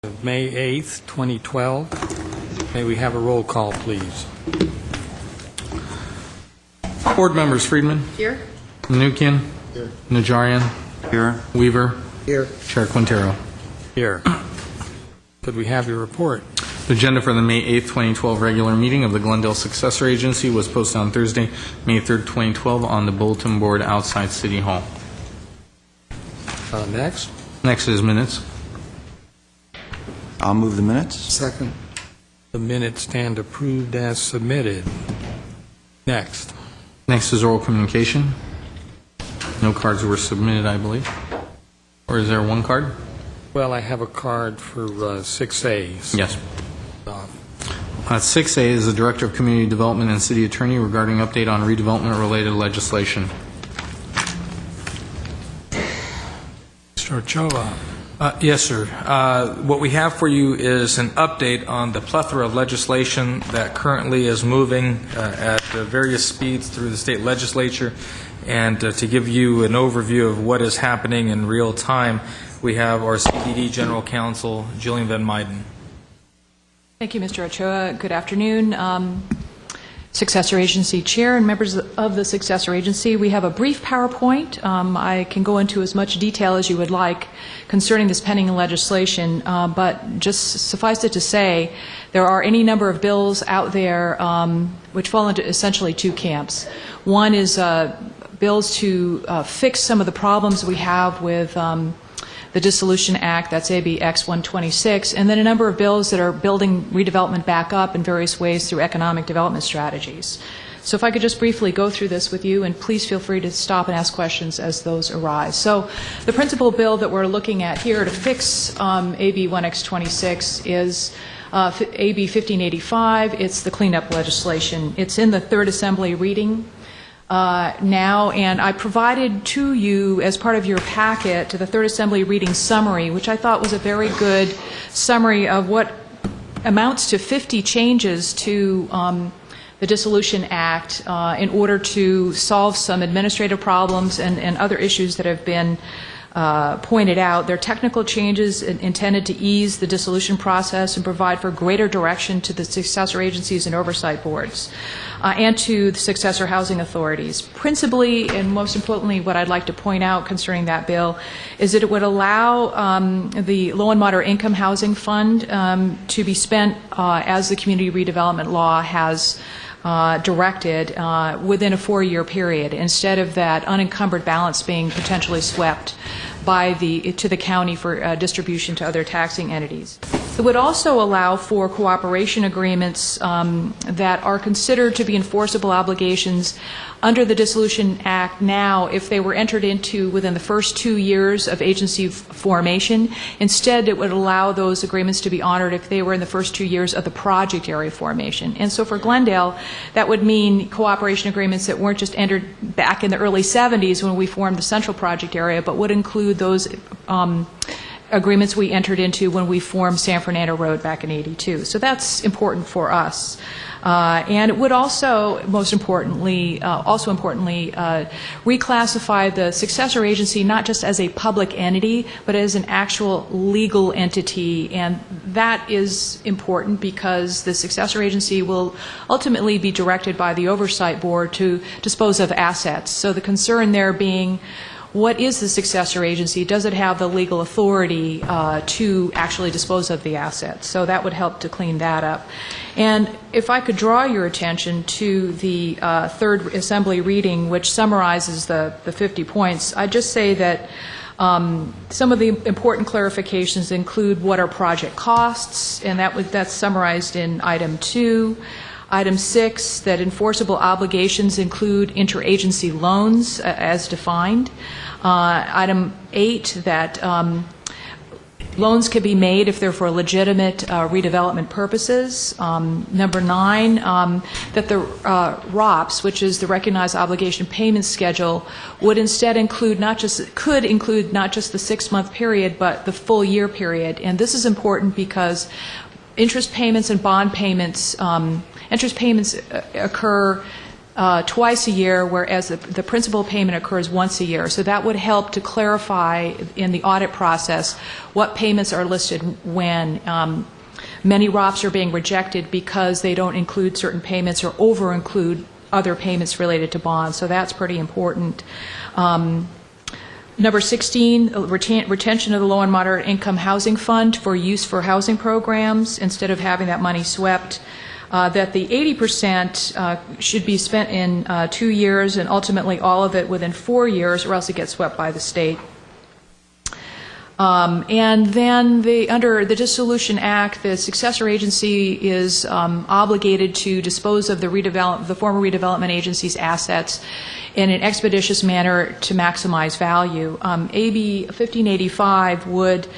Of May 8th, 2012. May we have a roll call, please? Board members: Friedman. Here. Manukian. Here. Najarian. Here. Weaver. Here. Chair Quintero. Here. Could we have your report? The agenda for the May 8th, 2012 regular meeting of the Glendale Successor Agency was posted on Thursday, May 3rd, 2012 on the bulletin board outside City Hall. Next. Next is minutes. I'll move the minutes. Second. The minutes stand approved as submitted. Next. Next is oral communication. No cards were submitted, I believe. Or is there one card? Well, I have a card for 6A. Yes. 6A is the Director of Community Development and City Attorney regarding update on redevelopment-related legislation. Mr. Ochoa. Yes, sir. What we have for you is an update on the plethora of legislation that currently is moving at various speeds through the state legislature. And to give you an overview of what is happening in real time, we have our CDD General Counsel, Jillian Van Meiden. Thank you, Mr. Ochoa. Good afternoon. Successor Agency Chair and members of the Successor Agency, we have a brief PowerPoint. I can go into as much detail as you would like concerning this pending legislation, but just suffice it to say there are any number of bills out there which fall into essentially two camps. One is bills to fix some of the problems we have with the Dissolution Act, that's AB X 126, and then a number of bills that are building redevelopment back up in various ways through economic development strategies. So if I could just briefly go through this with you, and please feel free to stop and ask questions as those arise. So the principal bill that we're looking at here to fix AB 1X26 is AB 1585. It's the cleanup legislation. It's in the third assembly reading now, and I provided to you as part of your packet to the third assembly reading summary, which I thought was a very good summary of what amounts to 50 changes to the Dissolution Act in order to solve some administrative problems and other issues that have been pointed out. They're technical changes intended to ease the dissolution process and provide for greater direction to the successor agencies and oversight boards and to the successor housing authorities. Principally, and most importantly, what I'd like to point out concerning that bill is that it would allow the low and moderate income housing fund to be spent as the community redevelopment law has directed within a 4-year period, instead of that unencumbered balance being potentially swept to the county for distribution to other taxing entities. It would also allow for cooperation agreements that are considered to be enforceable obligations under the Dissolution Act now if they were entered into within the first 2 years of agency formation. Instead, it would allow those agreements to be honored if they were in the first 2 years of the project area formation. And so for Glendale, that would mean cooperation agreements that weren't just entered back in the early 70s when we formed the central project area, but would include those agreements we entered into when we formed San Fernando Road back in '82. So that's important for us. And it would also, most importantly, reclassify the successor agency not just as a public entity, but as an actual legal entity. And that is important because the successor agency will ultimately be directed by the oversight board to dispose of assets. So the concern there being, what is the successor agency? Does it have the legal authority to actually dispose of the assets? So that would help to clean that up. And if I could draw your attention to the third assembly reading, which summarizes the 50 points, I'd just say that some of the important clarifications include what are project costs, and that's summarized in item 2. Item 6, that enforceable obligations include interagency loans as defined. Item 8, that loans can be made if they're for legitimate redevelopment purposes. Number 9, that the ROPS, which is the Recognized Obligation Payment Schedule, would instead include could include not just the 6-month period, but the full year period. And this is important because interest payments and bond payments, interest payments occur twice a year, whereas the principal payment occurs once a year. So that would help to clarify in the audit process what payments are listed when. Many ROPs are being rejected because they don't include certain payments or over-include other payments related to bonds. So that's pretty important. Number 16, retention of the low and moderate income housing fund for use for housing programs instead of having that money swept. That the 80% should be spent in 2 years and ultimately all of it within 4 years, or else it gets swept by the state. And then under the Dissolution Act, the successor agency is obligated to dispose of the former redevelopment agency's assets in an expeditious manner to maximize value. AB 1585 would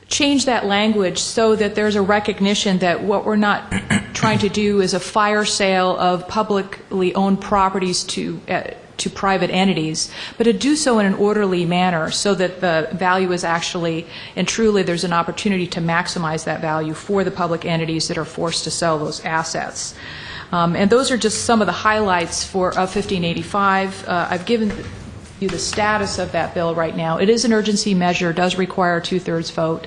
change that language so that there's a recognition that what we're not trying to do is a fire sale of publicly owned properties to private entities, but to do so in an orderly manner so that the value is actually and truly there's an opportunity to maximize that value for the public entities that are forced to sell those assets. And those are just some of the highlights of 1585. I've given you the status of that bill right now. It is an urgency measure, does require a 2/3 vote.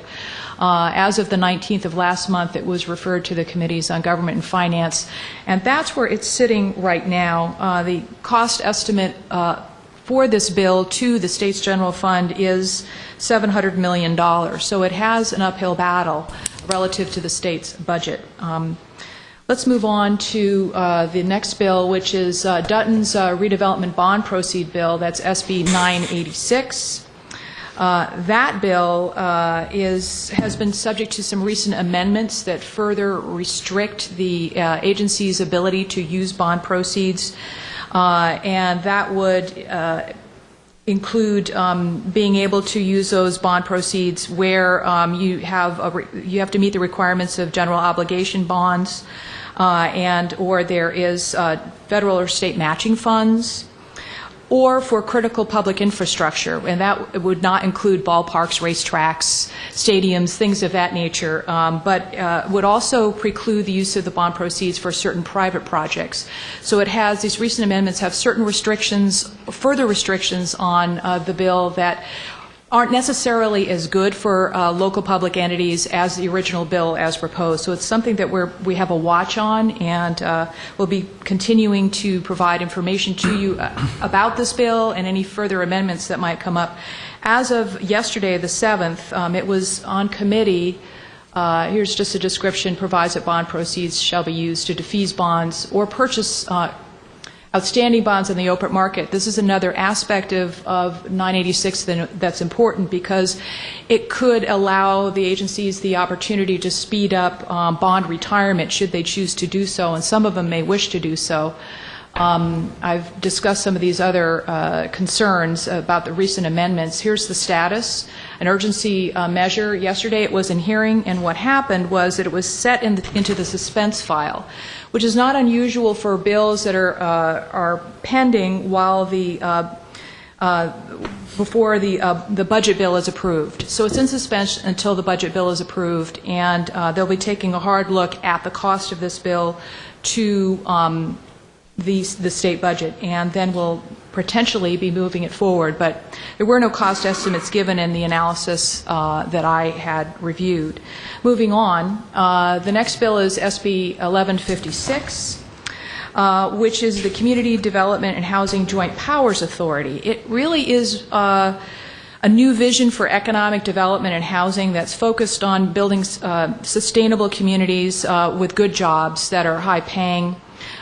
As of the 19th of last month, it was referred to the Committees on Government and Finance, and that's where it's sitting right now. The cost estimate for this bill to the state's general fund is $700 million, so it has an uphill battle relative to the state's budget. Let's move on to the next bill, which is Dutton's redevelopment bond proceed bill. That's SB 986. That bill has been subject to some recent amendments that further restrict the agency's ability to use bond proceeds, and that would include being able to use those bond proceeds where you have to meet the requirements of general obligation bonds, or there is federal or state matching funds, or for critical public infrastructure, and that would not include ballparks, racetracks, stadiums, things of that nature, but would also preclude the use of the bond proceeds for certain private projects. So it has, these recent amendments have certain restrictions, further restrictions on the bill that aren't necessarily as good for local public entities as the original bill as proposed. So it's something that we have a watch on, and we'll be continuing to provide information to you about this bill and any further amendments that might come up. As of yesterday, the 7th, it was on committee. Here's just a description: provides that bond proceeds shall be used to defease bonds or purchase outstanding bonds in the open market. This is another aspect of 986 that's important because it could allow the agencies the opportunity to speed up bond retirement should they choose to do so, and some of them may wish to do so. I've discussed some of these other concerns about the recent amendments. Here's the status. An urgency measure. Yesterday it was in hearing, and what happened was that it was set into the suspense file, which is not unusual for bills that are pending while before the budget bill is approved. So it's in suspense until the budget bill is approved, and they'll be taking a hard look at the cost of this bill to the state budget, and then we'll potentially be moving it forward. But there were no cost estimates given in the analysis that I had reviewed. Moving on, the next bill is SB 1156, which is the Community Development and Housing Joint Powers Authority. It really is a new vision for economic development and housing that's focused on building sustainable communities with good jobs that are high-paying.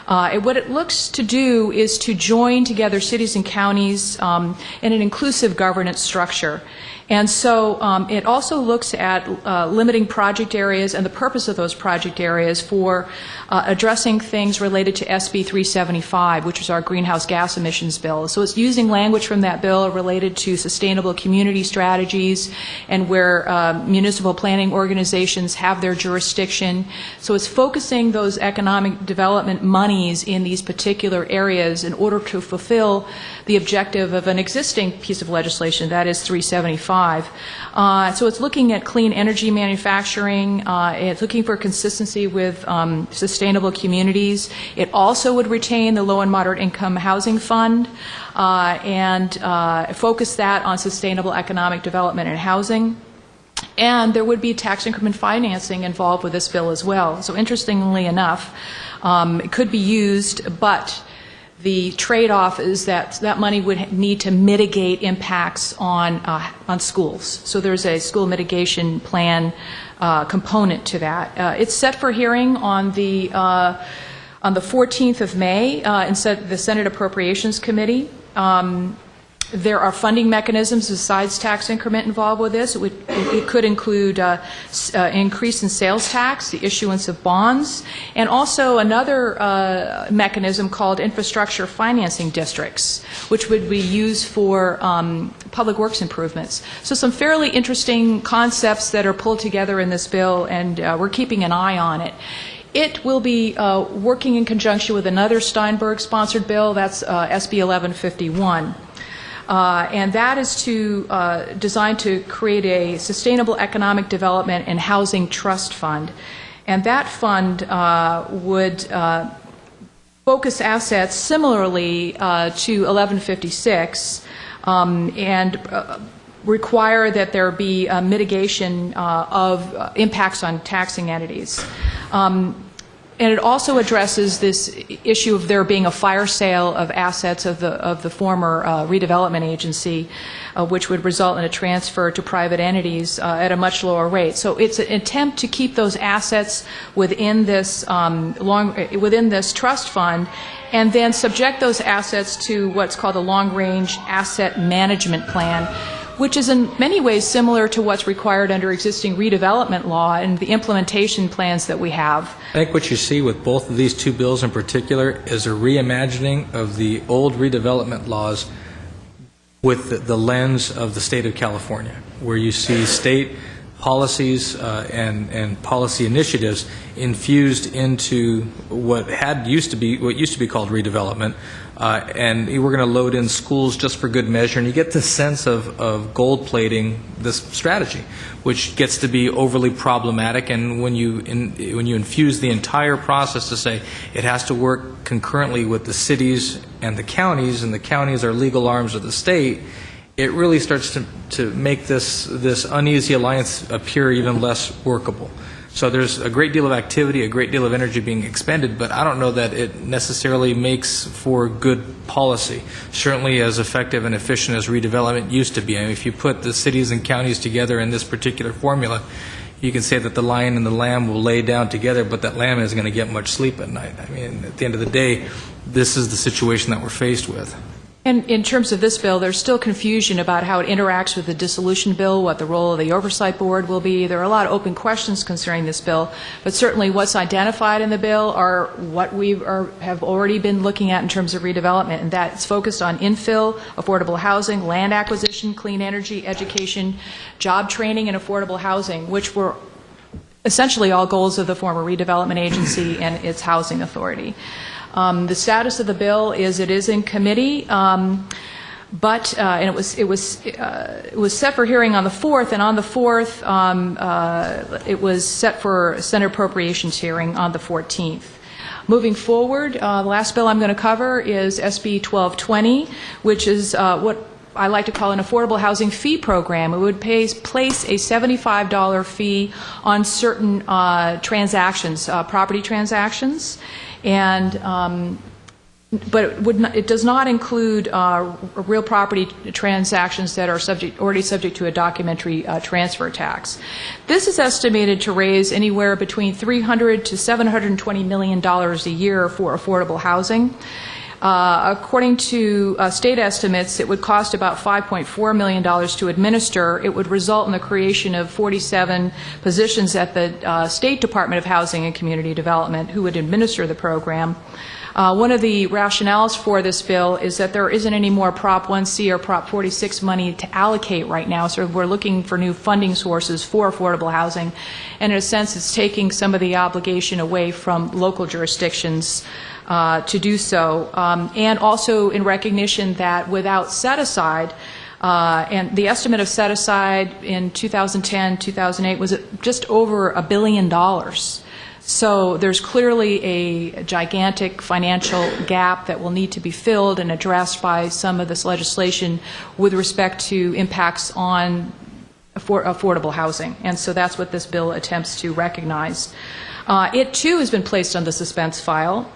What it looks to do is to join together cities and counties in an inclusive governance structure. And so it also looks at limiting project areas and the purpose of those project areas for addressing things related to SB 375, which is our greenhouse gas emissions bill. So it's using language from that bill related to sustainable community strategies and where municipal planning organizations have their jurisdiction. So it's focusing those economic development monies in these particular areas in order to fulfill the objective of an existing piece of legislation, that is 375. 2025. So it's looking at clean energy manufacturing. It's looking for consistency with sustainable communities. It also would retain the low and moderate income housing fund and focus that on sustainable economic development and housing. And there would be tax increment financing involved with this bill as well. So interestingly enough, it could be used, but the trade-off is that that money would need to mitigate impacts on schools. So there's a school mitigation plan component to that. It's set for hearing on the 14th of May in the Senate Appropriations Committee. There are funding mechanisms besides tax increment involved with this. It could include increase in sales tax, the issuance of bonds, and also another mechanism called infrastructure financing districts, which would be used for public works improvements. So some fairly interesting concepts that are pulled together in this bill, and we're keeping an eye on it. It will be working in conjunction with another Steinberg-sponsored bill, that's SB 1151. And that is designed to create a sustainable economic development and housing trust fund. And that fund would focus assets similarly to 1156 and require that there be mitigation of impacts on taxing entities. And it also addresses this issue of there being a fire sale of assets of the former redevelopment agency, which would result in a transfer to private entities at a much lower rate. So it's an attempt to keep those assets within this within this trust fund, and then subject those assets to what's called a long-range asset management plan, which is in many ways similar to what's required under existing redevelopment law and the implementation plans that we have. I think what you see with both of these two bills in particular is a reimagining of the old redevelopment laws with the lens of the state of California, where you see state policies and policy initiatives infused into what used to be called redevelopment, and we're going to load in schools just for good measure, and you get this sense of gold plating this strategy, which gets to be overly problematic. And when you infuse the entire process to say it has to work concurrently with the cities and the counties are legal arms of the state, it really starts to make this uneasy alliance appear even less workable. So there's a great deal of activity, a great deal of energy being expended, but I don't know that it necessarily makes for good policy, certainly as effective and efficient as redevelopment used to be. I mean, if you put the cities and counties together in this particular formula, you can say that the lion and the lamb will lay down together, but that lamb isn't going to get much sleep at night. I mean, at the end of the day, this is the situation that we're faced with. And in terms of this bill, there's still confusion about how it interacts with the dissolution bill, what the role of the oversight board will be. There are a lot of open questions concerning this bill, but certainly what's identified in the bill are what we have already been looking at in terms of redevelopment, and that's focused on infill, affordable housing, land acquisition, clean energy, education, job training, and affordable housing, which were essentially all goals of the former redevelopment agency and its housing authority. The status of the bill is it is in committee, and it was set for hearing on the 4th, and on the 4th it was set for Senate Appropriations hearing on the 14th. Moving forward, the last bill I'm going to cover is SB 1220, which is what I like to call an affordable housing fee program. It would place a $75 fee on certain transactions, property transactions, and but it does not include real property transactions that are already subject to a documentary transfer tax. This is estimated to raise anywhere between $300 to $720 million a year for affordable housing. According to state estimates, it would cost about $5.4 million to administer. It would result in the creation of 47 positions at the State Department of Housing and Community Development who would administer the program. One of the rationales for this bill is that there isn't any more Prop 1C or Prop 46 money to allocate right now, so we're looking for new funding sources for affordable housing. And in a sense, it's taking some of the obligation away from local jurisdictions to do so, and also in recognition that without set-aside, And the estimate of set-aside in 2010, 2008 was just over $1 billion. So there's clearly a gigantic financial gap that will need to be filled and addressed by some of this legislation with respect to impacts on affordable housing. And so that's what this bill attempts to recognize. It, too, has been placed on the suspense file.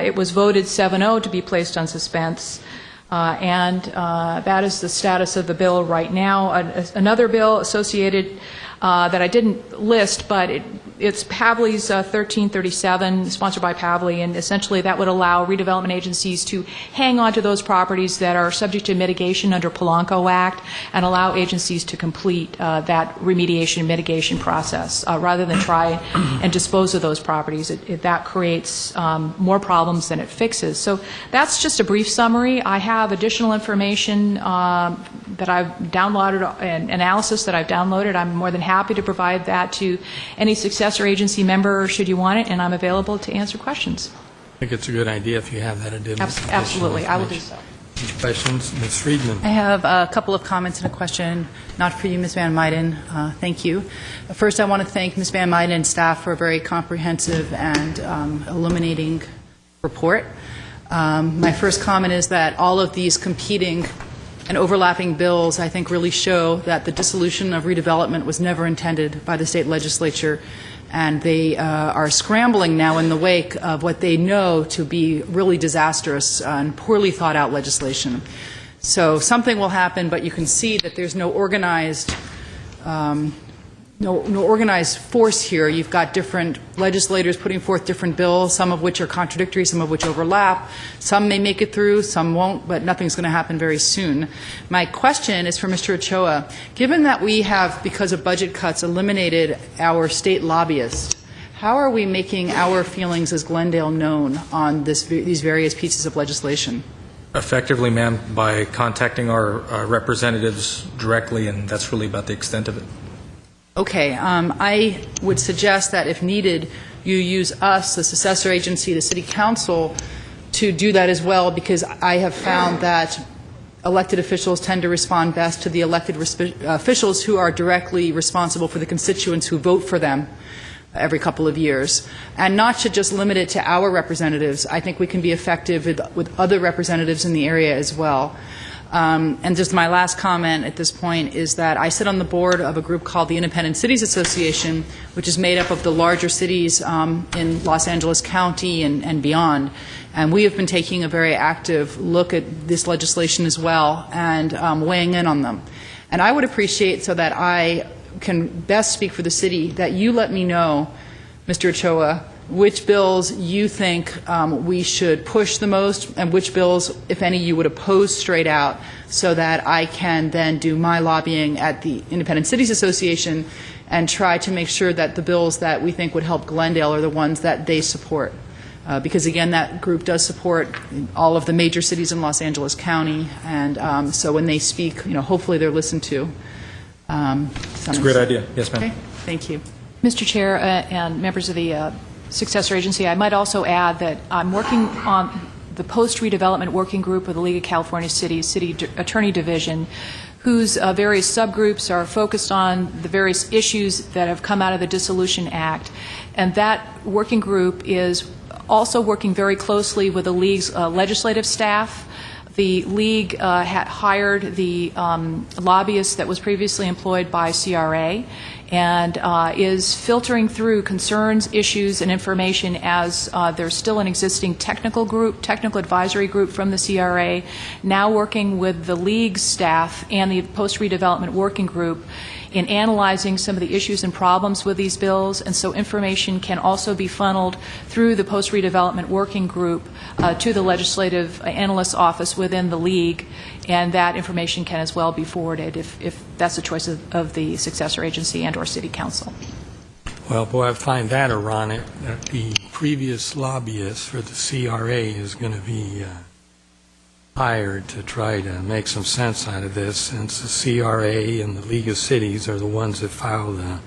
It was voted 7-0 to be placed on suspense. And that is the status of the bill right now. Another bill associated that I didn't list, but it's Pavley's 1337, sponsored by Pavley, and essentially that would allow redevelopment agencies to hang on to those properties that are subject to mitigation under Polanco Act and allow agencies to complete that remediation and mitigation process rather than try and dispose of those properties. That creates more problems than it fixes. So that's just a brief summary. I have additional information that I've downloaded, and analysis that I've downloaded. I'm more than happy to provide that to any successor agency member should you want it, and I'm available to answer questions. I think it's a good idea if you have that additional Absolutely, I will do so. Questions? Ms. Friedman. I have a couple of comments and a question, not for you, Ms. Van Muyden. Thank you. First, I want to thank Ms. Van Muyden and staff for a very comprehensive and illuminating report. My first comment is that all of these competing and overlapping bills, I think, really show that the dissolution of redevelopment was never intended by the state legislature, and they are scrambling now in the wake of what they know to be really disastrous and poorly thought out legislation. So something will happen, but you can see that there's no organized no organized force here. You've got different legislators putting forth different bills, some of which are contradictory, some of which overlap. Some may make it through, some won't, but nothing's going to happen very soon. My question is for Mr. Ochoa. Given that we have, because of budget cuts, eliminated our state lobbyists, how are we making our feelings as Glendale known on these various pieces of legislation? Effectively, ma'am, by contacting our representatives directly, and that's really about the extent of it. Okay. I would suggest that if needed, you use us, the successor agency, the City Council, to do that as well, because I have found that elected officials tend to respond best to the elected officials who are directly responsible for the constituents who vote for them every couple of years. And not to just limit it to our representatives. I think we can be effective with other representatives in the area as well. And just my last comment at this point is that I sit on the board of a group called the Independent Cities Association, which is made up of the larger cities in Los Angeles County and beyond. And we have been taking a very active look at this legislation as well and weighing in on them. And I would appreciate, so that I can best speak for the city, that you let me know, Mr. Ochoa, which bills you think we should push the most, and which bills, if any, you would oppose straight out, so that I can then do my lobbying at the Independent Cities Association and try to make sure that the bills that we think would help Glendale are the ones that they support. Because, again, that group does support all of the major cities in Los Angeles County, and so when they speak, hopefully they're listened to. It's a great idea. Yes, ma'am. Okay. Thank you. Mr. Chair and members of the successor agency, I might also add that I'm working on the post-redevelopment working group of the League of California Cities, City Attorney Division, whose various subgroups are focused on the various issues that have come out of the Dissolution Act. And that working group is also working very closely with the League's legislative staff. The League had hired the lobbyist that was previously employed by CRA, and is filtering through concerns, issues, and information as there's still an existing technical advisory group from the CRA, now working with the League staff and the post-redevelopment working group in analyzing some of the issues and problems with these bills, and so information can also be funneled through the post-redevelopment working group to the legislative analyst's office within the League, and that information can as well be forwarded if that's the choice of the successor agency and or City Council. Well, boy, I find that ironic that the previous lobbyist for the CRA is going to be hired to try to make some sense out of this, since the CRA and the League of Cities are the ones that filed the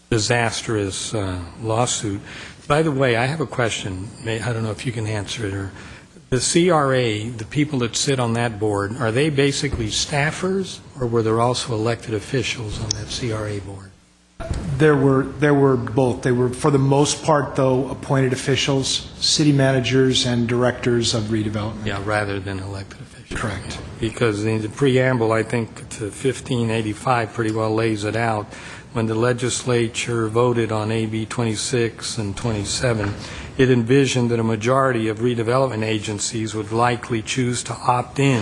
disastrous lawsuit. By the way, I have a question. I don't know if you can answer it, or The CRA, the people that sit on that board, are they basically staffers, or were there also elected officials on that CRA board? There were both. They were, for the most part, though, appointed officials, city managers and directors of redevelopment. Yeah, rather than elected officials. Correct. Because the preamble, I think, to 1585 pretty well lays it out. When the legislature voted on AB 26 and 27, it envisioned that a majority of redevelopment agencies would likely choose to opt in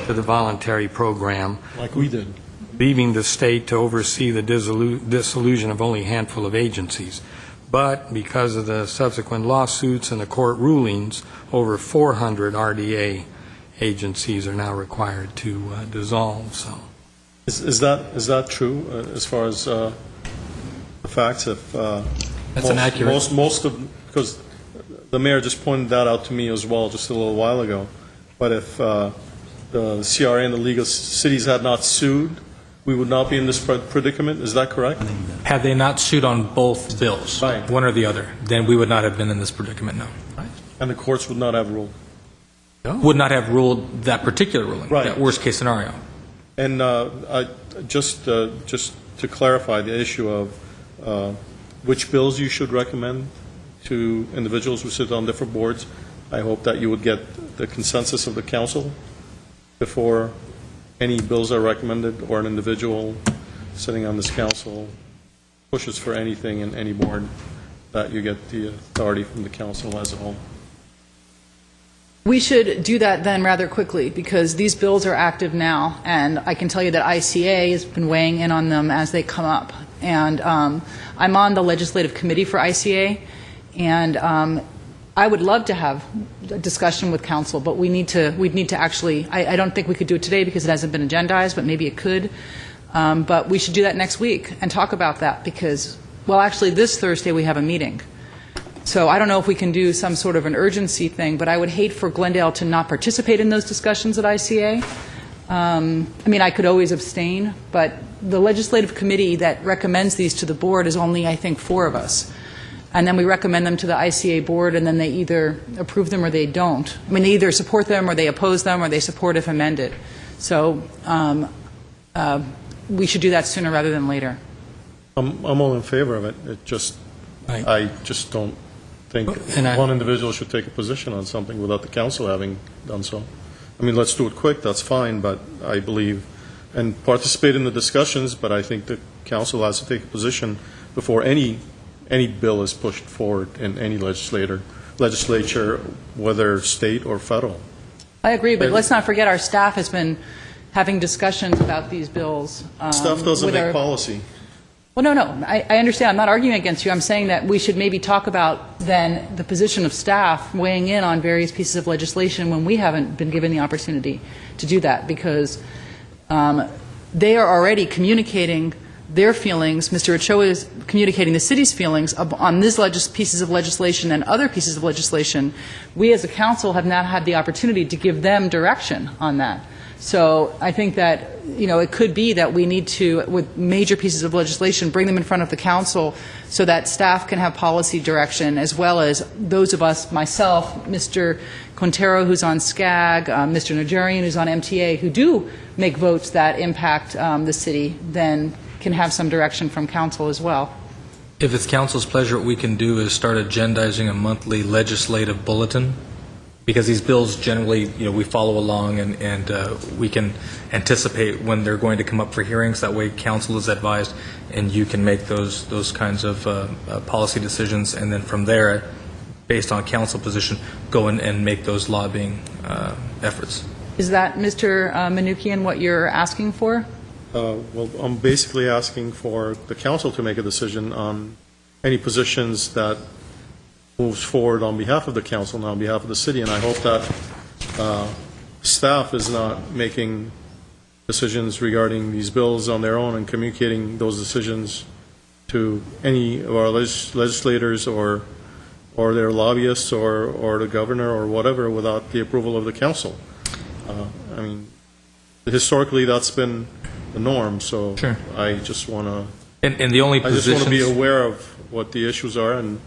to the voluntary program, Like we did. leaving the state to oversee the dissolution of only a handful of agencies. But because of the subsequent lawsuits and the court rulings, over 400 RDA agencies are now required to dissolve. So, Is that true as far as the facts? If That's inaccurate. Most of, because the mayor just pointed that out to me as well just a little while ago. But if the CRA and the League of Cities had not sued, we would not be in this predicament. Is that correct? Had they not sued on both bills, Right. one or the other, then we would not have been in this predicament, no. And the courts would not have ruled. Would not have ruled that particular ruling, Right. that worst-case scenario. And just to clarify the issue of which bills you should recommend to individuals who sit on different boards, I hope that you would get the consensus of the council before any bills are recommended, or an individual sitting on this council pushes for anything in any board, that you get the authority from the council as a whole. We should do that then rather quickly, because these bills are active now, and I can tell you that ICA has been weighing in on them as they come up. And I'm on the legislative committee for ICA, and I would love to have a discussion with council, but we'd need to actually, I don't think we could do it today because it hasn't been agendized, but maybe it could. But we should do that next week and talk about that, because, well, actually, this Thursday we have a meeting. So I don't know if we can do some sort of an urgency thing, but I would hate for Glendale to not participate in those discussions at ICA. I mean, I could always abstain, but the legislative committee that recommends these to the board is only, I think, 4 of us. And then we recommend them to the ICA board, and then they either approve them or they don't. I mean, they either support them or they oppose them, or they support if amended. So we should do that sooner rather than later. I'm all in favor of it. It just, Right. I just don't think one individual should take a position on something without the council having done so. I mean, let's do it quick, that's fine, but I believe, and participate in the discussions, but I think the council has to take a position before any bill is pushed forward in any legislature, whether state or federal. I agree, but let's not forget our staff has been having discussions about these bills. Staff doesn't with make our- policy. Well, no, I understand. I'm not arguing against you. I'm saying that we should maybe talk about then the position of staff weighing in on various pieces of legislation when we haven't been given the opportunity to do that, because they are already communicating their feelings. Mr. Ochoa is communicating the city's feelings on these pieces of legislation and other pieces of legislation. We as a council have not had the opportunity to give them direction on that. So I think that, it could be that we need to, with major pieces of legislation, bring them in front of the council so that staff can have policy direction, as well as those of us, myself, Mr. Quintero, who's on SCAG, Mr. Najarian, who's on MTA, who do make votes that impact the city, then can have some direction from council as well. If it's council's pleasure, what we can do is start agendizing a monthly legislative bulletin, because these bills generally, we follow along, and we can anticipate when they're going to come up for hearings. That way council is advised, and you can make those kinds of policy decisions, and then from there, based on council position, go in and make those lobbying efforts. Is that, Mr. Manukian, what you're asking for? Well, I'm basically asking for the council to make a decision on any positions that moves forward on behalf of the council and on behalf of the city, and I hope that staff is not making decisions regarding these bills on their own and communicating those decisions to any of our legislators or their lobbyists or the governor or whatever without the approval of the council. I mean, historically, that's been the norm, so Sure. I just want to And the only be positions... aware of what the issues are, and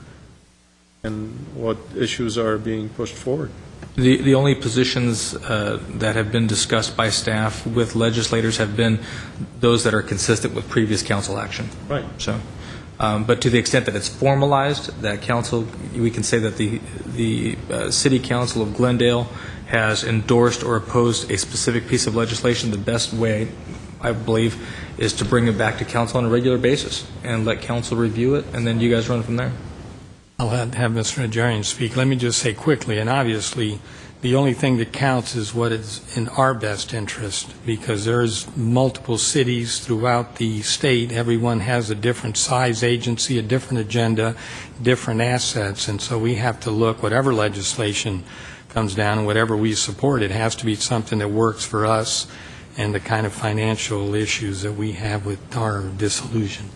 and what issues are being pushed forward. The only positions that have been discussed by staff with legislators have been those that are consistent with previous council action. Right. So, but to the extent that it's formalized, that council, we can say that the City Council of Glendale has endorsed or opposed a specific piece of legislation. The best way, I believe, is to bring it back to council on a regular basis and let council review it, and then you guys run from there. I'll have Mr. Najarian speak. Let me just say quickly, and obviously, the only thing that counts is what is in our best interest, because there's multiple cities throughout the state. Everyone has a different size agency, a different agenda, different assets, and so we have to look, whatever legislation comes down and whatever we support, it has to be something that works for us and the kind of financial issues that we have with our dissolution.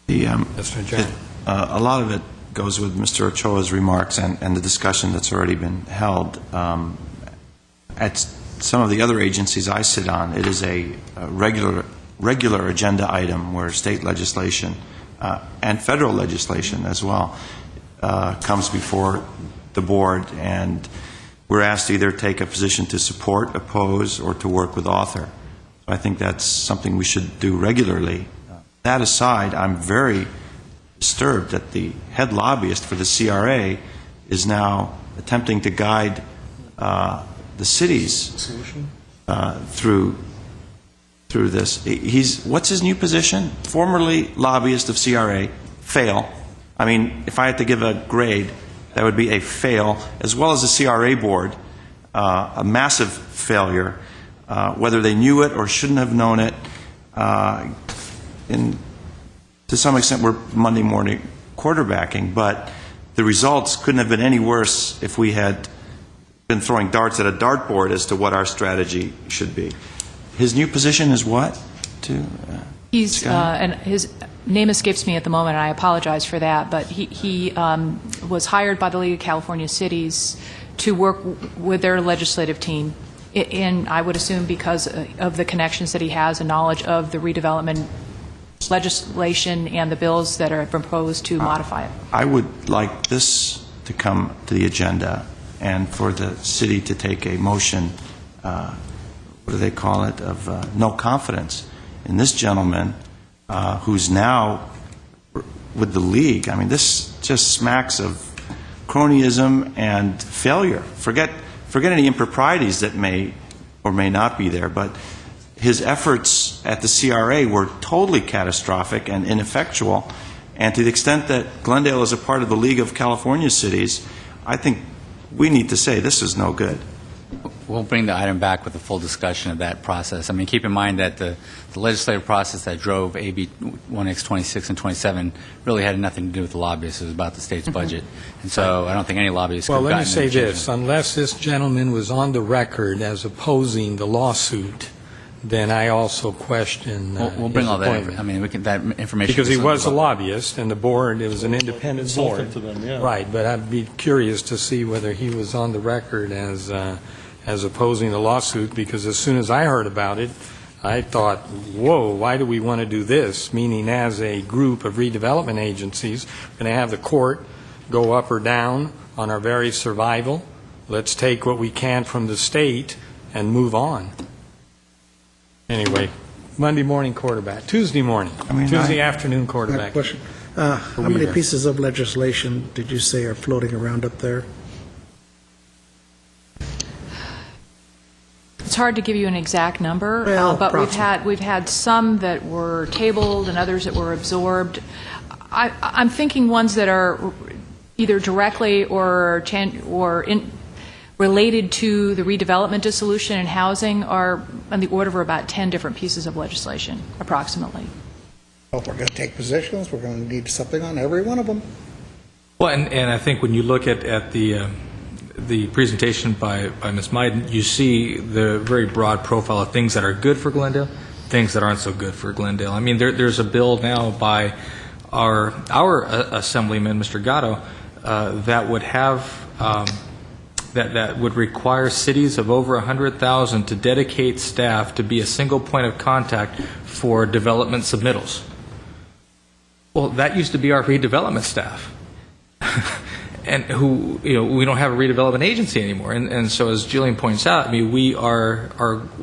Mr. Najarian. A lot of it goes with Mr. Ochoa's remarks and the discussion that's already been held. At some of the other agencies I sit on, it is a regular agenda item where state legislation and federal legislation as well comes before the board, and we're asked to either take a position to support, oppose, or to work with author. I think that's something we should do regularly. That aside, I'm very disturbed that the head lobbyist for the CRA is now attempting to guide the cities through this. What's his new position? Formerly lobbyist of CRA, fail. I mean, if I had to give a grade, that would be a fail, as well as the CRA board, a massive failure, whether they knew it or shouldn't have known it. To some extent, we're Monday morning quarterbacking, but the results couldn't have been any worse if we had been throwing darts at a dartboard as to what our strategy should be. His new position is what? And his name escapes me at the moment, and I apologize for that, but he was hired by the League of California Cities to work with their legislative team, and I would assume because of the connections that he has and knowledge of the redevelopment legislation and the bills that are proposed to modify it. I would like this to come to the agenda and for the city to take a motion, what do they call it, of no confidence in this gentleman who's now with the league. I mean, this just smacks of cronyism and failure. Forget any improprieties that may or may not be there, but his efforts at the CRA were totally catastrophic and ineffectual. And to the extent that Glendale is a part of the League of California Cities, I think we need to say this is no good. We'll bring the item back with a full discussion of that process. I mean, keep in mind that the legislative process that drove AB 1X26 and 27 really had nothing to do with the lobbyists. It was about the state's budget. And so I don't think any lobbyists Well, could have let me gotten say an this. Unless this gentleman was on the record as opposing the lawsuit, then I also question We'll bring his all that. appointment. I mean, that information. Because he was a something lobbyist, and the board, it was an independent board. Consultant to them, yeah. Right, but I'd be curious to see whether he was on the record as opposing the lawsuit, because as soon as I heard about it, I thought, whoa, why do we want to do this? Meaning, as a group of redevelopment agencies, we're going to have the court go up or down on our very survival. Let's take what we can from the state and move on. Anyway, Monday morning quarterback, Tuesday morning, Tuesday afternoon quarterback. Question. How many pieces of legislation did you say are floating around up there? It's hard to give you an exact number, Well, but approximately. we've had some that were tabled and others that were absorbed. I'm thinking ones that are either directly or related to the redevelopment, dissolution, and housing are on the order of about 10 different pieces of legislation, approximately. Well, if we're going to take positions, we're going to need something on every one of them. Well, and I think when you look at the presentation by Ms. Meiden, you see the very broad profile of things that are good for Glendale, things that aren't so good for Glendale. I mean, there's a bill now by our Assemblyman, Mr. Gatto, that would have that would require cities of over 100,000 to dedicate staff to be a single point of contact for development submittals. Well, that used to be our redevelopment staff. and who, we don't have a redevelopment agency anymore. And so as Jillian points out, I mean, we are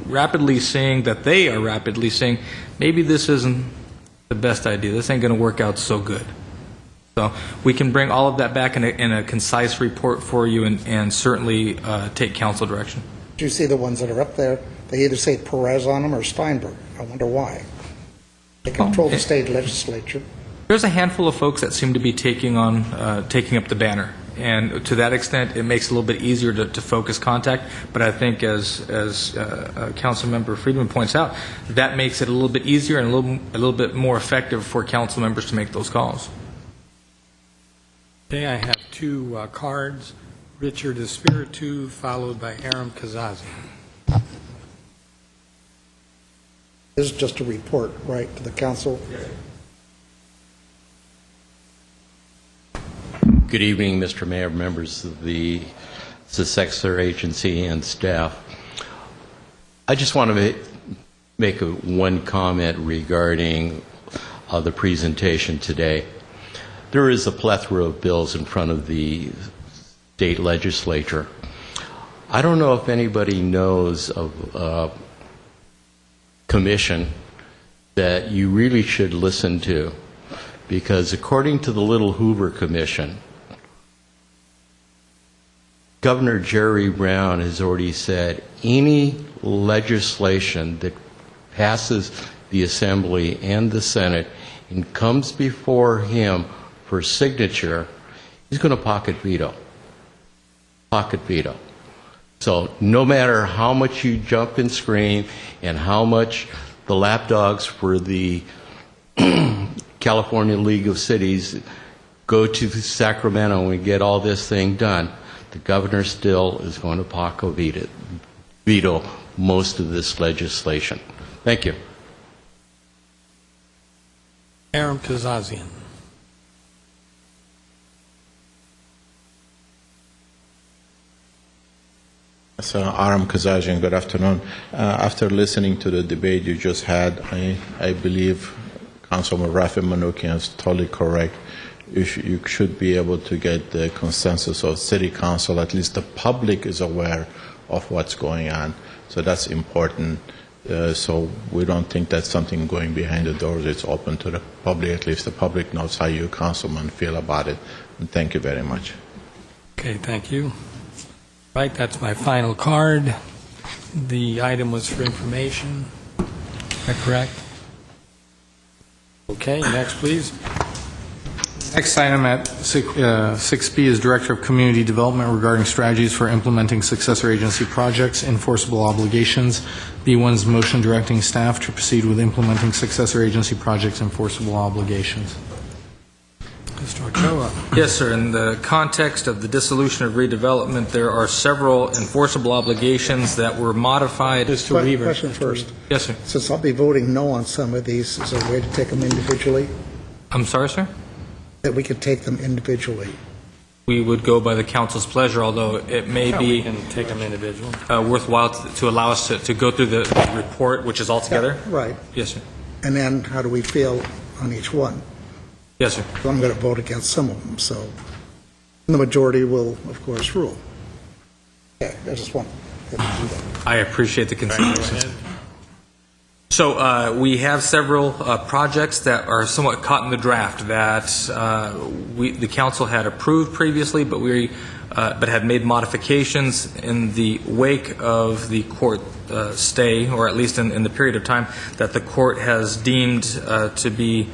rapidly seeing that they are rapidly saying, maybe this isn't the best idea. This ain't going to work out so good. So we can bring all of that back in a concise report for you and certainly take council direction. Do you see the ones that are up there? They either say Perez on them or Steinberg. I wonder why. They control the state legislature. There's a handful of folks that seem to be taking up the banner. And to that extent, it makes it a little bit easier to focus contact. But I think, as Councilmember Friedman points out, that makes it a little bit easier and a little bit more effective for council members to make those calls. Okay, I have two cards. Richard Espiritu, followed by Aram Kazazi. This is just a report, right, to the council? Good evening, Mr. Mayor, members of the Successor Agency and staff. I just want to make one comment regarding the presentation today. There is a plethora of bills in front of the state legislature. I don't know if anybody knows of a commission that you really should listen to, because according to the Little Hoover Commission, Governor Jerry Brown has already said any legislation that passes the Assembly and the Senate and comes before him for signature, he's going to pocket veto. Pocket veto. So no matter how much you jump and scream and how much the lapdogs for the California League of Cities go to Sacramento and get all this thing done, the governor still is going to pocket veto most of this legislation. Thank you. Aram Kazazian. So, Aram Kazajian, good afternoon. After listening to the debate you just had, I believe Councilman Rafi Manoukian is totally correct. You should be able to get the consensus of City Council. At least the public is aware of what's going on. So that's important. So we don't think that's something going behind the doors. It's open to the public. At least the public knows how you councilmen feel about it. And thank you very much. Okay, thank you. Right, that's my final card. The item was for information. Is that correct? Okay, next, please. Next item at 6B is Director of Community Development regarding strategies for implementing successor agency projects, enforceable obligations. B1 is motion directing staff to proceed with implementing successor agency projects, enforceable obligations. Mr. Ochoa. Yes, sir. In the context of the dissolution of redevelopment, there are several enforceable obligations that were modified. Mr. Weaver. Question first. Yes, sir. Since I'll be voting no on some of these, is there a way to take them individually? I'm sorry, sir? That we could take them individually? We would go by the council's pleasure, although it may We be can take them individually. worthwhile to allow us to go through the report, which is all together. Yeah, right. Yes, sir. And then how do we feel on each one? Yes, sir. So I'm going to vote against some of them, so the majority will, of course, rule. Okay, I just want to do that. I appreciate the consideration. So we have several projects that are somewhat caught in the draft that the council had approved previously, but had made modifications in the wake of the court stay, or at least in the period of time that the court has deemed to be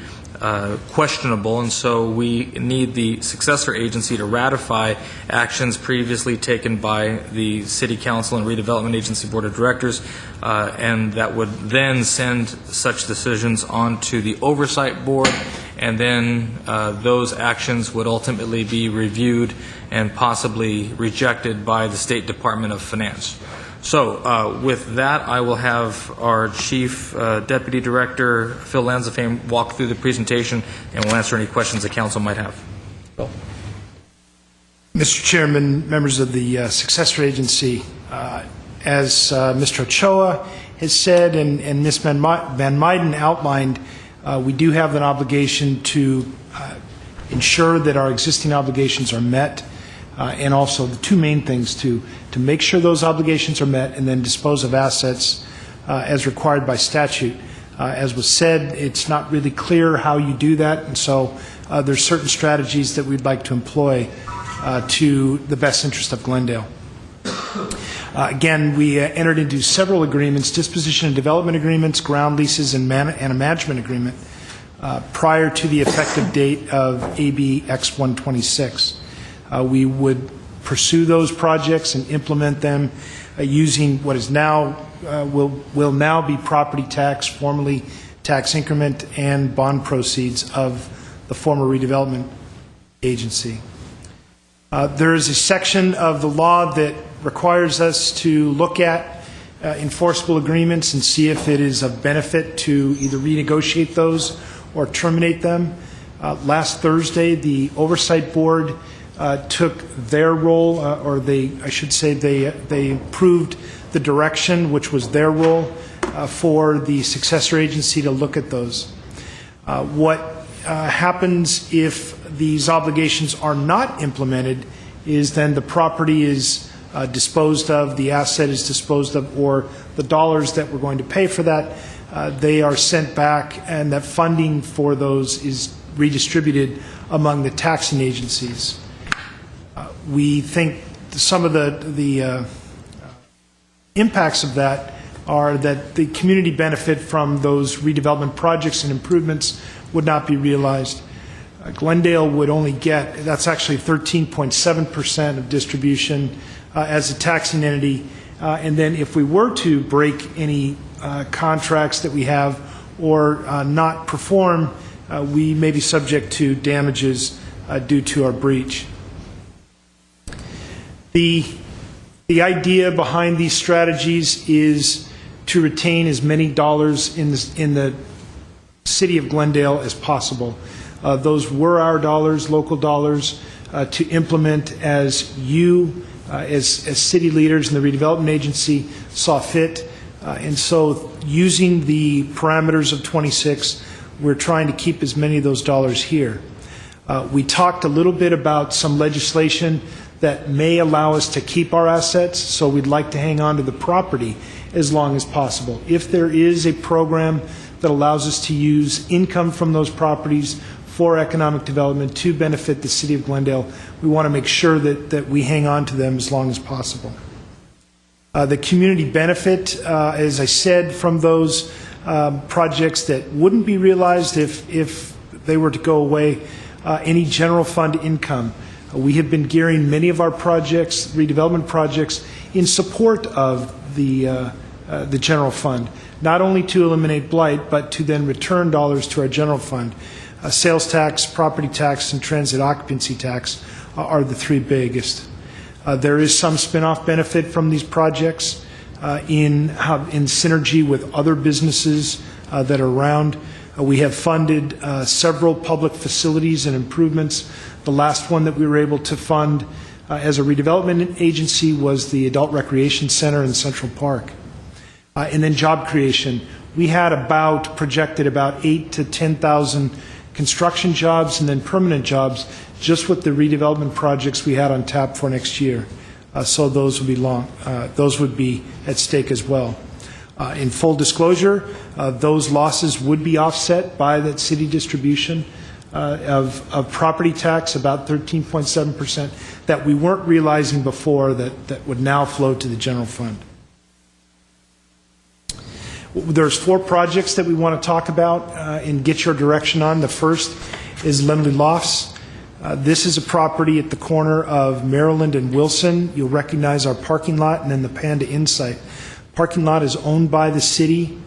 questionable, and so we need the successor agency to ratify actions previously taken by the City Council and Redevelopment Agency Board of Directors, and that would then send such decisions on to the Oversight Board, and then those actions would ultimately be reviewed and possibly rejected by the State Department of Finance. So with that, I will have our Chief Deputy Director, Phil Lanzafame, walk through the presentation, and we'll answer any questions the council might have. Phil. Mr. Chairman, members of the successor agency, as Mr. Ochoa has said and Ms. Van Meiden outlined, we do have an obligation to ensure that our existing obligations are met. and also the two main things to make sure those obligations are met and then dispose of assets as required by statute. As was said, it's not really clear how you do that, and so there's certain strategies that we'd like to employ to the best interest of Glendale. Again, we entered into several agreements, disposition and development agreements, ground leases, and a management agreement prior to the effective date of AB X126. We would pursue those projects and implement them using what is now will now be property tax, formerly tax increment, and bond proceeds of the former redevelopment agency. There is a section of the law that requires us to look at enforceable agreements and see if it is of benefit to either renegotiate those or terminate them. Last Thursday, the Oversight Board took their role, I should say they approved the direction, which was their role, for the successor agency to look at those. What happens if these obligations are not implemented is then the property is disposed of, the asset is disposed of, or the dollars that we're going to pay for that, they are sent back, and that funding for those is redistributed among the taxing agencies. We think some of the impacts of that are that the community benefit from those redevelopment projects and improvements would not be realized. Glendale would only get, that's actually 13.7% of distribution as a taxing entity. And then if we were to break any contracts that we have or not perform, we may be subject to damages due to our breach. The idea behind these strategies is to retain as many dollars in the city of Glendale as possible. Those were our dollars, local dollars, to implement as you, as city leaders and the redevelopment agency saw fit. And so using the parameters of 26, we're trying to keep as many of those dollars here. We talked a little bit about some legislation that may allow us to keep our assets, so we'd like to hang on to the property as long as possible. If there is a program that allows us to use income from those properties for economic development to benefit the city of Glendale, we want to make sure that we hang on to them as long as possible. The community benefit, as I said, from those projects that wouldn't be realized if they were to go away, any general fund income. We have been gearing many of our projects, redevelopment projects, in support of the general fund, not only to eliminate blight, but to then return dollars to our general fund. Sales tax, property tax, and transit occupancy tax are the three biggest. There is some spin-off benefit from these projects in synergy with other businesses that are around. We have funded several public facilities and improvements. The last one that we were able to fund as a redevelopment agency was the Adult Recreation Center in Central Park. And then job creation. We had projected about 8,000 to 10,000 construction jobs and then permanent jobs just with the redevelopment projects we had on tap for next year. So those would be at stake as well. In full disclosure, those losses would be offset by that city distribution of property tax, about 13.7%, that we weren't realizing before that would now flow to the general fund. There's 4 projects that we want to talk about and get your direction on. The first is Lemley Lofts. This is a property at the corner of Maryland and Wilson. You'll recognize our parking lot and then the Panda Inn site. Parking lot is owned by the city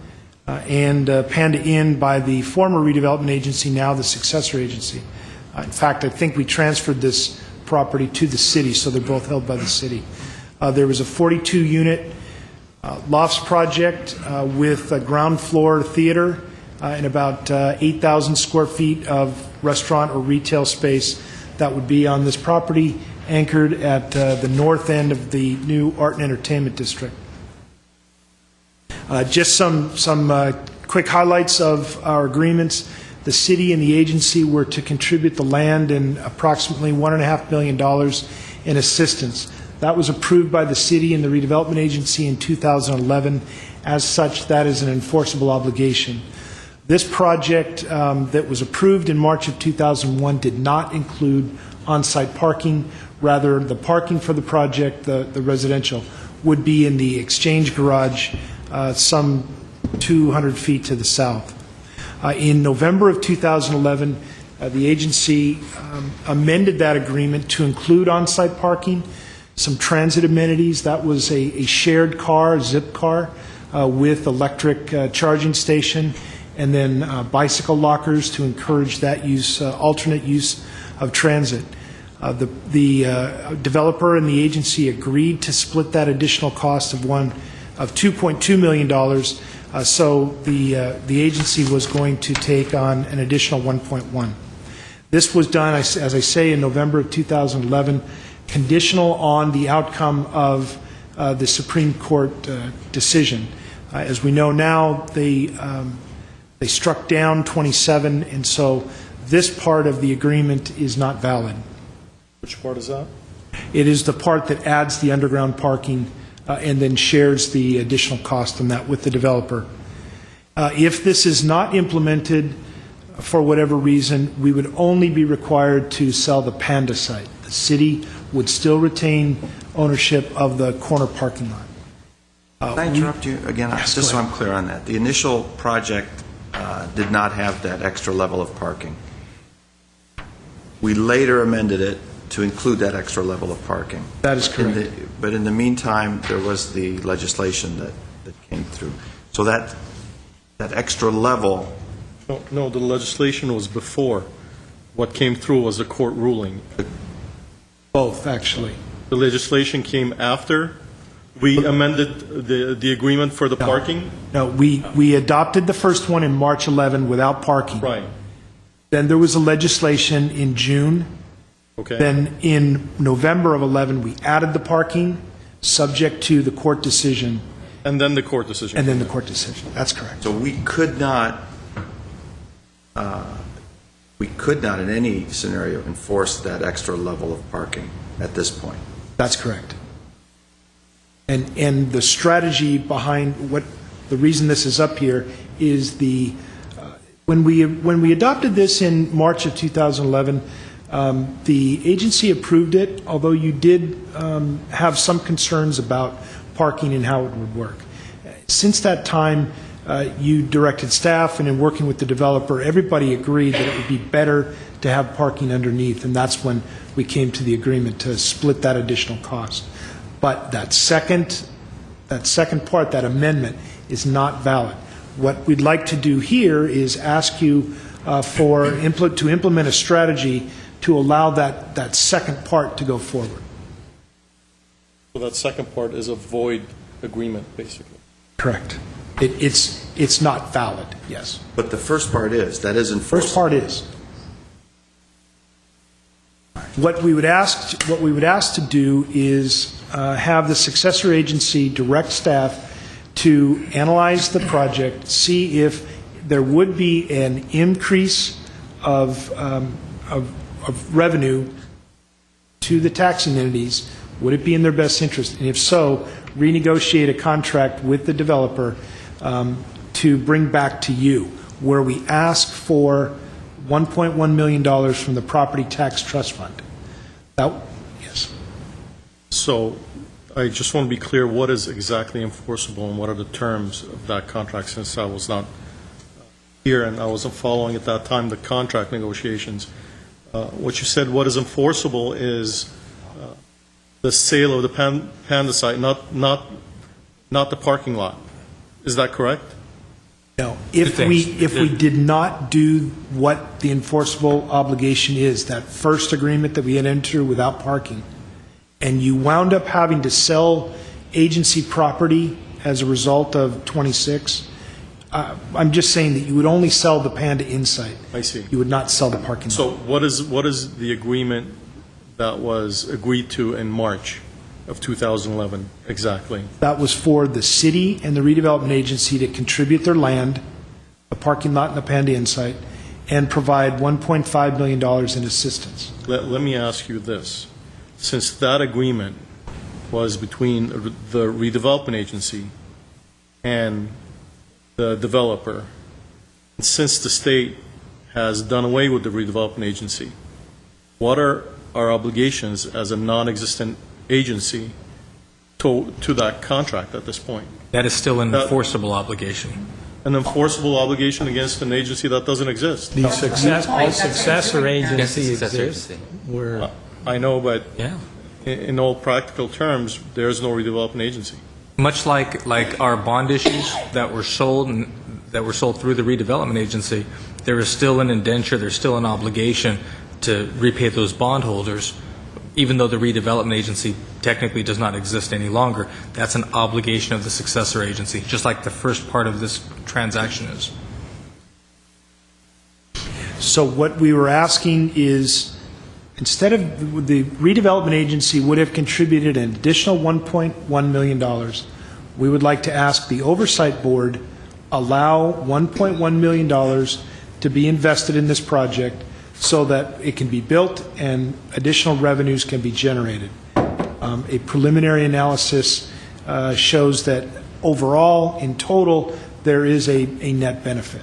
and Panda Inn by the former redevelopment agency, now the successor agency. In fact, I think we transferred this property to the city, so they're both held by the city. There was a 42-unit lofts project with a ground floor theater and about 8,000 square feet of restaurant or retail space that would be on this property, anchored at the north end of the new Art and Entertainment District. Just some quick highlights of our agreements. The city and the agency were to contribute the land and approximately $1.5 million and assistance. That was approved by the city and the redevelopment agency in 2011. As such, that is an enforceable obligation. This project that was approved in March of 2001 did not include on-site parking. Rather, the parking for the project, the residential, would be in the exchange garage some 200 feet to the south. In November of 2011, the agency amended that agreement to include on-site parking, some transit amenities. That was a shared car, zip car, with electric charging station, and then bicycle lockers to encourage that use, alternate use of transit. The developer and the agency agreed to split that additional cost of $2.2 million. So the agency was going to take on an additional 1.1. This was done, as I say, in November of 2011, conditional on the outcome of the Supreme Court decision. As we know now, they struck down 27, and so this part of the agreement is not valid. Which part is that? It is the part that adds the underground parking and then shares the additional cost on that with the developer. If this is not implemented for whatever reason, we would only be required to sell the Panda site. The city would still retain ownership of the corner parking lot. Can I interrupt you again? Yes, just so go ahead. I'm clear on that. The initial project did not have that extra level of parking. We later amended it to include that extra level of parking. That is correct. But in the meantime, there was the legislation that came through. So that extra level, No, the legislation was before. What came through was a court ruling. Both, actually. The legislation came after we amended the agreement for the parking? No, we adopted the first one in March 11 without parking. Right. Then there was a legislation in June. Okay. Then in November of 11, we added the parking, subject to the court decision. And then the court decision. And then the court decision. That's correct. so we could not in any scenario enforce that extra level of parking at this point. That's correct. And the strategy behind the reason this is up here is when we adopted this in March of 2011, the agency approved it, although you did have some concerns about parking and how it would work. Since that time, you directed staff, and in working with the developer, everybody agreed that it would be better to have parking underneath, and that's when we came to the agreement to split that additional cost. But that second part, that amendment, is not valid. What we'd like to do here is ask you to implement a strategy to allow that second part to go forward. So that second part is a void agreement, basically. Correct. It's not valid, yes. But the first part is, that is enforceable. First part is. What we would ask to do is have the successor agency direct staff to analyze the project, see if there would be an increase of revenue to the taxing entities. Would it be in their best interest? And if so, renegotiate a contract with the developer to bring back to you, where we ask for $1.1 million from the Property Tax Trust Fund. Yes. So I just want to be clear, what is exactly enforceable and what are the terms of that contract, since I was not here and I wasn't following at that time the contract negotiations. What you said, what is enforceable is the sale of the Panda site, not the parking lot. Is that correct? No. If we did not do what the enforceable obligation is, that first agreement that we had entered without parking, and you wound up having to sell agency property as a result of 26, I'm just saying that you would only sell the Panda Insight. I see. You would not sell the parking lot. So what is the agreement that was agreed to in March of 2011 exactly? That was for the city and the redevelopment agency to contribute their land, the parking lot and the Panda Insight, and provide $1.5 million in assistance. Let me ask you this. since that agreement was between the redevelopment agency and the developer, and since the state has done away with the redevelopment agency, what are our obligations as a non-existent agency to that contract at this point? That is still an enforceable obligation. An enforceable obligation against an agency that doesn't exist? The successor agency Successor exists. agency. We're, I know, but Yeah. in all practical terms, there is no redevelopment agency. Much like our bond issues that were sold through the redevelopment agency, there is still an indenture, there's still an obligation to repay those bondholders, even though the redevelopment agency technically does not exist any longer. That's an obligation of the successor agency, just like the first part of this transaction is. So what we were asking is, instead of, the redevelopment agency would have contributed an additional $1.1 million, we would like to ask the oversight board allow $1.1 million to be invested in this project so that it can be built and additional revenues can be generated. A preliminary analysis shows that overall, in total, there is a net benefit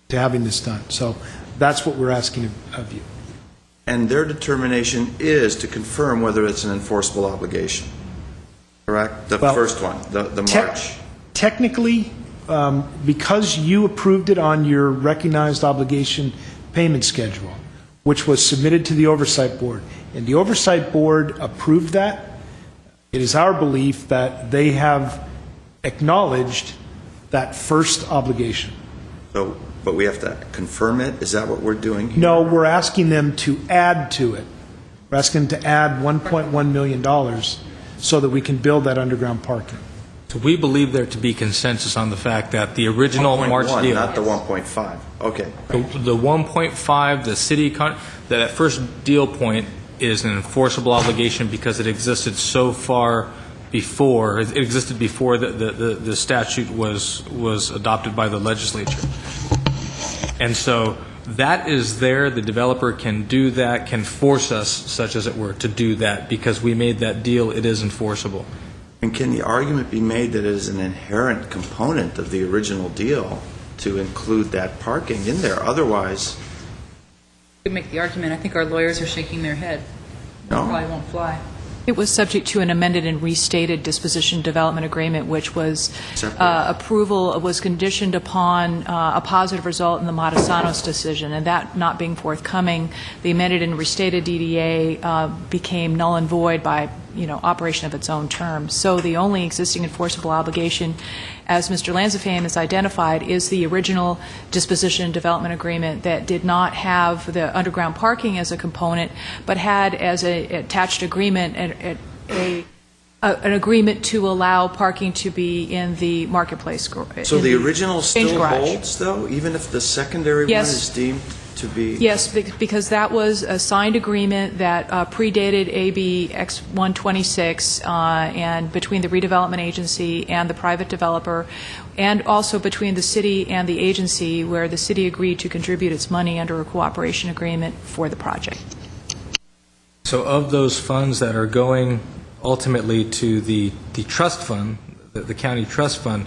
to having this done. So that's what we're asking of you. And their determination is to confirm whether it's an enforceable obligation, correct? The Well, first one, the March. Technically, because you approved it on your recognized obligation payment schedule, which was submitted to the Oversight Board, and the Oversight Board approved that, it is our belief that they have acknowledged that first obligation. So, but we have to confirm it? Is that what we're doing here? No, we're asking them to add to it. We're asking them to add $1.1 million so that we can build that underground parking. So we believe there to be consensus on the fact that the original March 1.1, deal, not the 1.5. Okay. the 1.5, the city, that first deal point is an enforceable obligation because it existed so far before, it existed before the statute was adopted by the legislature. And so that is there, the developer can do that, can force us, such as it were, to do that because we made that deal, it is enforceable. And can the argument be made that it is an inherent component of the original deal to include that parking in there? Otherwise, Could make the argument. I think our lawyers are shaking their head. No. Probably won't fly. It was subject to an amended and restated disposition development agreement, which was Separate. approval was conditioned upon a positive result in the Matasanos decision, and that not being forthcoming, the amended and restated DDA became null and void by operation of its own terms. So the only existing enforceable obligation, as Mr. Lanzafame has identified, is the original disposition and development agreement that did not have the underground parking as a component, but had as an attached agreement an agreement to allow parking to be in the marketplace. so the original exchange still garage. holds, though, even if the secondary one Yes. is deemed to be? Yes, because that was a signed agreement that predated AB X 126 and between the redevelopment agency and the private developer, and also between the city and the agency, where the city agreed to contribute its money under a cooperation agreement for the project. So of those funds that are going ultimately to the trust fund, the county trust fund,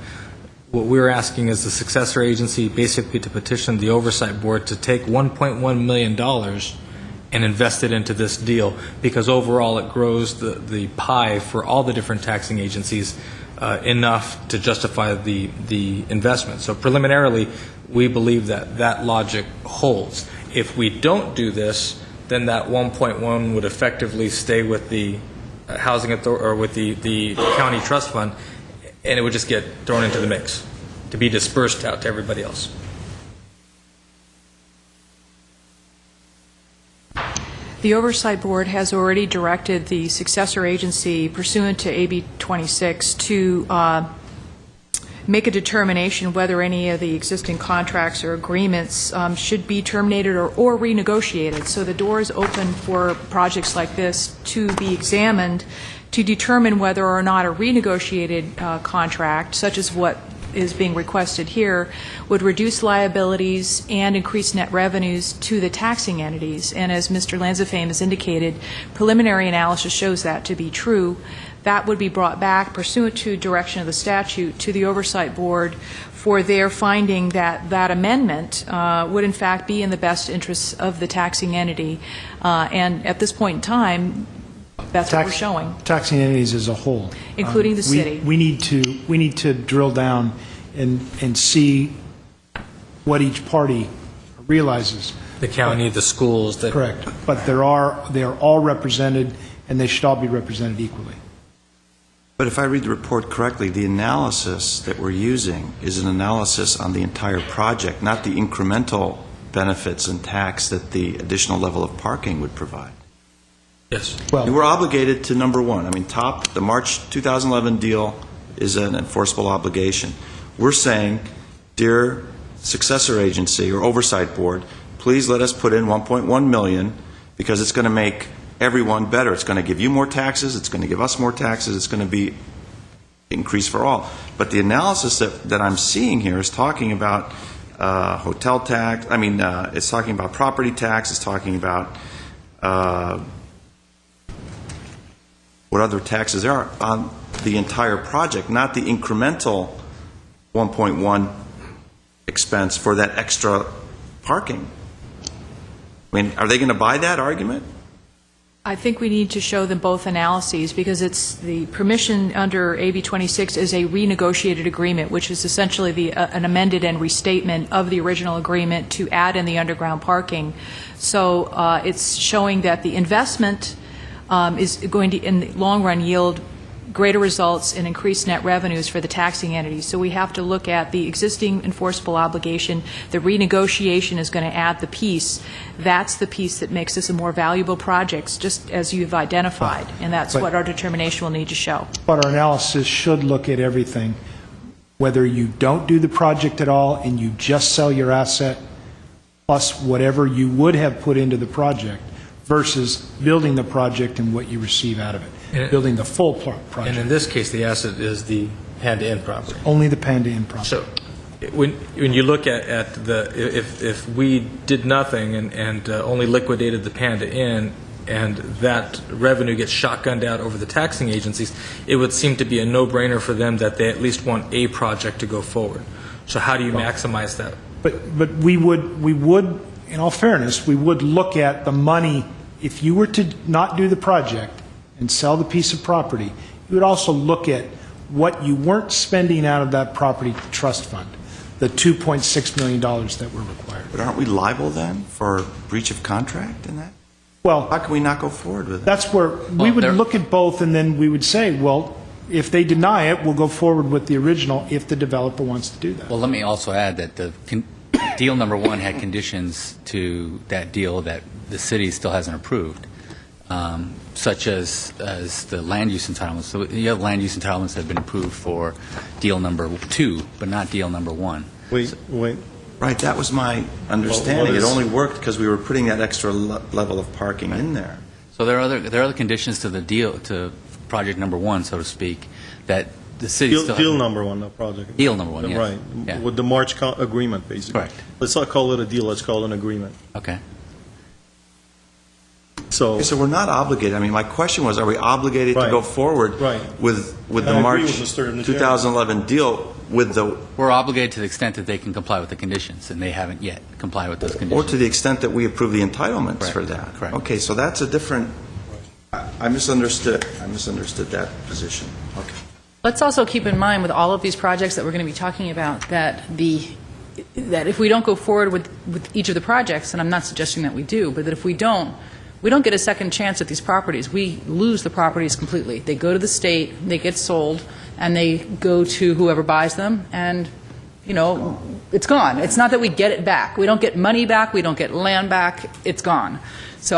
what we're asking is the successor agency basically to petition the oversight board to take $1.1 million and invest it into this deal, because overall it grows the pie for all the different taxing agencies enough to justify the investment. So preliminarily, we believe that logic holds. If we don't do this, then that 1.1 would effectively stay with the housing authority or with the county trust fund, and it would just get thrown into the mix to be dispersed out to everybody else. The Oversight Board has already directed the successor agency pursuant to AB 26 to make a determination whether any of the existing contracts or agreements should be terminated or renegotiated. So the door is open for projects like this to be examined to determine whether or not a renegotiated contract, such as what is being requested here would reduce liabilities and increase net revenues to the taxing entities. And as Mr. Lanzafame has indicated, preliminary analysis shows that to be true. That would be brought back pursuant to direction of the statute to the Oversight Board for their finding that that amendment would in fact be in the best interests of the taxing entity. And at this point in time, that's what we're showing. Taxing entities as a whole. Including the city. We need to drill down and see what each party realizes. The county, the schools. Correct. But they are all represented, and they should all be represented equally. But if I read the report correctly, the analysis that we're using is an analysis on the entire project, not the incremental benefits and tax that the additional level of parking would provide. Yes. Well, We're obligated to number one. I mean, the March 2011 deal is an enforceable obligation. We're saying, dear successor agency or oversight board, please let us put in $1.1 million because it's going to make everyone better. It's going to give you more taxes. It's going to give us more taxes. It's going to be increase for all. But the analysis that I'm seeing here is talking about hotel tax. I mean, it's talking about property tax. It's talking about what other taxes there are on the entire project, not the incremental 1.1 expense for that extra parking. I mean, are they going to buy that argument? I think we need to show them both analyses because it's the permission under AB 26 is a renegotiated agreement, which is essentially an amended and restatement of the original agreement to add in the underground parking. So it's showing that the investment is going to, in the long run, yield greater results and increased net revenues for the taxing entities. So we have to look at the existing enforceable obligation. The renegotiation is going to add the piece. That's the piece that makes this a more valuable project, just as you've identified, and that's what our determination will need to show. But our analysis should look at everything, whether you don't do the project at all and you just sell your asset, plus whatever you would have put into the project, versus building the project and what you receive out of it, building the full project. And in this case, the asset is the Panda Inn property. Only the Panda Inn property. So when you look at the, if we did nothing and only liquidated the Panda Inn and that revenue gets shotgunned out over the taxing agencies, it would seem to be a no-brainer for them that they at least want a project to go forward. So how do you maximize that? But we would, in all fairness, we would look at the money. If you were to not do the project and sell the piece of property, you would also look at what you weren't spending out of that property trust fund, the $2.6 million that were required. But aren't we liable then for breach of contract in that? Well, How can we not go forward with it? that's where we would look at both, and then we would say, well, if they deny it, we'll go forward with the original if the developer wants to do that. Well, let me also add that the deal number one had conditions to that deal that the city still hasn't approved, such as the land use entitlements. So you have land use entitlements that have been approved for deal number 2, but not deal number 1. Wait. Right, that was my understanding. What is- It only worked because we were putting that extra level of parking in there. So there are other conditions to the deal, to project number 1, so to speak, that the city still Deal hasn't- number one, the project. Deal number 1, yes. Right, Yeah. with the March agreement, basically. Correct. Let's not call it a deal, let's call it an agreement. Okay. So, Okay, so we're not obligated. I mean, my question was, are we obligated to Right. go forward Right. with And I the agree March with Mr. Najarian. 2011 deal with the, We're obligated to the extent that they can comply with the conditions, and they haven't yet complied with those or conditions. to the extent that we approve the entitlements Correct. for that? Correct. Okay, so that's a different, I misunderstood that position. Okay. Let's also keep in mind with all of these projects that we're going to be talking about that if we don't go forward with each of the projects, and I'm not suggesting that we do, but that if we don't get a second chance at these properties. We lose the properties completely. They go to the state, they get sold, and they go to whoever buys them, and, it's gone. It's not that we get it back. We don't get money back. We don't get land back. It's gone. So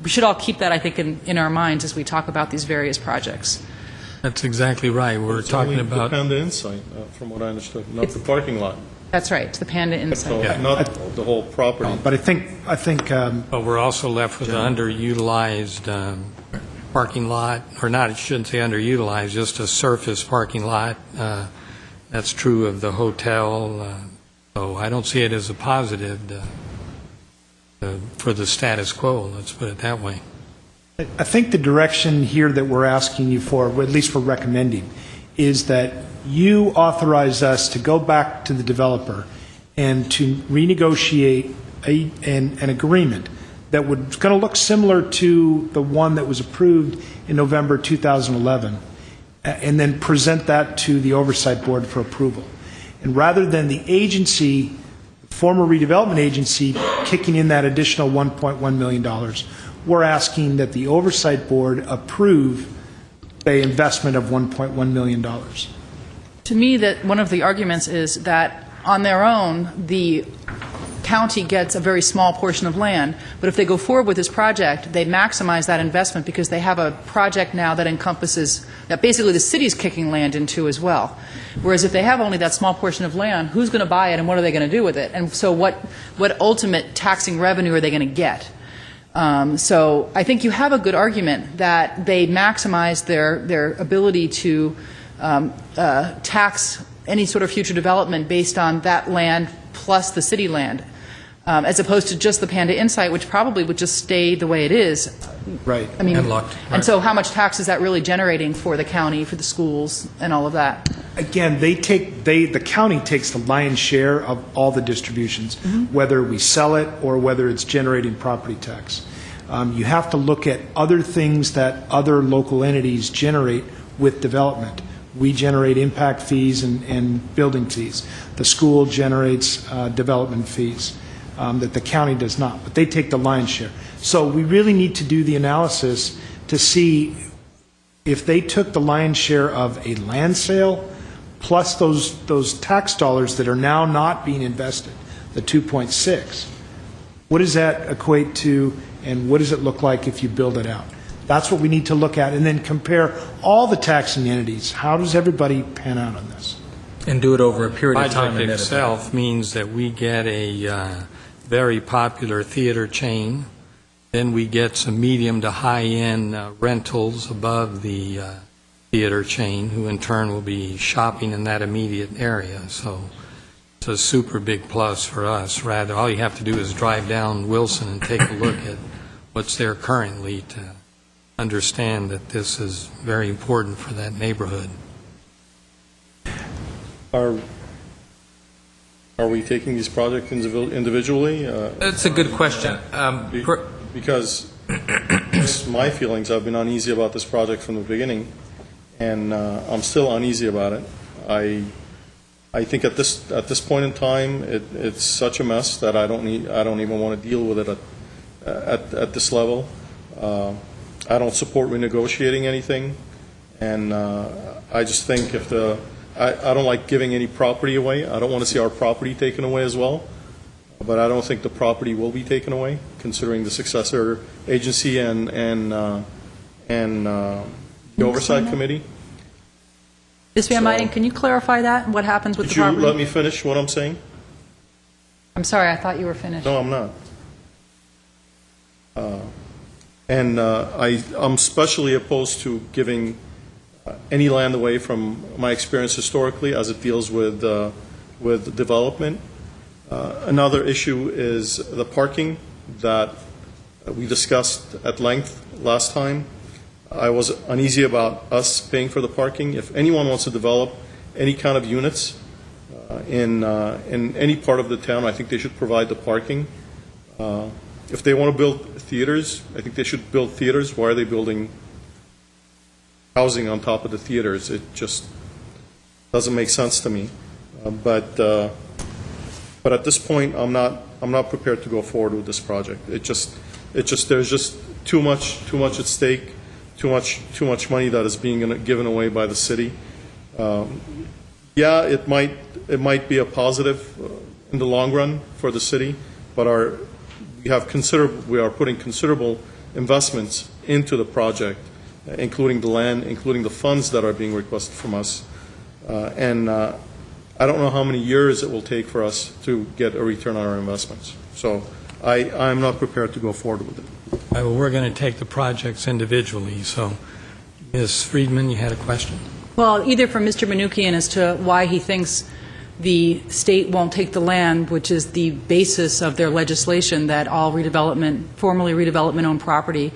we should all keep that, I think, in our minds as we talk about these various projects. That's exactly right. We're it's talking only about... the Panda Inn site, from what I understood, not the parking lot. That's right, the Panda Inn So, site. not the whole property. But I think But we're also left with an underutilized parking lot, or not, I shouldn't say underutilized, just a surface parking lot That's true of the hotel, so I don't see it as a positive for the status quo, let's put it that way. I think the direction here that we're asking you for, or at least we're recommending, is that you authorize us to go back to the developer and to renegotiate an agreement that was going to look similar to the one that was approved in November 2011, and then present that to the Oversight Board for approval. And rather than the agency, former redevelopment agency, kicking in that additional $1.1 million, we're asking that the Oversight Board approve an investment of $1.1 million. To me, that one of the arguments is that on their own, the county gets a very small portion of land, but if they go forward with this project, they maximize that investment because they have a project now that encompasses, that basically the city's kicking land into as well. Whereas if they have only that small portion of land, who's going to buy it and what are they going to do with it? And so what ultimate taxing revenue are they going to get? So I think you have a good argument that they maximize their ability to tax any sort of future development based on that land plus the city land, as opposed to just the Panda Insight, which probably would just stay the way it is. Right. I mean, And locked, right. And so how much tax is that really generating for the county, for the schools, and all of that? Again, the county takes the lion's share of all the distributions, whether we sell it or whether it's generating property tax. You have to look at other things that other local entities generate with development. We generate impact fees and building fees. The school generates development fees that the county does not, but they take the lion's share. So we really need to do the analysis to see if they took the lion's share of a land sale plus those tax dollars that are now not being invested, the 2.6. What does that equate to, and what does it look like if you build it out? That's what we need to look at, and then compare all the taxing entities. How does everybody pan out on this? And do it over a period of time. Project itself means that we get a very popular theater chain, then we get some medium to high-end rentals above the theater chain, who in turn will be shopping in that immediate area. So it's a super big plus for us. Rather, all you have to do is drive down Wilson and take a look at what's there currently to understand that this is very important for that neighborhood. Are we taking these projects individually? That's a good question. Because just my feelings, I've been uneasy about this project from the beginning, and I'm still uneasy about it. I think at this point in time, it's such a mess that I don't even want to deal with it at this level. I don't support renegotiating anything, and I just think I don't like giving any property away. I don't want to see our property taken away as well, but I don't think the property will be taken away, considering the successor agency and the oversight committee. Ms. Van Meiden, can you clarify that? What happens with the Could property? you let me finish what I'm saying? I'm sorry, I thought you were finished. No, I'm not. I'm especially opposed to giving any land away from my experience historically as it deals with development. Another issue is the parking that we discussed at length last time. I was uneasy about us paying for the parking. If anyone wants to develop any kind of units in any part of the town, I think they should provide the parking. If they want to build theaters, I think they should build theaters. Why are they building housing on top of the theaters? It just doesn't make sense to me. But at this point, I'm not prepared to go forward with this project. There's just too much at stake, too much money that is being given away by the city. Yeah, it might be a positive in the long run for the city, but we are putting considerable investments into the project, including the land, including the funds that are being requested from us. And I don't know how many years it will take for us to get a return on our investments. So I'm not prepared to go forward with it. Well, we're going to take the projects individually. So, Ms. Friedman, you had a question? Well, either from Mr. Manukian as to why he thinks the state won't take the land, which is the basis of their legislation, that all redevelopment, formerly redevelopment-owned property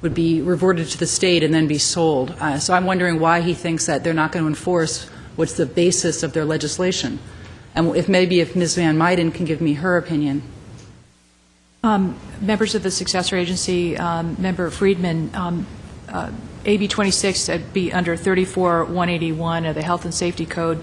would be reverted to the state and then be sold. So I'm wondering why he thinks that they're not going to enforce what's the basis of their legislation. And if Ms. Van Meiden can give me her opinion. Members of the successor agency, Member Friedman, AB 26 would be under 34181 of the Health and Safety Code.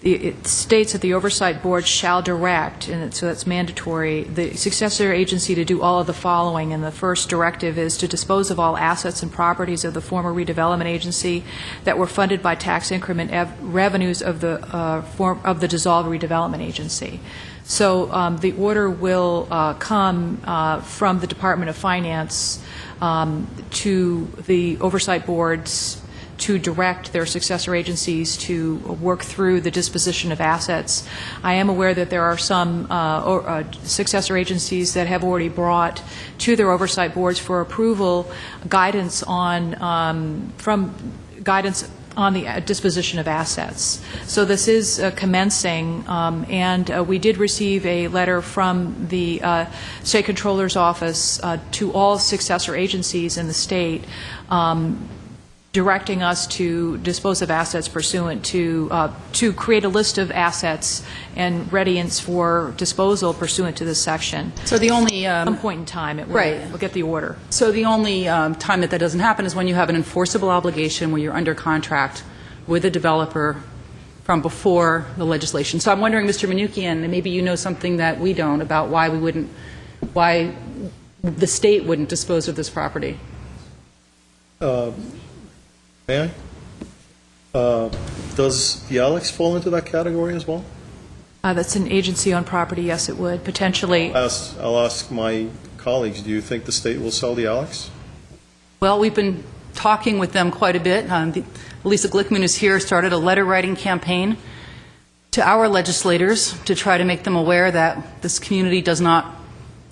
It states that the oversight board shall direct, and so that's mandatory, the successor agency to do all of the following. And the first directive is to dispose of all assets and properties of the former redevelopment agency that were funded by tax increment revenues of the dissolved redevelopment agency. So the order will come from the Department of Finance to the oversight boards to direct their successor agencies to work through the disposition of assets. I am aware that there are some successor agencies that have already brought to their oversight boards for approval guidance on guidance on the disposition of assets. So this is commencing, and we did receive a letter from the State Controller's Office to all successor agencies in the state directing us to dispose of assets pursuant to create a list of assets and readiance for disposal pursuant to this section. So the only At some point in time, it will, right. we'll get the order. So the only time that doesn't happen is when you have an enforceable obligation where you're under contract with a developer from before the legislation. So I'm wondering, Mr. Manukian, maybe you know something that we don't about why the state wouldn't dispose of this property. May I? Does the Alex fall into that category as well? That's an agency-owned property, yes, it would, potentially. I'll ask my colleagues, do you think the state will sell the Alex? Well, we've been talking with them quite a bit. Lisa Glickman, who's here, started a letter-writing campaign to our legislators to try to make them aware that this community does not,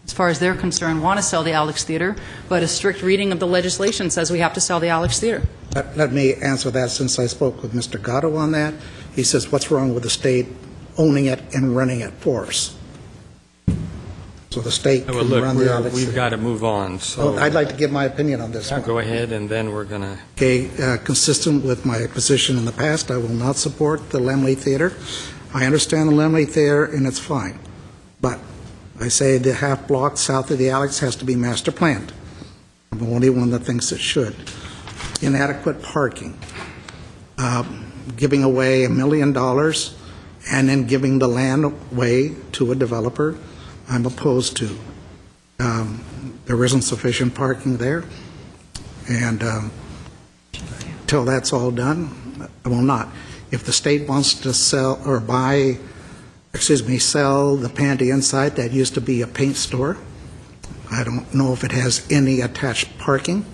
as far as they're concerned, want to sell the Alex Theater, but a strict reading of the legislation says we have to sell the Alex Theater. Let me answer that, since I spoke with Mr. Gatto on that. He says, what's wrong with the state owning it and running it for us? So the state Well, can look, run the Alex we've Theater. got to move on, so... I'd like to give my opinion on this one. Go ahead, and then we're going to... Okay, consistent with my position in the past, I will not support the Lemley Theater. I understand the Lemley Theater, and it's fine. But I say the half block south of the Alex has to be master planned. I'm the only one that thinks it should. Inadequate parking. Giving away $1 million and then giving the land away to a developer, I'm opposed to. There isn't sufficient parking there, and till that's all done, I will not. If the state wants to sell or sell the Pantheon site that used to be a paint store, I don't know if it has any attached parking,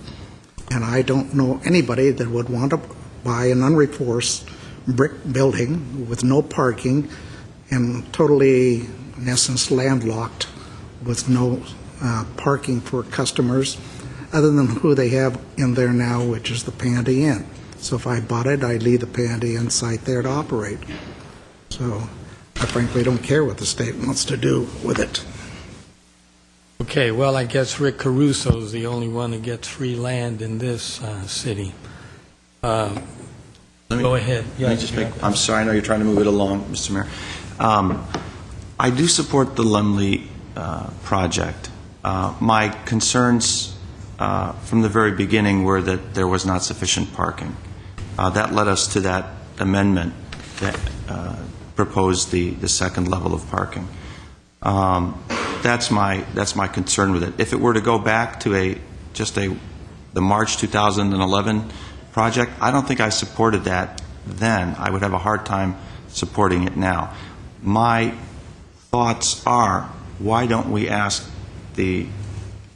and I don't know anybody that would want to buy an unreinforced brick building with no parking and totally, in essence, landlocked with no parking for customers other than who they have in there now, which is the Pandy Inn. So if I bought it, I'd leave the Pandy Inn site there to operate. So I frankly don't care what the state wants to do with it. Okay, well, I guess Rick Caruso's the only one that gets free land in this city. Go ahead. Let me just I'm sorry, I know you're trying to move it along, Mr. Mayor. I do support the Lemley project. My concerns from the very beginning were that there was not sufficient parking. That led us to that amendment that proposed the second level of parking. That's my concern with it. If it were to go back to the March 2011 project, I don't think I supported that then. I would have a hard time supporting it now. My thoughts are, why don't we ask the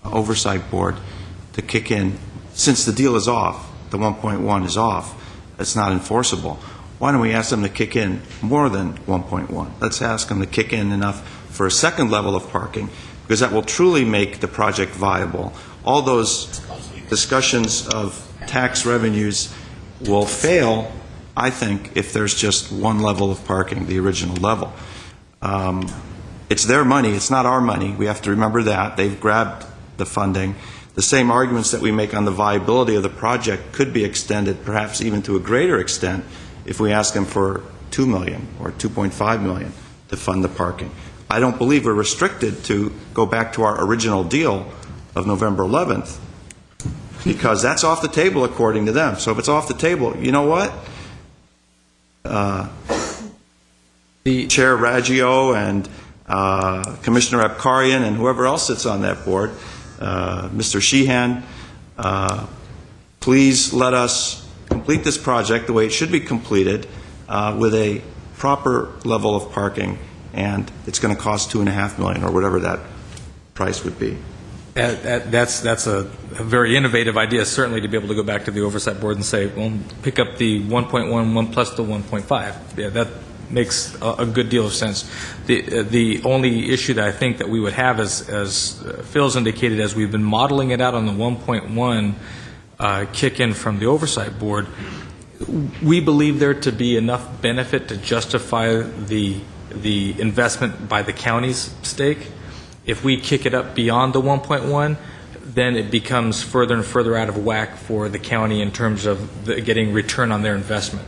oversight board to kick in, since the deal is off, the 1.1 is off, it's not enforceable, why don't we ask them to kick in more than 1.1? Let's ask them to kick in enough for a second level of parking, because that will truly make the project viable. All those discussions of tax revenues will fail I think, if there's just one level of parking, the original level. It's their money, it's not our money. We have to remember that. They've grabbed the funding. The same arguments that we make on the viability of the project could be extended, perhaps even to a greater extent, if we ask them for $2 million or $2.5 million to fund the parking. I don't believe we're restricted to go back to our original deal of November 11th, because that's off the table according to them. So if it's off the table, you know what? The Chair Raggio and Commissioner Abkarian and whoever else sits on that board, Mr. Sheehan, please let us complete this project the way it should be completed, with a proper level of parking, and it's going to cost $2.5 million or whatever that price would be. That's a very innovative idea, certainly, to be able to go back to the oversight board and say, well, pick up the 1.1 plus the 1.5. Yeah, that makes a good deal of sense. The only issue that I think that we would have, as Phil's indicated, as we've been modeling it out on the 1.1 kick in from the oversight board, we believe there to be enough benefit to justify the investment by the county's stake. If we kick it up beyond the 1.1, then it becomes further and further out of whack for the county in terms of getting return on their investment.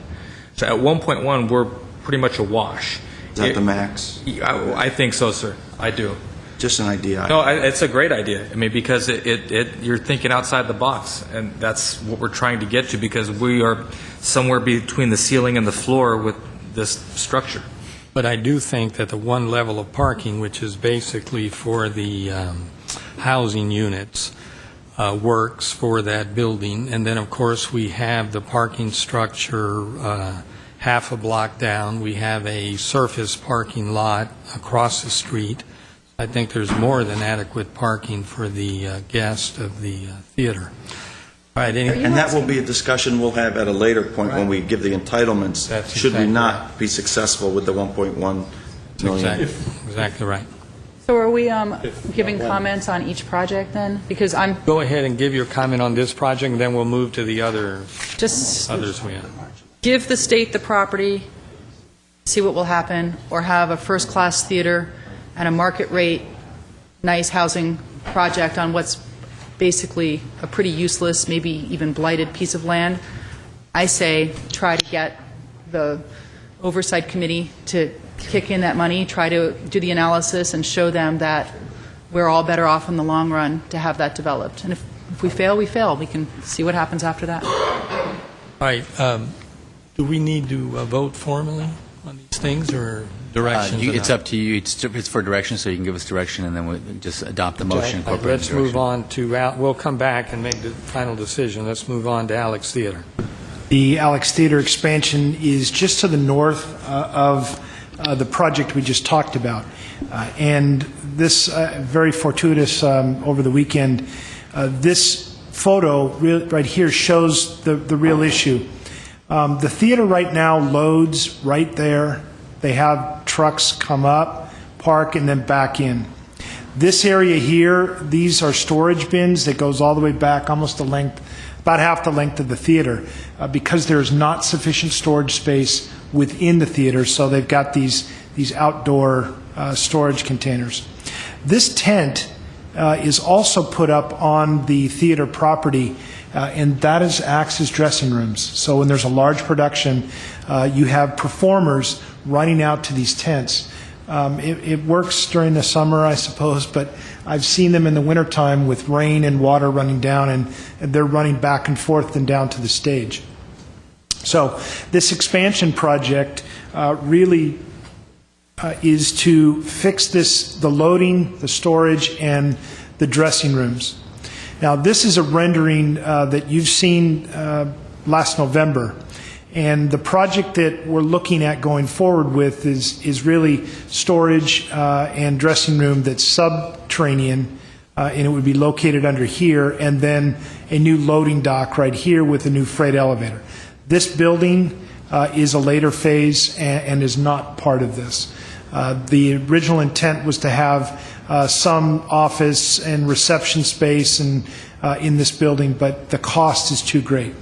So at 1.1, we're pretty much a wash. Is that the max? I think so, sir. I do. Just an idea. No, it's a great idea. I mean, because you're thinking outside the box, and that's what we're trying to get to, because we are somewhere between the ceiling and the floor with this structure. But I do think that the one level of parking, which is basically for the housing units, works for that building. And then, of course, we have the parking structure half a block down. We have a surface parking lot across the street. I think there's more than adequate parking for the guest of the theater. All right, and that will be a discussion we'll have at a later point when we give the entitlements, should we not be successful with the 1.1 million. Exactly right. So are we giving comments on each project then? Because I'm... Go ahead and give your comment on this project, and then we'll move to the others we have. Give the state the property, see what will happen, or have a first-class theater and a market rate, nice housing project on what's basically a pretty useless, maybe even blighted piece of land. I say try to get the oversight committee to kick in that money, try to do the analysis and show them that we're all better off in the long run to have that developed. And if we fail, we fail. We can see what happens after that. All right. Do we need to vote formally on these things, or directions? It's up to you. It's for direction, so you can give us direction, and then we'll just adopt the motion. Okay. Let's move on to, we'll come back and make the final decision. Let's move on to Alex Theater. The Alex Theater expansion is just to the north of the project we just talked about. And this, very fortuitous over the weekend, this photo right here shows the real issue. The theater right now loads right there. They have trucks come up, park, and then back in. This area here, these are storage bins that goes all the way back almost the length, about half the length of the theater, because there is not sufficient storage space within the theater, so they've got these outdoor storage containers. This tent is also put up on the theater property, and that acts as dressing rooms. So when there's a large production, you have performers running out to these tents. It works during the summer, I suppose, but I've seen them in the wintertime with rain and water running down, and they're running back and forth and down to the stage. So this expansion project really is to fix the loading, the storage, and the dressing rooms. Now, this is a rendering that you've seen last November. And the project that we're looking at going forward with is really storage and dressing room that's subterranean, and it would be located under here, and then a new loading dock right here with a new freight elevator. This building is a later phase and is not part of this. The original intent was to have some office and reception space in this building, but the cost is too great.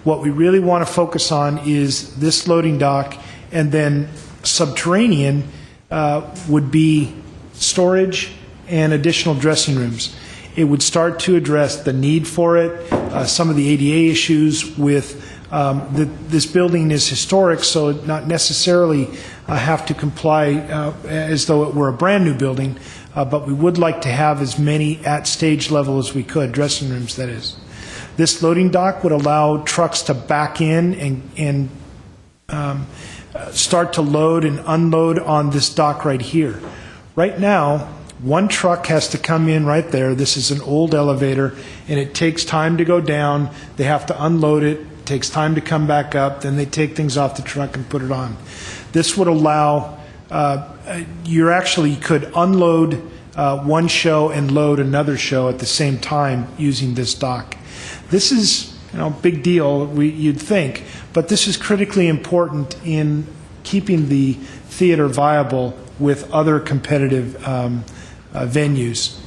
What we really want to focus on is this loading dock, and then subterranean would be storage and additional dressing rooms. It would start to address the need for it, some of the ADA issues with this building is historic, so it not necessarily have to comply as though it were a brand-new building, but we would like to have as many at stage level as we could, dressing rooms, that is. This loading dock would allow trucks to back in and start to load and unload on this dock right here. Right now, one truck has to come in right there. This is an old elevator, and it takes time to go down. They have to unload it. It takes time to come back up. Then they take things off the truck and put it on. This would allow, you could unload one show and load another show at the same time using this dock. This is, big deal, you'd think, but this is critically important in keeping the theater viable with other competitive venues.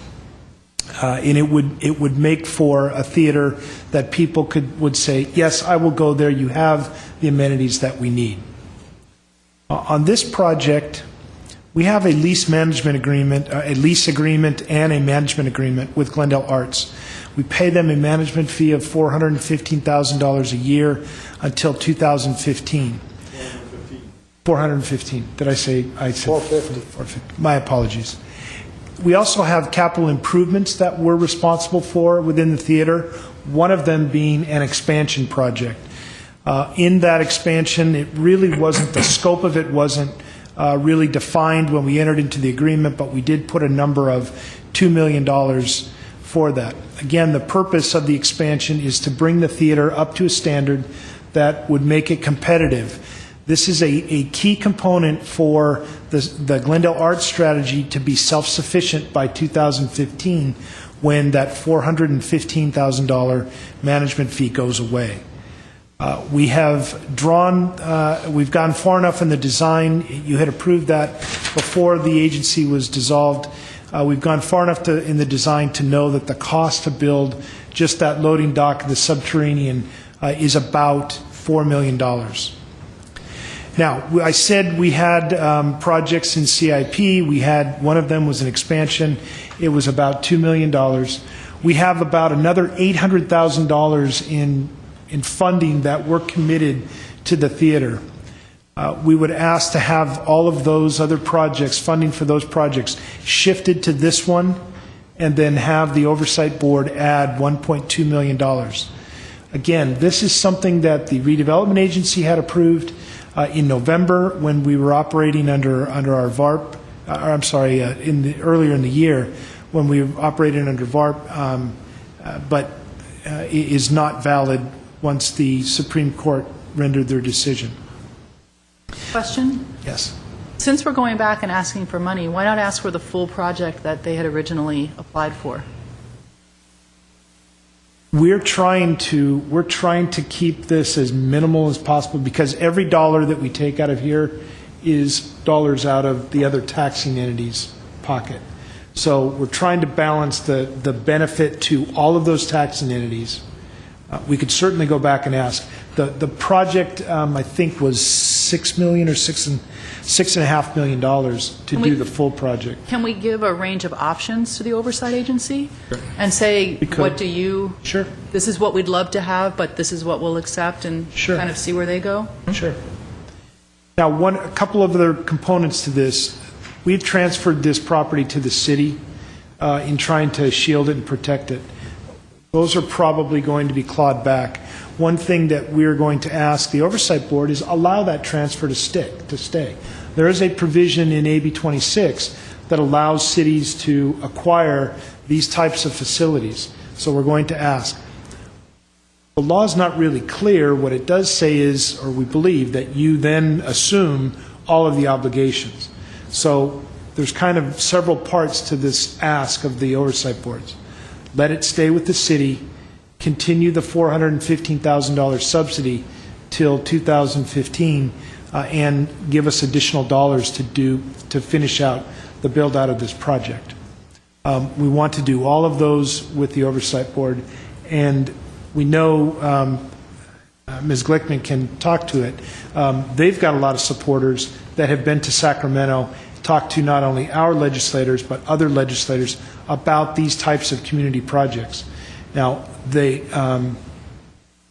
And it would make for a theater that people would say, yes, I will go there, you have the amenities that we need. On this project, we have a lease management agreement, a lease agreement and a management agreement with Glendale Arts. We pay them a management fee of $415,000 a year until 2015. 415. Did I say? I said 450. My apologies. We also have capital improvements that we're responsible for within the theater, one of them being an expansion project. In that expansion, it really wasn't, the scope of it wasn't really defined when we entered into the agreement, but we did put a number of $2 million for that. Again, the purpose of the expansion is to bring the theater up to a standard that would make it competitive. This is a key component for the Glendale Arts strategy to be self-sufficient by 2015 when that $415,000 management fee goes away. We have we've gone far enough in the design. You had approved that before the agency was dissolved. We've gone far enough in the design to know that the cost to build just that loading dock, the subterranean, is about $4 million. Now, I said we had projects in CIP. We had, one of them was an expansion. It was about $2 million. We have about another $800,000 in funding that we're committed to the theater. We would ask to have all of those other projects, funding for those projects, shifted to this one, and then have the Oversight Board add $1.2 million. Again, this is something that the Redevelopment Agency had approved in November when we were operating under our VARP, earlier in the year when we were operating under VARP, but is not valid once the Supreme Court rendered their decision. Question? Yes. Since we're going back and asking for money, why not ask for the full project that they had originally applied for? We're trying to keep this as minimal as possible because every dollar that we take out of here is dollars out of the other taxing entity's pocket. So we're trying to balance the benefit to all of those taxing entities. We could certainly go back and ask. The project, I think, was $6 million or $6.5 million to do the full project. Can we give a range of options to the Oversight Agency and say, what do you? Sure. This is what we'd love to have, but this is what we'll accept, and kind of see where they go. Sure. Now, a couple of other components to this. We've transferred this property to the city in trying to shield it and protect it. Those are probably going to be clawed back. One thing that we're going to ask the Oversight Board is allow that transfer to stay. There is a provision in AB 26 that allows cities to acquire these types of facilities. So we're going to ask. The law is not really clear. What it does say is, or we believe, that you then assume all of the obligations. So there's kind of several parts to this ask of the Oversight Boards. Let it stay with the city, continue the $415,000 subsidy till 2015, and give us additional dollars to finish out the build-out of this project. We want to do all of those with the Oversight Board, and we know Ms. Glickman can talk to it. They've got a lot of supporters that have been to Sacramento, talked to not only our legislators, but other legislators about these types of community projects. Now,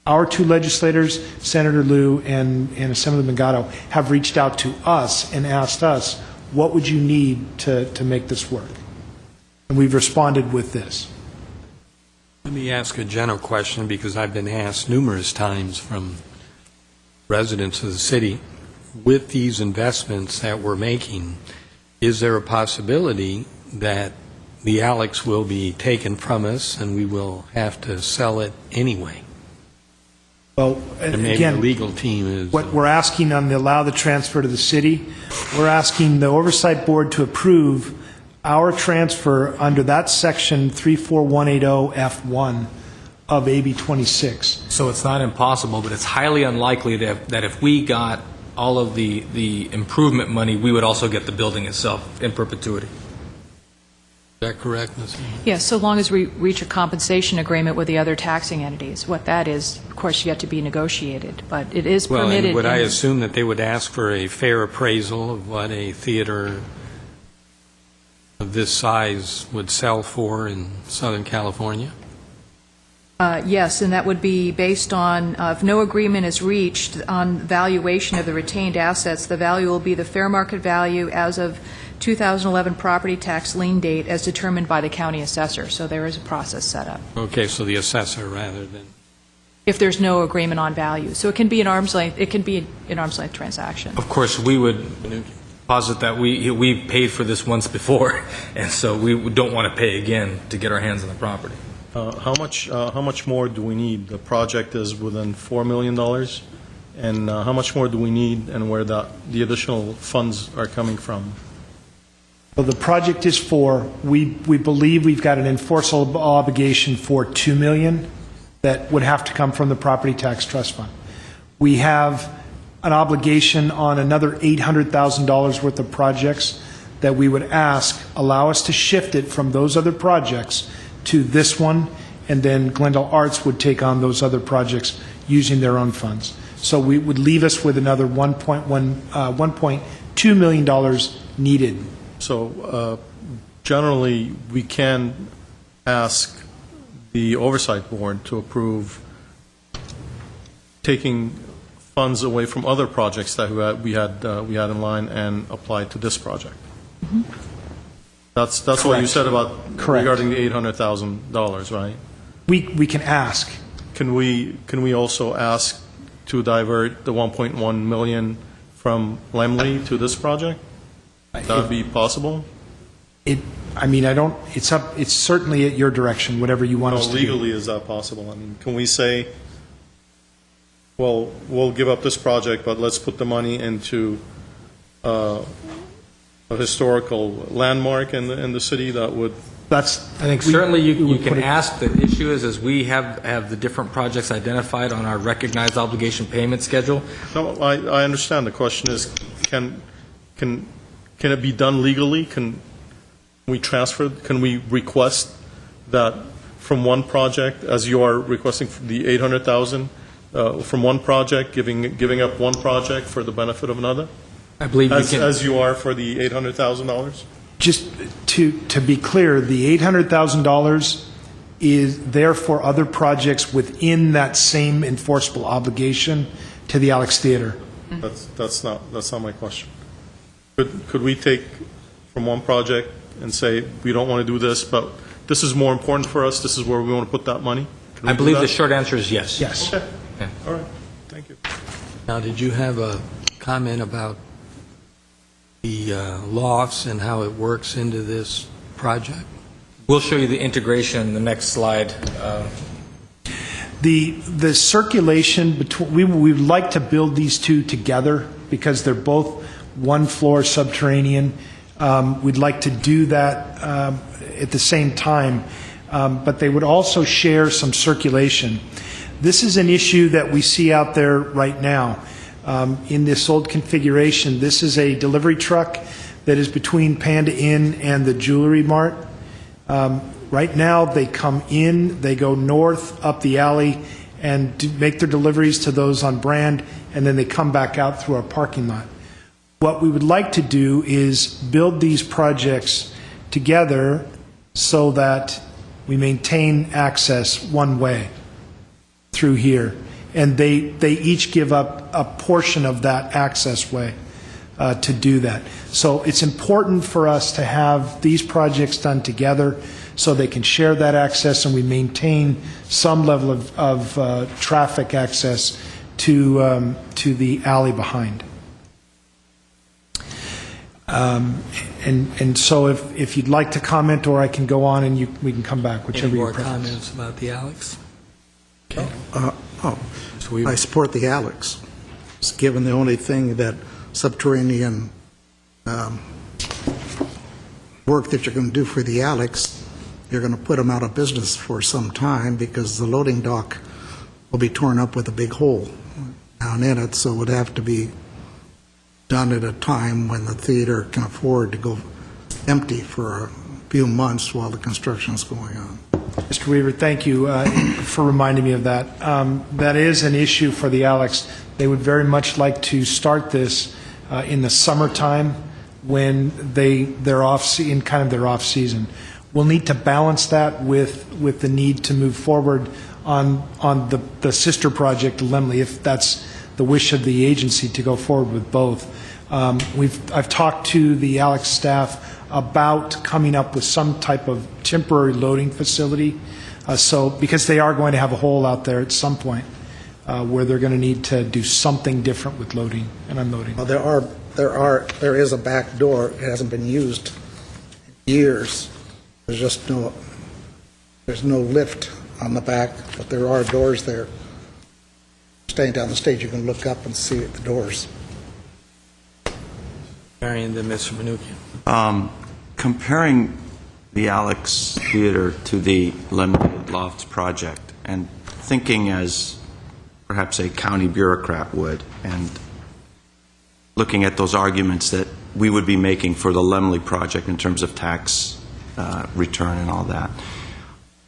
our two legislators, Senator Liu and Assemblyman Gatto, have reached out to us and asked us, what would you need to make this work? And we've responded with this. Let me ask a general question, because I've been asked numerous times from residents of the city, with these investments that we're making, is there a possibility that the Alex will be taken from us and we will have to sell it anyway? Well, And maybe again, the legal team is... what we're asking on the allow the transfer to the city, we're asking the Oversight Board to approve our transfer under that section 34180F1 of AB 26. So it's not impossible, but it's highly unlikely that if we got all of the improvement money, we would also get the building itself in perpetuity. Is that correct, Ms. Lee? Yes, so long as we reach a compensation agreement with the other taxing entities. What that is, of course, yet to be negotiated, but it is Well, permitted. and would I in- assume that they would ask for a fair appraisal of what a theater of this size would sell for in Southern California? Yes, and that would be based on, if no agreement is reached on valuation of the retained assets, the value will be the fair market value as of 2011 property tax lien date as determined by the county assessor. So there is a process set up, Okay, so the assessor rather than... if there's no agreement on value. So it can be an arm's length, it can be an arm's length transaction. Of course, we would posit that we paid for this once before, and so we don't want to pay again to get our hands on the property. How much more do we need? The project is within $4 million, and how much more do we need, and where the additional funds are coming from? Well, the project is we believe we've got an enforceable obligation for $2 million that would have to come from the Property Tax Trust Fund. We have an obligation on another $800,000 worth of projects that we would allow us to shift it from those other projects to this one, and then Glendale Arts would take on those other projects using their own funds. So we would leave us with another $1.2 million needed. So generally, we can ask the Oversight Board to approve taking funds away from other projects that we had in line and apply to this project. Mm-hmm. That's what you said about Correct. regarding the $800,000, right? We can ask. Can we also ask to divert the 1.1 million from Lemley to this project? That would be possible? It's certainly at your direction, whatever you want us to do. Legally, is that possible? I mean, can we say, well, we'll give up this project, but let's put the money into a historical landmark in the city that would... I think Certainly, you would can put it- ask. The issue is we have the different projects identified on our recognized obligation payment schedule. No, I understand. The question is, can it be done legally? Can we transfer, can we request that from one project, as you are requesting the 800,000, from one project, giving up one project for the benefit of another? I believe you can. As you are for the $800,000? Just to be clear, the $800,000 is there for other projects within that same enforceable obligation to the Alex Theater. That's not my question. Could we take from one project and say, we don't want to do this, but this is more important for us, this is where we want to put that money? Can we I do believe that? the short answer is yes. Yes. Okay, Okay. all right, thank you. Now, did you have a comment about the lofts and how it works into this project? We'll show you the integration in the next slide. The circulation between, we would like to build these two together because they're both one floor subterranean. We'd like to do that at the same time, but they would also share some circulation. This is an issue that we see out there right now. In this old configuration, this is a delivery truck that is between Panda Inn and the Jewelry Mart. Right now, they come in, they go north up the alley, and make their deliveries to those on brand, and then they come back out through our parking lot. What we would like to do is build these projects together so that we maintain access one way through here. And they each give up a portion of that access way to do that. So it's important for us to have these projects done together so they can share that access and we maintain some level of traffic access to the alley behind. And so if you'd like to comment, or I can go on and we can come back, whichever Any your more preference. comments about the Alex? Okay. I support the Alex. It's given the only thing that subterranean work that you're going to do for the Alex, you're going to put them out of business for some time because the loading dock will be torn up with a big hole down in it, so it would have to be done at a time when the theater can afford to go empty for a few months while the construction is going on. Mr. Weaver, thank you for reminding me of that. That is an issue for the Alex. They would very much like to start this in the summertime when they're off in kind of their off season. We'll need to balance that with the need to move forward on the sister project, Lemley, if that's the wish of the agency to go forward with both. I've talked to the Alex staff about coming up with some type of temporary loading facility, because they are going to have a hole out there at some point where they're going to need to do something different with loading and unloading. Well, there is a back door. It hasn't been used in years. There's no lift on the back, but there are doors there. Staying down the stage, you can look up and see the doors. Marion, then Mr. Manukian. Comparing the Alex Theater to the Lemley Lofts project, and thinking as perhaps a county bureaucrat would, and looking at those arguments that we would be making for the Lemley project in terms of tax return and all that,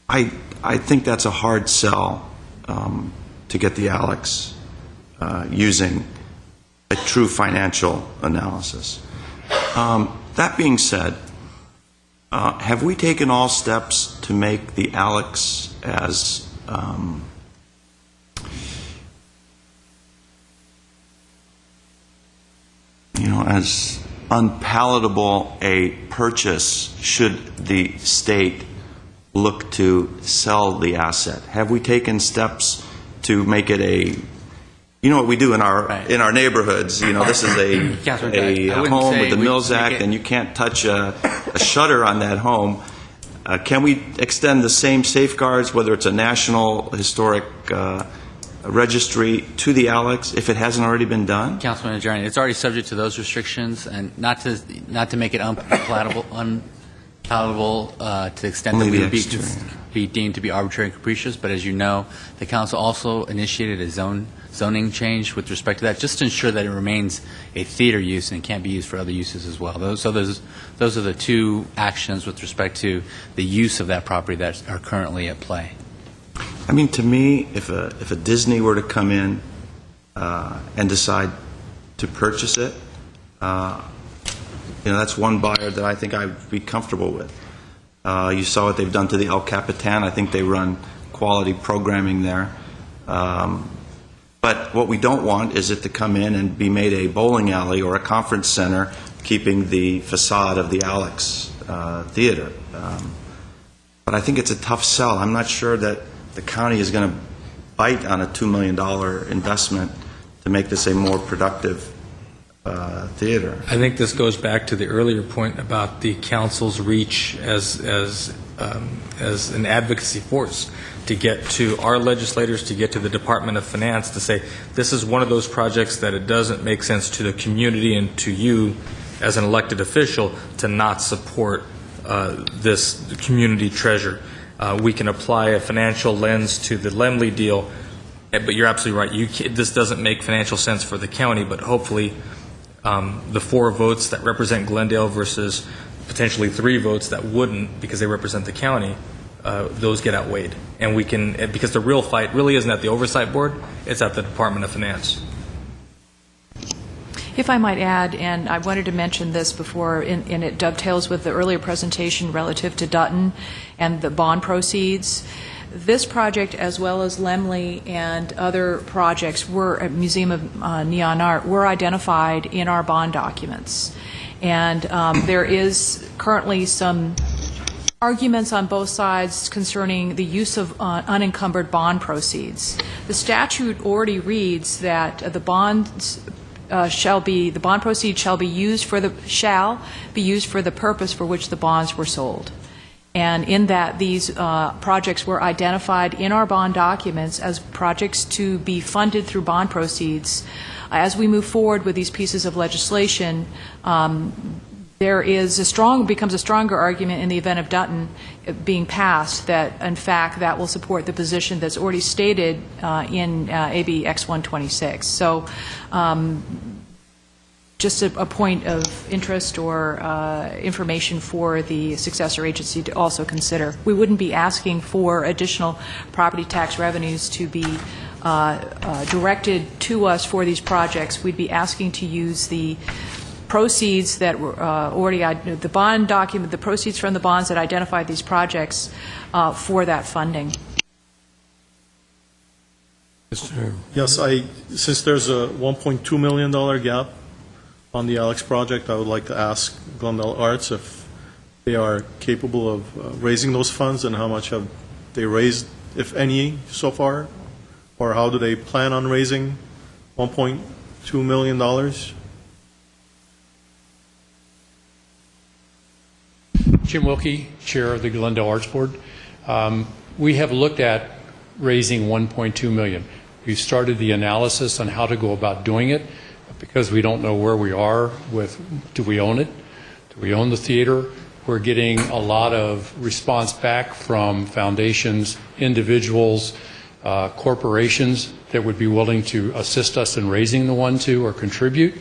I think that's a hard sell to get the Alex using a true financial analysis. That being said, have we taken all steps to make the Alex as as unpalatable a purchase should the state look to sell the asset? Have we taken steps to make it a, what we do in our neighborhoods, this is a home with the Mills Act and you can't touch a shutter on that home. Can we extend the same safeguards, whether it's a national historic registry, to the Alex if it hasn't already been done? Councilman Najarian, it's already subject to those restrictions, and not to make it unpalatable to the extent that Only we the would exterior. be deemed to be arbitrary and capricious. But as you know, the council also initiated a zoning change with respect to that, just to ensure that it remains a theater use and can't be used for other uses as well. Those are the two actions with respect to the use of that property that are currently at play. I mean, to me, if a Disney were to come in and decide to purchase it, that's one buyer that I think I would be comfortable with. You saw what they've done to the El Capitan. I think they run quality programming there. But what we don't want is it to come in and be made a bowling alley or a conference center, keeping the facade of the Alex Theater. But I think it's a tough sell. I'm not sure that the county is going to bite on a $2 million investment to make this a more productive theater. I think this goes back to the earlier point about the council's reach as an advocacy force to get to our legislators, to get to the Department of Finance, to say this is one of those projects that it doesn't make sense to the community and to you as an elected official to not support this community treasure. We can apply a financial lens to the Lemley deal, but you're absolutely right. This doesn't make financial sense for the county, but hopefully the 4 votes that represent Glendale versus potentially 3 votes that wouldn't because they represent the county those get outweighed. And we can, because the real fight really isn't at the Oversight Board, it's at the Department of Finance. If I might add, and I wanted to mention this before, and it dovetails with the earlier presentation relative to Dutton and the bond proceeds. This project, as well as Lemley and other projects, were at Museum of Neon Art, were identified in our bond documents. And there is currently some arguments on both sides concerning the use of unencumbered bond proceeds. The statute already reads that the bond proceeds shall be used for the purpose for which the bonds were sold. And in that, these projects were identified in our bond documents as projects to be funded through bond proceeds. As we move forward with these pieces of legislation, becomes a stronger argument in the event of Dutton being passed that, in fact, that will support the position that's already stated in AB X126. So just a point of interest or information for the successor agency to also consider. We wouldn't be asking for additional property tax revenues to be directed to us for these projects. We'd be asking to use the proceeds that were the bond document, the proceeds from the bonds that identified these projects for that funding. Yes, since there's a $1.2 million gap on the Alex project, I would like to ask Glendale Arts if they are capable of raising those funds and how much have they raised, if any, so far, or how do they plan on raising $1.2 million? Jim Wilkie, Chair of the Glendale Arts Board. We have looked at raising $1.2 million. We've started the analysis on how to go about doing it because we don't know where we are with, do we own it? Do we own the theater? We're getting a lot of response back from foundations, individuals, corporations that would be willing to assist us in raising the 1.2 or contribute.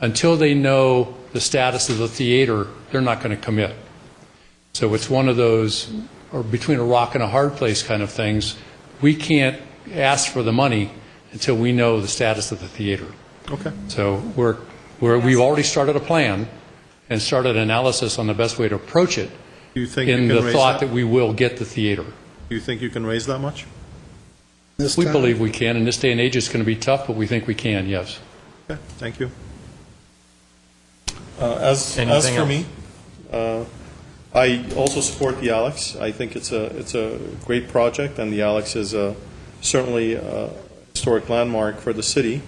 Until they know the status of the theater, they're not going to commit. So it's one of those, or between a rock and a hard place kind of things. We can't ask for the money until we know the status of the theater. Okay. So we've already started a plan and started analysis on the best way to approach it. Do you think in you can the raise thought that we will get the theater? Do you think you can raise that much? We believe we can. In this day and age, it's going to be tough, but we think we can, yes. Okay, thank you. As Anything for else? me, I also support the Alex. I think it's a great project, and the Alex is certainly a historic landmark for the city.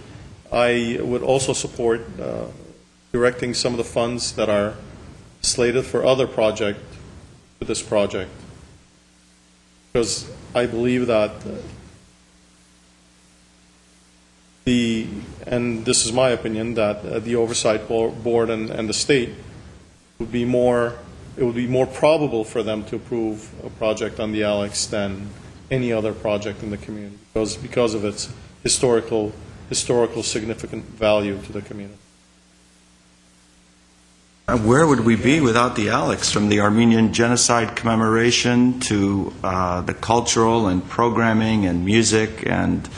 I would also support directing some of the funds that are slated for other projects to this project, because I believe that and this is my opinion, that the Oversight Board and the state would be more, it would be more probable for them to approve a project on the Alex than any other project in the community, because of its historical significant value to the community. Where would we be without the Alex? From the Armenian genocide commemoration to the cultural and programming and music and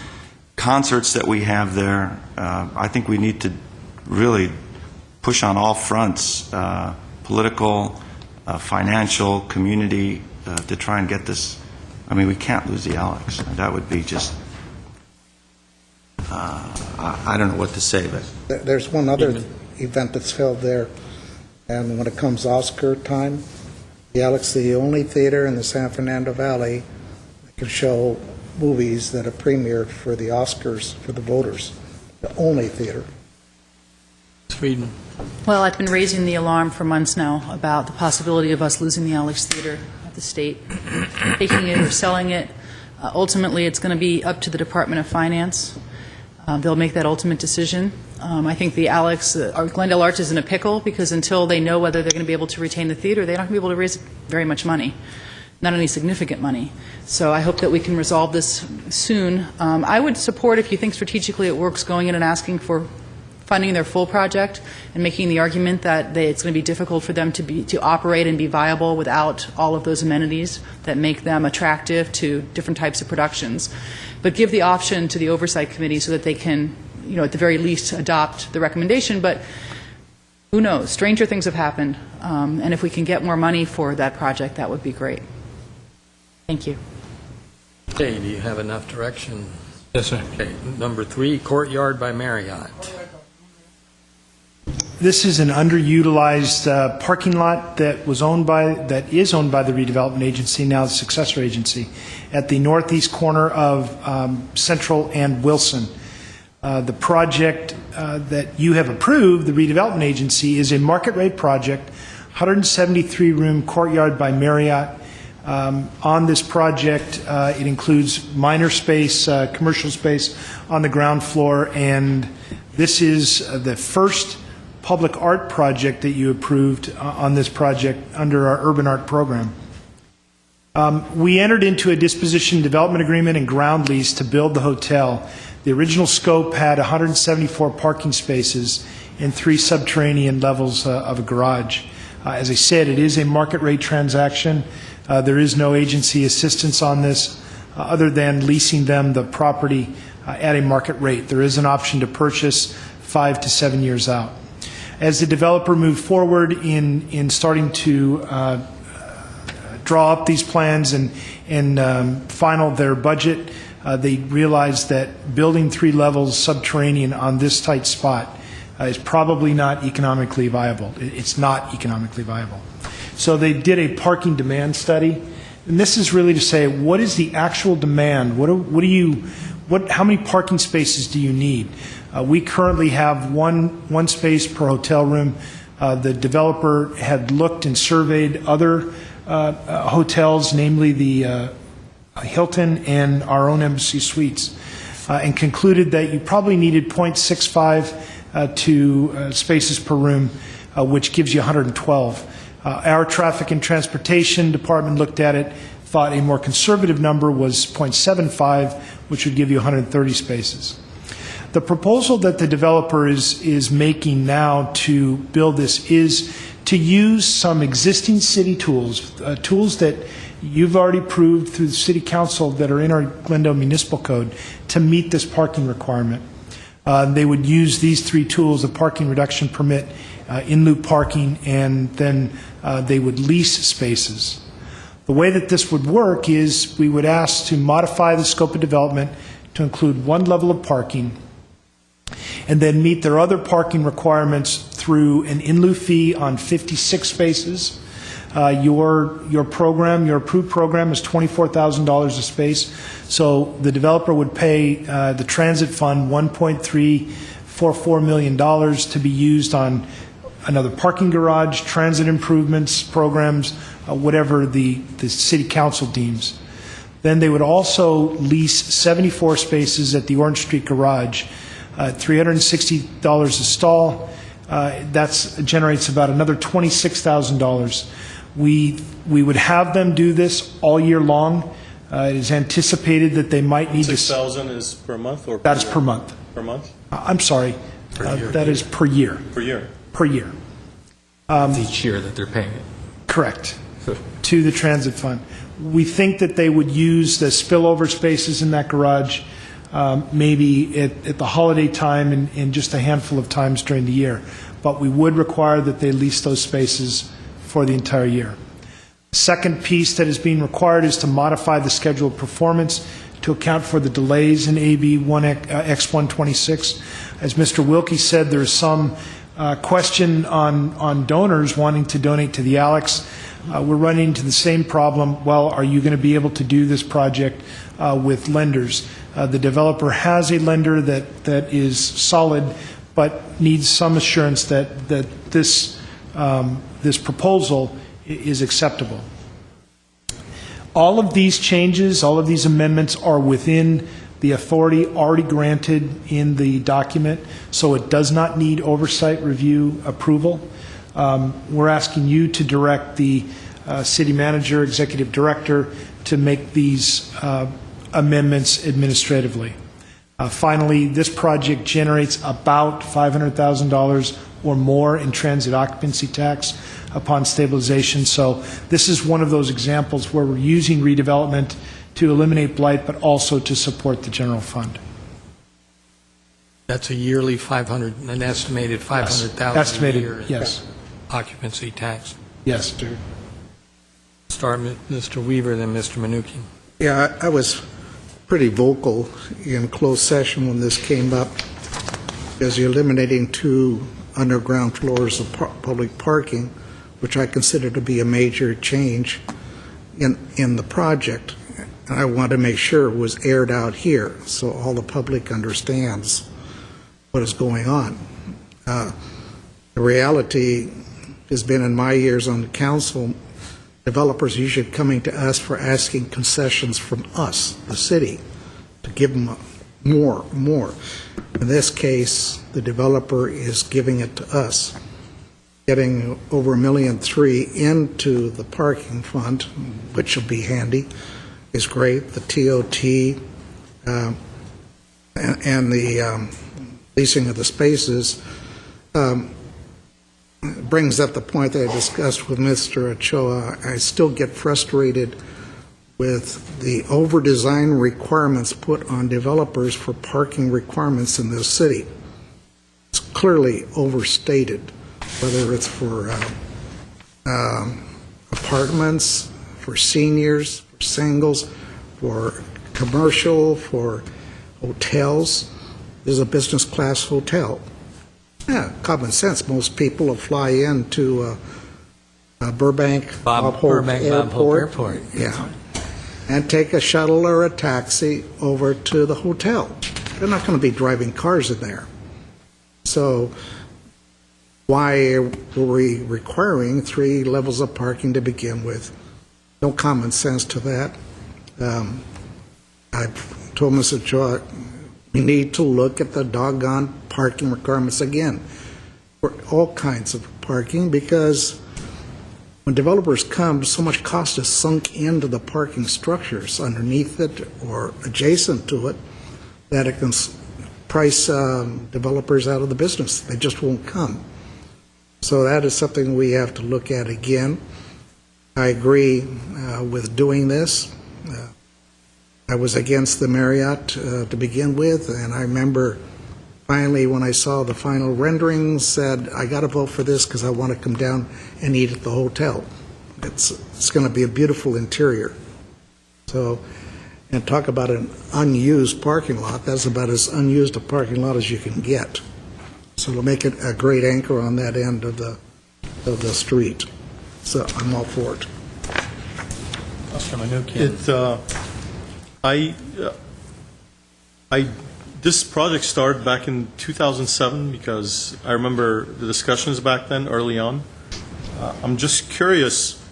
concerts that we have there, I think we need to really push on all fronts, political, financial, community, to try and get this. I mean, we can't lose the Alex. That would be just, I don't know what to say, but There's one other event that's held there, and when it comes Oscar time, the Alex is the only theater in the San Fernando Valley that can show movies that are premiered for the Oscars for the voters. The only theater. Sweden. Well, I've been raising the alarm for months now about the possibility of us losing the Alex Theater at the state, taking it or selling it. Ultimately, it's going to be up to the Department of Finance. They'll make that ultimate decision. I think the Alex, Glendale Arts is in a pickle because until they know whether they're going to be able to retain the theater, they're not going to be able to raise very much money, not any significant money. So I hope that we can resolve this soon. I would support, if you think strategically it works, going in and asking for funding their full project and making the argument that it's going to be difficult for them to operate and be viable without all of those amenities that make them attractive to different types of productions. But give the option to the Oversight Committee so that they can, at the very least, adopt the recommendation. But who knows? Stranger things have happened. And if we can get more money for that project, that would be great. Thank you. Okay, do you have enough direction? Yes, sir. Okay, number 3, Courtyard by Marriott. This is an underutilized parking lot that is owned by the redevelopment agency, now the successor agency, at the northeast corner of Central and Wilson. The project that you have approved, the redevelopment agency, is a market rate project, 173-room Courtyard by Marriott. On this project, it includes minor space, commercial space on the ground floor, and this is the first public art project that you approved on this project under our urban art program. We entered into a disposition development agreement and ground lease to build the hotel. The original scope had 174 parking spaces and 3 subterranean levels of a garage. As I said, it is a market rate transaction. There is no agency assistance on this other than leasing them the property at a market rate. There is an option to purchase 5 to 7 years out. As the developer moved forward in starting to draw up these plans and final their budget, they realized that building 3 levels subterranean on this tight spot is probably not economically viable. It's not economically viable. So they did a parking demand study, and this is really to say, what is the actual demand? How many parking spaces do you need? We currently have one space per hotel room. The developer had looked and surveyed other hotels, namely the Hilton and our own Embassy Suites, and concluded that you probably needed 0.65 to spaces per room, which gives you 112. Our Traffic and Transportation Department looked at it, thought a more conservative number was 0.75, which would give you 130 spaces. The proposal that the developer is making now to build this is to use some existing city tools, tools that you've already approved through the City Council that are in our Glendale Municipal Code to meet this parking requirement. They would use these 3 tools, a parking reduction permit, in-loop parking, and then they would lease spaces. The way that this would work is we would ask to modify the scope of development to include 1 level of parking and then meet their other parking requirements through an in-lieu fee on 56 spaces. Your program, your approved program is $24,000 a space, so the developer would pay the transit fund $1.344 million to be used on another parking garage, transit improvements, programs, whatever the city council deems. Then they would also lease 74 spaces at the Orange Street garage, $360 a stall. That generates about another $26,000. We would have them do this all year long. It is anticipated that they might need to... 6,000 is per month or per That is year? per month. Per month? I'm sorry. That is per year. Per year. Per year. It's each year that they're paying it. Correct. To the transit fund. We think that they would use the spillover spaces in that garage maybe at the holiday time and just a handful of times during the year. But we would require that they lease those spaces for the entire year. Second piece that is being required is to modify the schedule of performance to account for the delays in AB X126. As Mr. Wilkie said, there is some question on donors wanting to donate to the Alex. We're running into the same problem. Well, are you going to be able to do this project with lenders? The developer has a lender that is solid, but needs some assurance that this proposal is acceptable. All of these changes, all of these amendments are within the authority already granted in the document, so it does not need oversight review approval. We're asking you to direct the city manager, executive director, to make these amendments administratively. Finally, this project generates about $500,000 or more in transit occupancy tax upon stabilization. So this is one of those examples where we're using redevelopment to eliminate blight, but also to support the general fund. That's a yearly an estimated 500,000 Estimated, a year yes. occupancy tax. Yes. Start with Mr. Weaver, then Mr. Menuchyan. Yeah, I was pretty vocal in closed session when this came up, because you're eliminating 2 underground floors of public parking, which I consider to be a major change in the project. And I want to make sure it was aired out here so all the public understands what is going on. The reality has been, in my years on the council, developers usually coming to us for asking concessions from us, the city, to give them more. In this case, the developer is giving it to us, getting over $1.3 million into the parking fund, which will be handy, is great. The TOT and the leasing of the spaces brings up the point that I discussed with Mr. Ochoa. I still get frustrated with the over-design requirements put on developers for parking requirements in this city. It's clearly overstated, whether it's for apartments, for seniors, for singles, for commercial, for hotels. There's a business class hotel. Yeah, common sense. Most people will fly into Burbank, Bob Hope Airport. Yeah, and take a shuttle or a taxi over to the hotel. They're not going to be driving cars in there. So why are we requiring 3 levels of parking to begin with? No common sense to that. I've told Mr. Ochoa, we need to look at the doggone parking requirements again for all kinds of parking, because when developers come, so much cost is sunk into the parking structures underneath it or adjacent to it that it can price developers out of the business. They just won't come. So that is something we have to look at again. I agree with doing this. I was against the Marriott to begin with, and I remember finally when I saw the final renderings said, I got to vote for this because I want to come down and eat at the hotel. It's going to be a beautiful interior. So, and talk about an unused parking lot, that's about as unused a parking lot as you can get. So to make it a great anchor on that end of the street. So I'm all for it. Mr. Menuchyan. This project started back in 2007 because I remember the discussions back then early on. I'm just curious,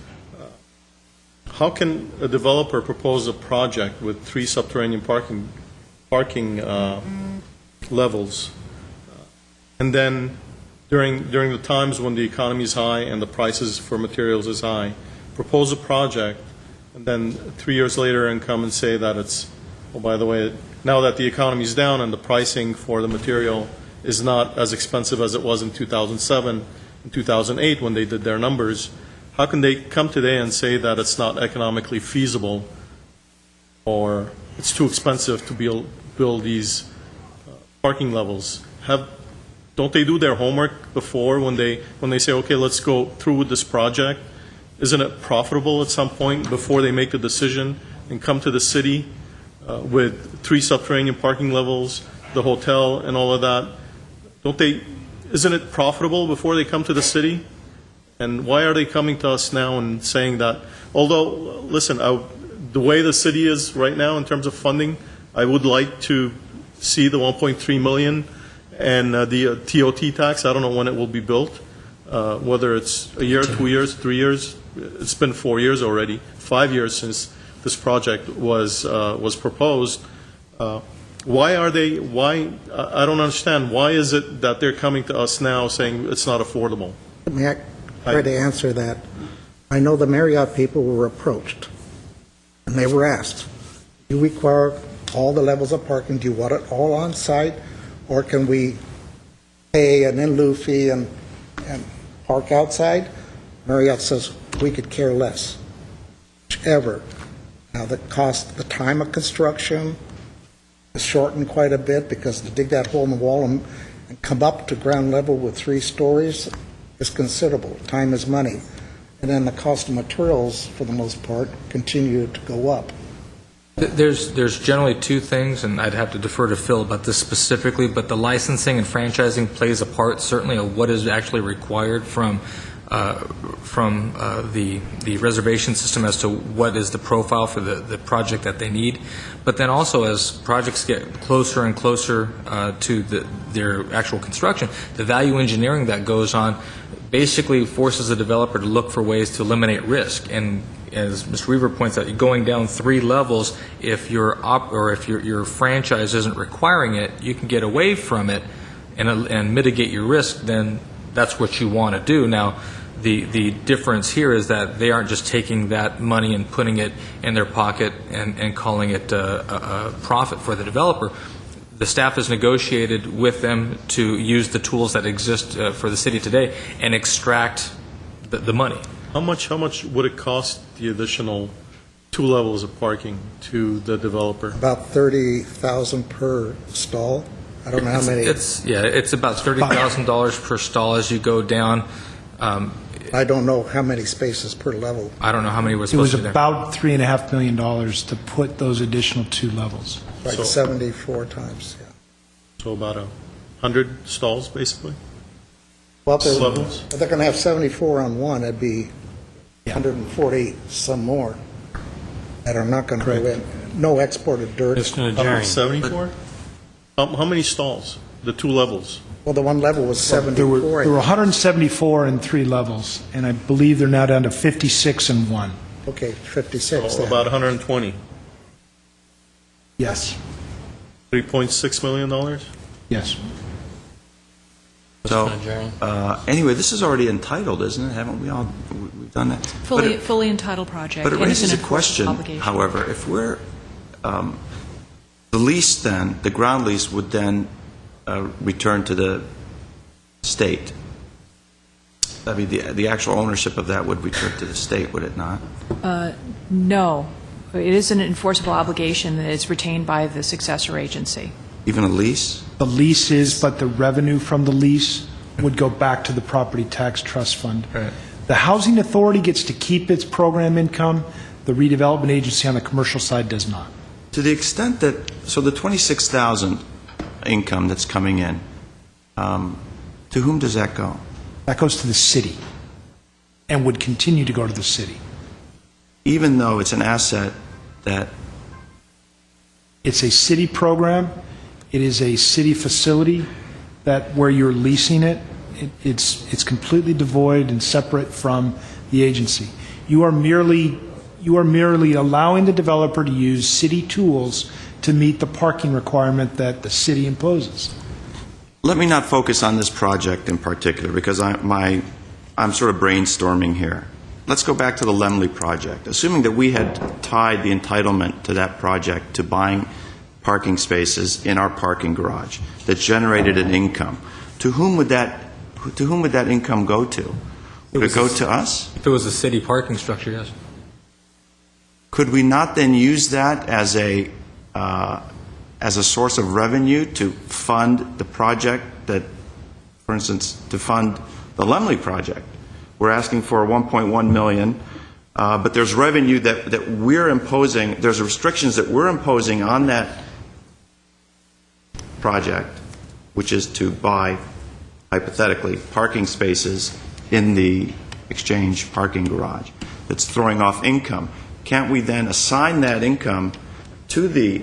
how can a developer propose a project with 3 subterranean parking levels, and then during the times when the economy is high and the prices for materials is high, propose a project, and then 3 years later and come and say that it's, oh, by the way, now that the economy is down and the pricing for the material is not as expensive as it was in 2007 and 2008 when they did their numbers, how can they come today and say that it's not economically feasible or it's too expensive to build these parking levels? Don't they do their homework before when they say, okay, let's go through with this project? Isn't it profitable at some point before they make the decision and come to the city with 3 subterranean parking levels, the hotel and all of that? Isn't it profitable before they come to the city? And why are they coming to us now and saying that, although, listen, the way the city is right now in terms of funding, I would like to see the $1.3 million and the TOT tax. I don't know when it will be built, whether it's a year, 2 years, 3 years. It's been 4 years already, 5 years since this project was proposed. Why I don't understand. Why is it that they're coming to us now saying it's not affordable? May I try to answer that? I know the Marriott people were approached, and they were asked, you require all the levels of parking? Do you want it all on site? Or can we pay an in lieu fee and park outside? Marriott says we could care less. Whichever. Now, the time of construction is shortened quite a bit, because to dig that hole in the wall and come up to ground level with 3 stories is considerable. Time is money. And then the cost of materials, for the most part, continue to go up. There's generally 2 things, and I'd have to defer to Phil about this specifically, but the licensing and franchising plays a part, certainly, of what is actually required from the reservation system as to what is the profile for the project that they need. But then also, as projects get closer and closer to their actual construction, the value engineering that goes on basically forces the developer to look for ways to eliminate risk. And as Mr. Weaver points out, going down 3 levels, if your franchise isn't requiring it, you can get away from it and mitigate your risk. Then that's what you want to do. Now, the difference here is that they aren't just taking that money and putting it in their pocket and calling it a profit for the developer. The staff has negotiated with them to use the tools that exist for the city today and extract the money. How much would it cost the additional 2 levels of parking to the developer? About $30,000 per stall. I don't know how many. It's about $30,000 per stall as you go down. I don't know how many spaces per level. I don't know how many were It supposed was to be there. about $3.5 million to put those additional 2 levels. Like 74 times, yeah. So about 100 stalls, basically? Well, Levels? if they're going to have 74 on one, it'd be 140 some more that are not going to go in. No exported dirt. Mr. Najarian. 74? How many stalls? The 2 levels? Well, the one level was 74. There were 174 in 3 levels, and I believe they're now down to 56 in 1. Okay, 56 So then. about 120. Yes, $3.6 million? yes. So, Mr. Najarian. anyway, this is already entitled, isn't it? Haven't we all, we've done that? But it- Fully entitled project. But it and it's an raises a enforceable question, obligation. however, if we're, the lease then, the ground lease would then return to the state. I mean, the actual ownership of that would return to the state, would it not? No. It is an enforceable obligation that is retained by the successor agency. Even a lease? The lease is, but the revenue from the lease would go back to the property tax trust fund. Right. The housing authority gets to keep its program income. The redevelopment agency on the commercial side does not. To the extent that, so the 26,000 income that's coming in, to whom does that go? That goes to the city and would continue to go to the city. Even though it's an asset that, It's a city program. It is a city facility that where you're leasing it, it's completely devoid and separate from the agency. You are merely allowing the developer to use city tools to meet the parking requirement that the city imposes. let me not focus on this project in particular, because I'm sort of brainstorming here. Let's go back to the Lemley project. Assuming that we had tied the entitlement to that project to buying parking spaces in our parking garage that generated an income, to whom would that income go to? Would it go to us? If it was a city parking structure, yes. Could we not then use that as a source of revenue to fund the project that, for instance, to fund the Lemley project? We're asking for $1.1 million, but there's revenue that we're imposing, there's restrictions that we're imposing on that project, which is to buy, hypothetically, parking spaces in the exchange parking garage that's throwing off income. Can't we then assign that income to the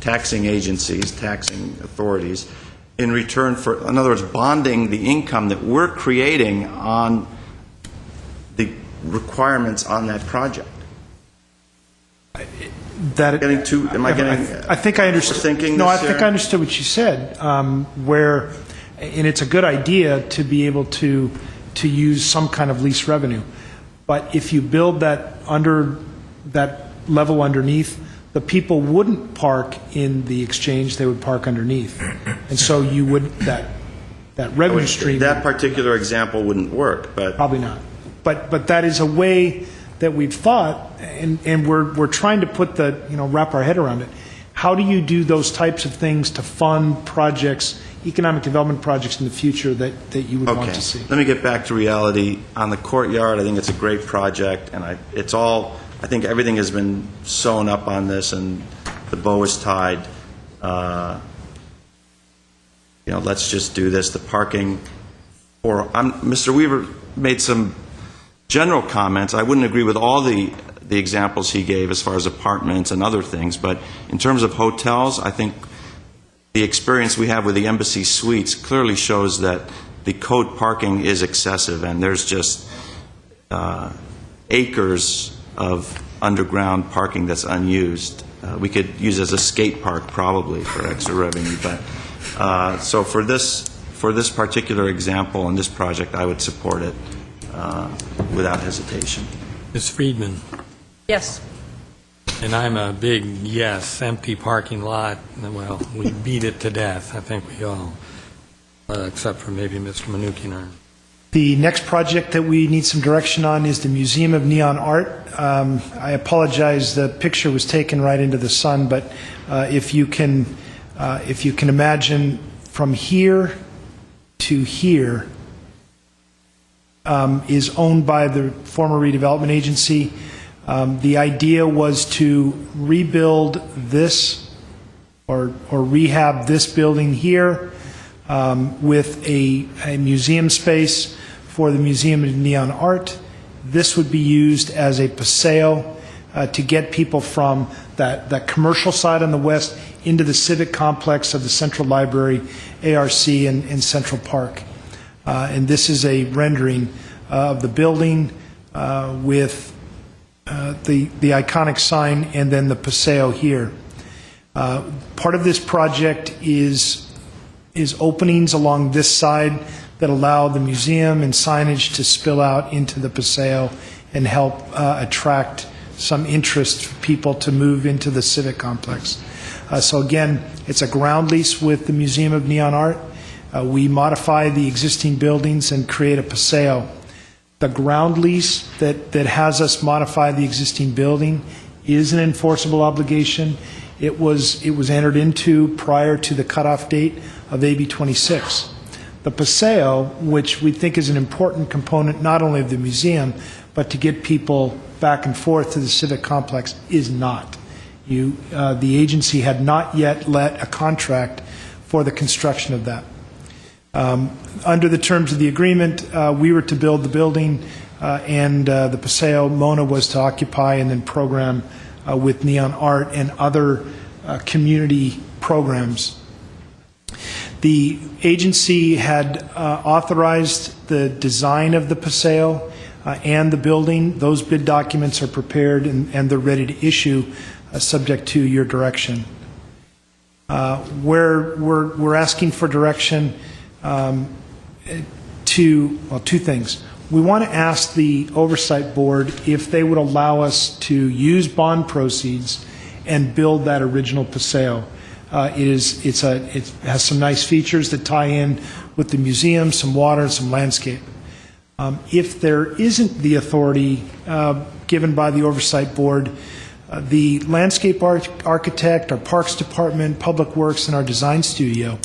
taxing agencies, taxing authorities, in return for, in other words, bonding the income that we're creating on the requirements on that project? Am I getting? I think I understood. No, I think I understood what you said. Where, and it's a good idea to be able to use some kind of lease revenue, but if you build that under that level underneath, the people wouldn't park in the exchange, they would park underneath. And so you would, that revenue stream... That particular example wouldn't work, but... Probably not. But that is a way that we've thought, and we're trying to put the, wrap our head around it. How do you do those types of things to fund projects, economic development projects in the future that you would want to see? Let me get back to reality. On the courtyard, I think it's a great project, and I think everything has been sewn up on this, and the bow is tied. Let's just do this. The parking, Mr. Weaver made some general comments. I wouldn't agree with all the examples he gave as far as apartments and other things, but in terms of hotels, I think the experience we have with the Embassy Suites clearly shows that the code parking is excessive, and there's just acres of underground parking that's unused. We could use as a skate park probably for extra revenue, but so for this particular example and this project, I would support it without hesitation. Ms. Friedman? Yes. And I'm a big yes, empty parking lot. Well, we beat it to death, I think we all, except for maybe Mr. Mnuchin. The next project that we need some direction on is the Museum of Neon Art. I apologize, the picture was taken right into the sun, but if you can imagine from here to here is owned by the former redevelopment agency. The idea was to rebuild this or rehab this building here with a museum space for the Museum of Neon Art. This would be used as a paseo to get people from that commercial side on the west into the civic complex of the Central Library, ARC, and Central Park. And this is a rendering of the building with the iconic sign and then the paseo here. Part of this project is openings along this side that allow the museum and signage to spill out into the paseo and help attract some interest for people to move into the civic complex. So again, it's a ground lease with the Museum of Neon Art. We modify the existing buildings and create a paseo. The ground lease that has us modify the existing building is an enforceable obligation. It was entered into prior to the cutoff date of AB 26. The paseo, which we think is an important component not only of the museum, but to get people back and forth to the civic complex, is not. The agency had not yet let a contract for the construction of that. Under the terms of the agreement, we were to build the building, and the paseo, Mona was to occupy and then program with Neon Art and other community programs. The agency had authorized the design of the paseo and the building. Those bid documents are prepared and they're ready to issue, subject to your direction. We're asking for direction two things. We want to ask the Oversight Board if they would allow us to use bond proceeds and build that original paseo. It has some nice features that tie in with the museum, some water, and some landscape. If there isn't the authority given by the Oversight Board, the landscape architect, our Parks Department, Public Works, and our design studio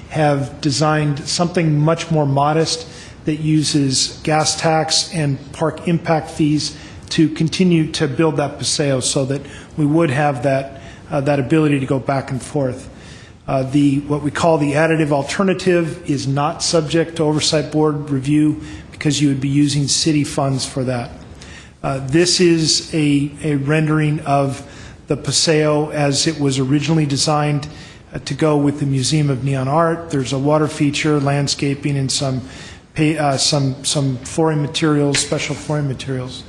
have designed something much more modest that uses gas tax and park impact fees to continue to build that paseo so that we would have that ability to go back and forth. What we call the additive alternative is not subject to Oversight Board review because you would be using city funds for that. This is a rendering of the paseo as it was originally designed to go with the Museum of Neon Art. There's a water feature, landscaping, and some flooring materials, special flooring materials.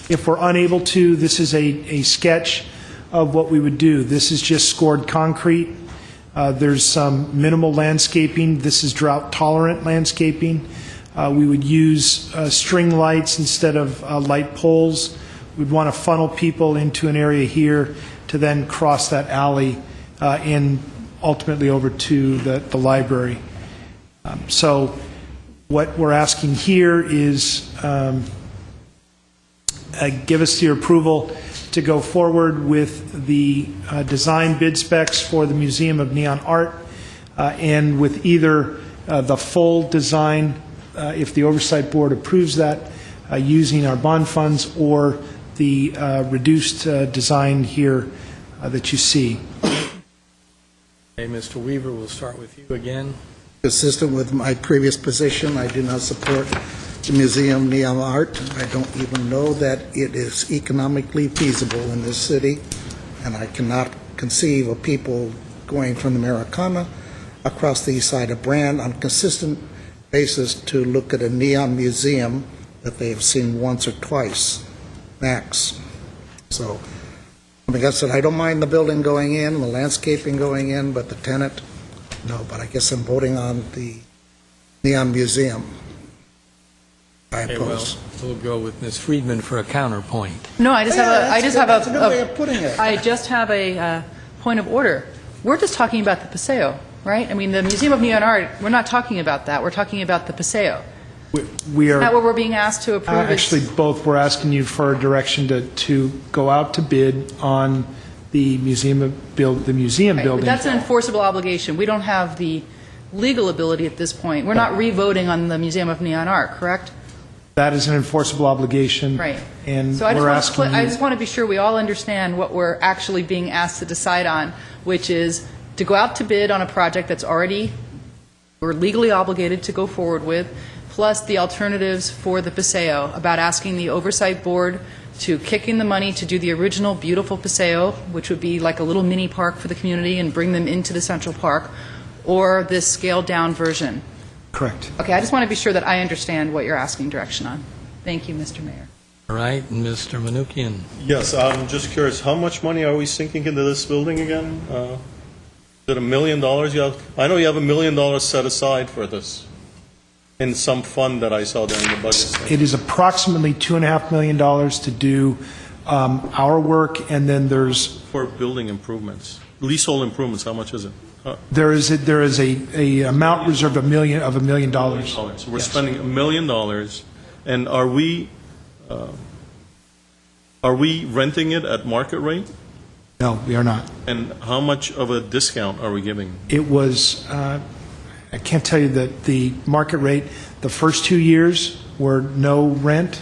If we're unable to, this is a sketch of what we would do. This is just scored concrete. There's some minimal landscaping. This is drought-tolerant landscaping. We would use string lights instead of light poles. We'd want to funnel people into an area here to then cross that alley and ultimately over to the library. So what we're asking here is give us your approval to go forward with the design bid specs for the Museum of Neon Art and with either the full design, if the Oversight Board approves that, using our bond funds, or the reduced design here that you see. Hey, Mr. Weaver, we'll start with you again. Consistent with my previous position, I do not support the Museum of Neon Art. I don't even know that it is economically feasible in this city, and I cannot conceive of people going from the Americana across the east side of Brand on a consistent basis to look at a neon museum that they have seen once or twice, max. So, like I said, I don't mind the building going in, the landscaping going in, but the tenant, no. But I guess I'm voting on the Neon Museum. I Okay, oppose. well, we'll go with Ms. Friedman for a counterpoint. No, I just That's a good way of putting it. I just have a point of order. We're just talking about the Paseo, right? I mean, the Museum of Neon Art, we're not talking about that. We're talking about the Paseo. We are Is that what we're being asked to approve? actually both. We're asking you for direction to go out to bid on the museum Right, building. but that's an enforceable obligation. We don't have the legal ability at this point. We're not re-voting on the Museum of Neon Art, correct? That is an enforceable obligation. Right. And So I we're asking I you, just want to be sure we all understand what we're actually being asked to decide on, which is to go out to bid on a project that's already, we're legally obligated to go forward with, plus the alternatives for the Paseo, about asking the Oversight Board to kick in the money to do the original beautiful Paseo, which would be like a little mini park for the community, and bring them into the Central Park, or this scaled-down version. correct. Okay, I just want to be sure that I understand what you're asking direction on. Thank you, Mr. Mayor. All right, and Mr. Manukian. Yes, I'm just curious, how much money are we sinking into this building again? Is it $1 million you have? I know you have $1 million set aside for this in some fund that I saw during the budget. It is approximately $2.5 million to do our work, and then there's For building improvements, leasehold improvements, how much is it? there is a amount reserved $1 million. So we're spending $1 million, and are we renting it at market rate? No, we are not. And how much of a discount are we giving? It was, I can't tell you the market rate. The first 2 years were no rent.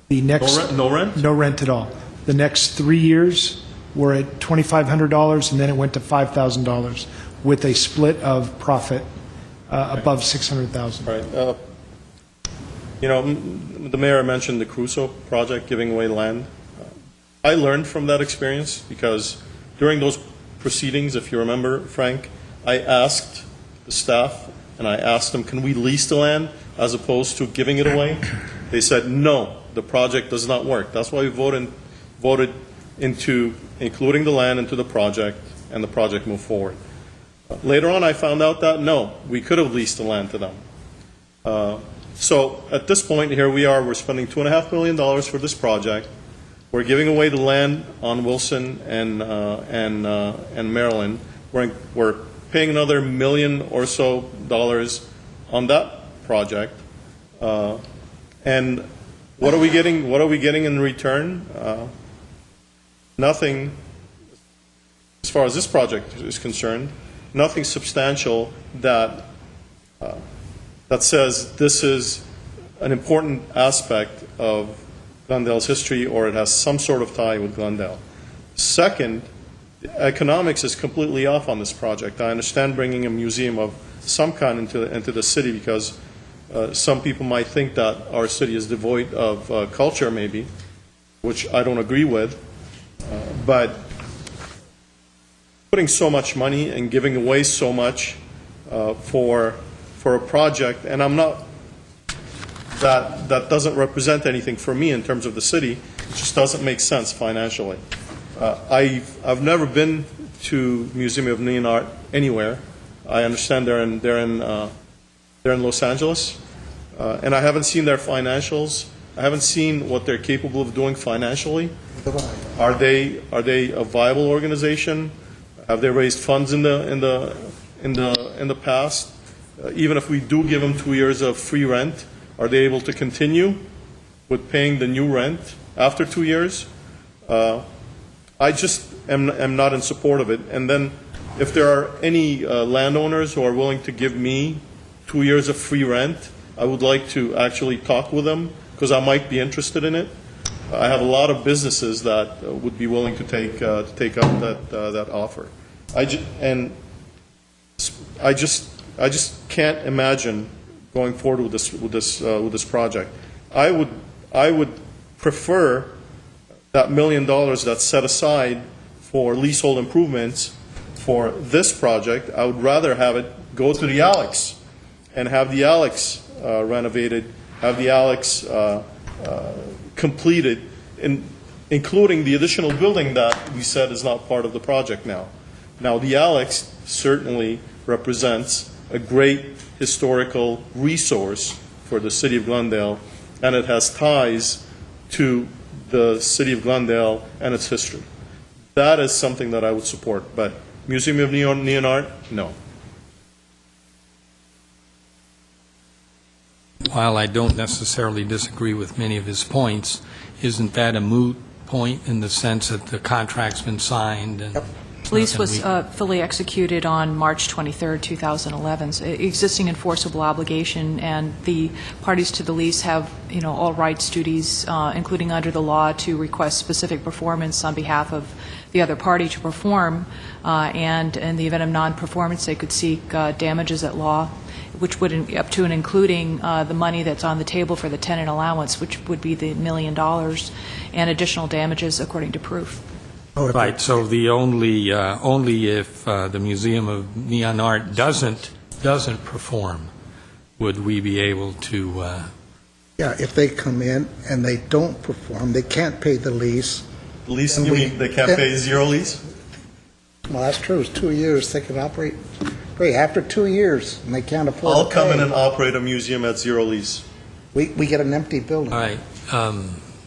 The next No rent? No rent at all. The next 3 years were at $2,500, and then it went to $5,000 with a split of profit above $600,000. Right. You know, the mayor mentioned the Crusoe project, giving away land. I learned from that experience because during those proceedings, if you remember, Frank, I asked the staff and I asked them, can we lease the land as opposed to giving it away? They said, no, the project does not work. That's why we voted into including the land into the project, and the project moved forward. Later on, I found out that, no, we could have leased the land to them. So at this point, here we are, we're spending $2.5 million for this project. We're giving away the land on Wilson and Maryland. We're paying another $1 million or so on that project. And what are we getting? What are we getting in return? Nothing, as far as this project is concerned. Nothing substantial that says this is an important aspect of Glendale's history, or it has some sort of tie with Glendale. Second, economics is completely off on this project. I understand bringing a museum of some kind into the city because some people might think that our city is devoid of culture, maybe, which I don't agree with. But putting so much money and giving away so much for a project, and I'm not, that doesn't represent anything for me in terms of the city. It just doesn't make sense financially. I've never been to Museum of Neon Art anywhere. I understand they're in Los Angeles, and I haven't seen their financials. I haven't seen what they're capable of doing financially. Are they a viable organization? Have they raised funds in the past? Even if we do give them 2 years of free rent, are they able to continue with paying the new rent after 2 years? I just am not in support of it. And then if there are any landowners who are willing to give me 2 years of free rent, I would like to actually talk with them because I might be interested in it. I have a lot of businesses that would be willing to take up that offer. I just can't imagine going forward with this project. I would prefer that $1 million that's set aside for leasehold improvements for this project. I would rather have it go to the Alex and have the Alex renovated, have the Alex completed, including the additional building that we said is not part of the project now. Now, the Alex certainly represents a great historical resource for the city of Glendale, and it has ties to the city of Glendale and its history. That is something that I would support, but Museum of Neon Art, no. While I don't necessarily disagree with many of his points, isn't that a moot point in the sense that the contract's been signed? And Lease was fully executed on March 23, 2011. So existing enforceable obligation, and the parties to the lease have, all rights, duties, including under the law, to request specific performance on behalf of the other party to perform, and in the event of non-performance, they could seek damages at law, which would up to and including the money that's on the table for the tenant allowance, which would be the $1 million, and additional damages according to proof. Right, so the only if the Museum of Neon Art doesn't perform, would we be able to... Yeah, if they come in and they don't perform, they can't pay the lease. Lease, you mean they can't pay zero lease? Well, that's true. It's 2 years. They can operate. Great. After 2 years, and they can't afford I'll to come pay, in and operate a museum at zero lease. we get an empty building. All right,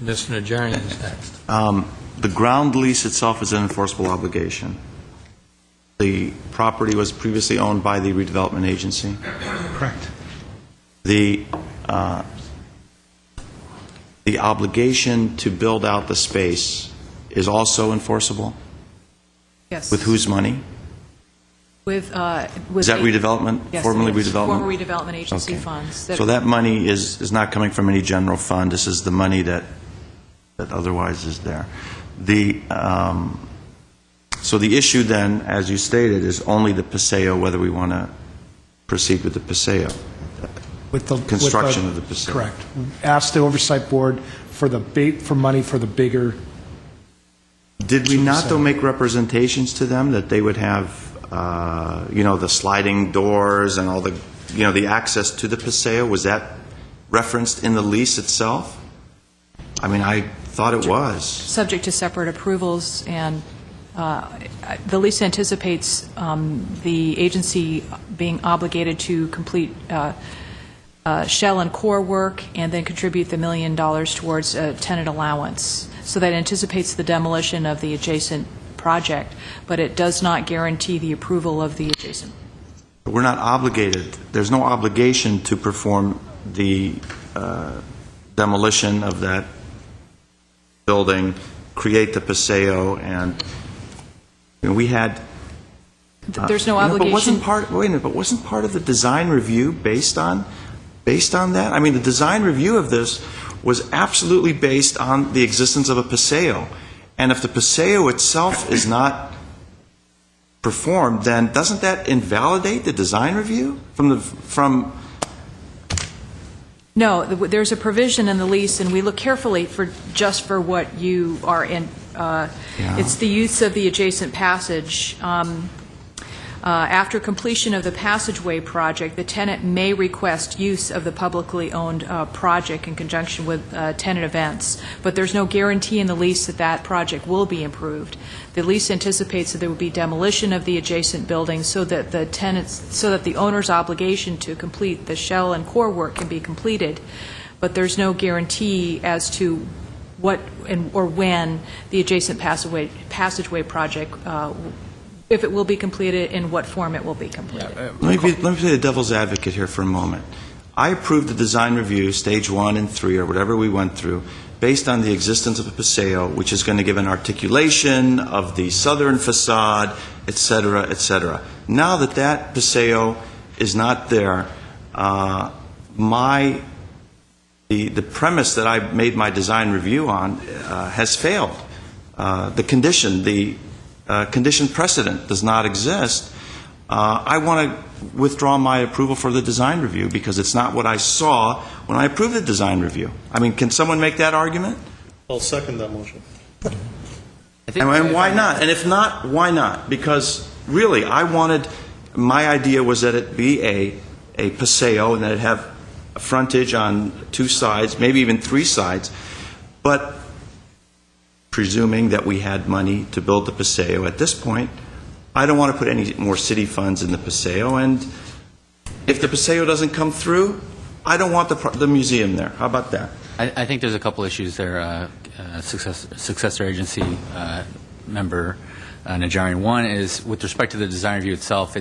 Mr. Najarian is next. The ground lease itself is an enforceable obligation. The property was previously owned by the redevelopment agency. Correct. The obligation to build out the space is also enforceable? Yes. With whose money? With Is that redevelopment? Yes, Formerly it is. redevelopment? Former redevelopment agency Okay. funds. So that money is not coming from any general fund. This is the money that otherwise is there. So the issue then, as you stated, is only the Paseo, whether we want to proceed with the Paseo, With the construction of the Paseo. Correct. Ask the oversight board for money for the bigger. Did we not, though, make representations to them that they would have, the sliding doors and all the, the access to the Paseo? Was that referenced in the lease itself? I mean, I thought it was. Subject to separate approvals, and the lease anticipates the agency being obligated to complete shell and core work and then contribute the $1 million towards a tenant allowance. So that anticipates the demolition of the adjacent project, but it does not guarantee the approval of the adjacent. We're not obligated. There's no obligation to perform the demolition of that building, create the Paseo, and we had... There's no obligation... But wasn't part of the design review based on that? I mean, the design review of this was absolutely based on the existence of a Paseo. And if the Paseo itself is not performed, then doesn't that invalidate the design review from No, there's a provision in the lease, and we look carefully for what you are in. It's the use of the adjacent passage. After completion of the passageway project, the tenant may request use of the publicly owned project in conjunction with tenant events, but there's no guarantee in the lease that that project will be improved. The lease anticipates that there will be demolition of the adjacent building so that the owner's obligation to complete the shell and core work can be completed, but there's no guarantee as to what or when the adjacent passageway project, if it will be completed, in what form it will be completed. Let me play the devil's advocate here for a moment. I approved the design review, stage 1 and 3, or whatever we went through, based on the existence of a paseo, which is going to give an articulation of the southern facade, et cetera, et cetera. Now that that paseo is not there, the premise that I made my design review on has failed. The condition precedent does not exist. I want to withdraw my approval for the design review because it's not what I saw when I approved the design review. I mean, can someone make that argument? I'll second that motion. And why not? And if not, why not? Because really, my idea was that it be a paseo and that it have a frontage on 2 sides, maybe even 3 sides, but presuming that we had money to build the paseo at this point, I don't want to put any more city funds in the paseo, and if the paseo doesn't come through, I don't want the museum there. How about that? I think there's a couple issues there, successor agency member Najarian. One is with respect to the design review itself,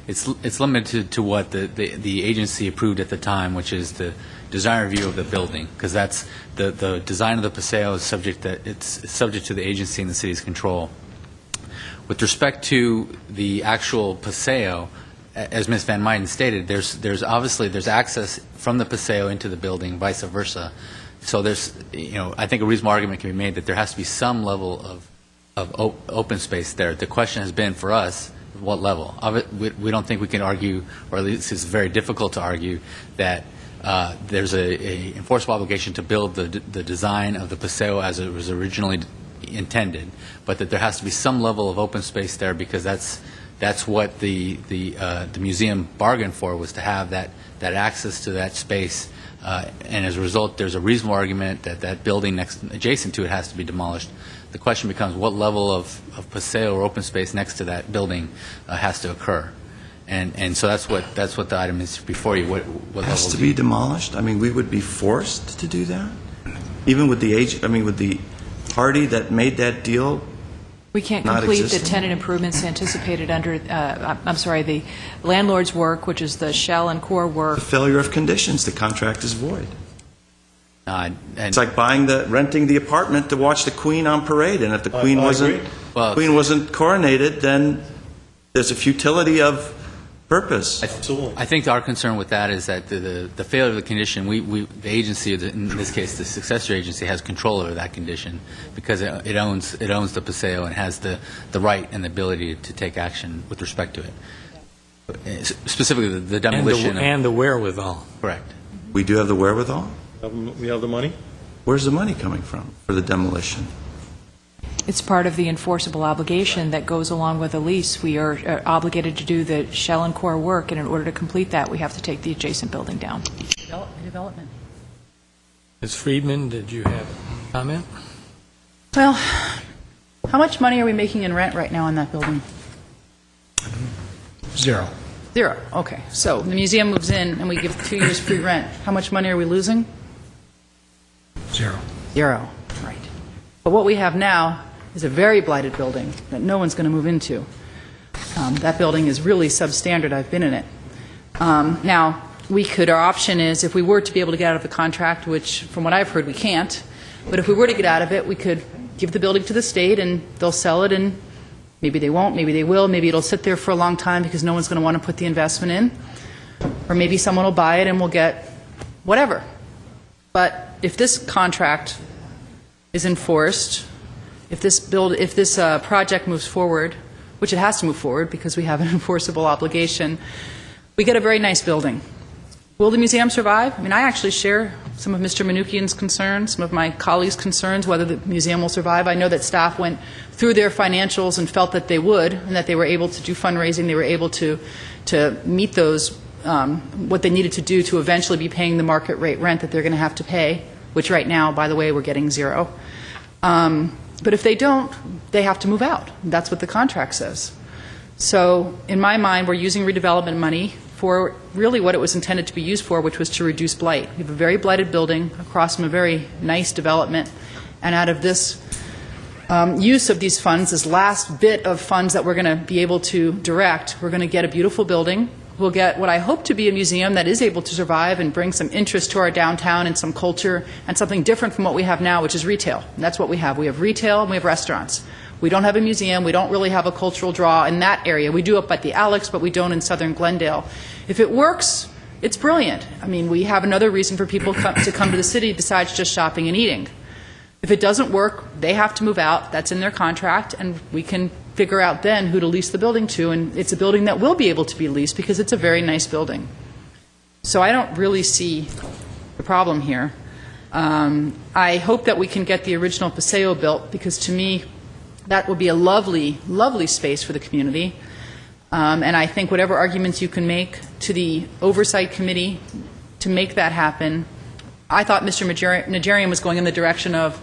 it's limited to what the agency approved at the time, which is the design review of the building, because that's the design of the paseo is subject to the agency and the city's control. With respect to the actual paseo, as Ms. Van Meiden stated, there's access from the paseo into the building, vice versa. So I think a reasonable argument can be made that there has to be some level of open space there. The question has been for us, what level? We don't think we can argue, or at least it's very difficult to argue, that there's a enforceable obligation to build the design of the paseo as it was originally intended, but that there has to be some level of open space there because that's what the museum bargained for, was to have that access to that space, and as a result, there's a reasonable argument that that building adjacent to it has to be demolished. The question becomes what level of paseo or open space next to that building has to occur, and so that's what the item is before you. What has to be demolished? I mean, we would be forced to do that, even with the party that made that deal. We can't complete the tenant improvements anticipated under, the landlord's work, which is the shell and core work. The failure of conditions, the contract is void. It's like renting the apartment to watch the Queen on parade, and if the Queen wasn't coronated, then there's a futility of purpose. I think our concern with that is that the failure of the condition, the agency, in this case the successor agency, has control over that condition because it owns the paseo and has the right and the ability to take action with respect to it. Specifically, the demolition and the wherewithal. Correct. We do have the wherewithal? We have the money? Where's the money coming from for the demolition? It's part of the enforceable obligation that goes along with the lease. We are obligated to do the shell and core work, and in order to complete that, we have to take the adjacent building down. Development. Ms. Friedman, did you have a comment? Well, how much money are we making in rent right now in that building? 0. 0. Okay. So the museum moves in and we give 2 years free rent. How much money are we losing? 0. 0. Right. But what we have now is a very blighted building that no one's going to move into. That building is really substandard. I've been in it. Now, our option is, if we were to be able to get out of the contract, which from what I've heard we can't, but if we were to get out of it, we could give the building to the state and they'll sell it, and maybe they won't, maybe they will, maybe it'll sit there for a long time because no one's going to want to put the investment in, or maybe someone will buy it and we'll get whatever. But if this contract is enforced, if this project moves forward, which it has to move forward because we have an enforceable obligation, we get a very nice building. Will the museum survive? I mean, I actually share some of Mr. Manukian's concerns, some of my colleagues' concerns, whether the museum will survive. I know that staff went through their financials and felt that they would, and that they were able to do fundraising, they were able to meet those, what they needed to do to eventually be paying the market rate rent that they're going to have to pay, which right now, by the way, we're getting 0. But if they don't, they have to move out. That's what the contract says. So in my mind, we're using redevelopment money for really what it was intended to be used for, which was to reduce blight. We have a very blighted building across from a very nice development, And out of this use of these funds, this last bit of funds that we're going to be able to direct, we're going to get a beautiful building. We'll get what I hope to be a museum that is able to survive and bring some interest to our downtown and some culture and something different from what we have now, which is retail. And that's what we have. We have retail and we have restaurants. We don't have a museum. We don't really have a cultural draw in that area. We do up at the Alex, but we don't in southern Glendale. If it works, it's brilliant. I mean, we have another reason for people to come to the city besides just shopping and eating. If it doesn't work, they have to move out. That's in their contract, and we can figure out then who to lease the building to, and it's a building that will be able to be leased because it's a very nice building. So I don't really see the problem here. I hope that we can get the original Paseo built because to me that would be a lovely, lovely space for the community. And I think whatever arguments you can make to the Oversight Committee to make that happen, I thought Mr. Najarian was going in the direction of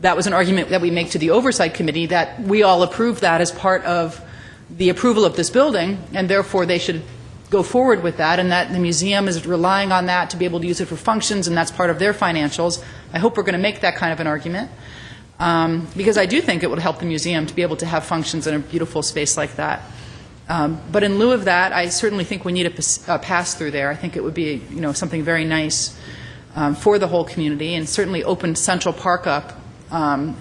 that was an argument that we make to the Oversight Committee, that we all approve that as part of the approval of this building, and therefore they should go forward with that, and that the museum is relying on that to be able to use it for functions, and that's part of their financials. I hope we're going to make that kind of an argument, because I do think it would help the museum to be able to have functions in a beautiful space like that. But in lieu of that, I certainly think we need a pass-through there. I think it would be, something very nice for the whole community, and certainly open Central Park up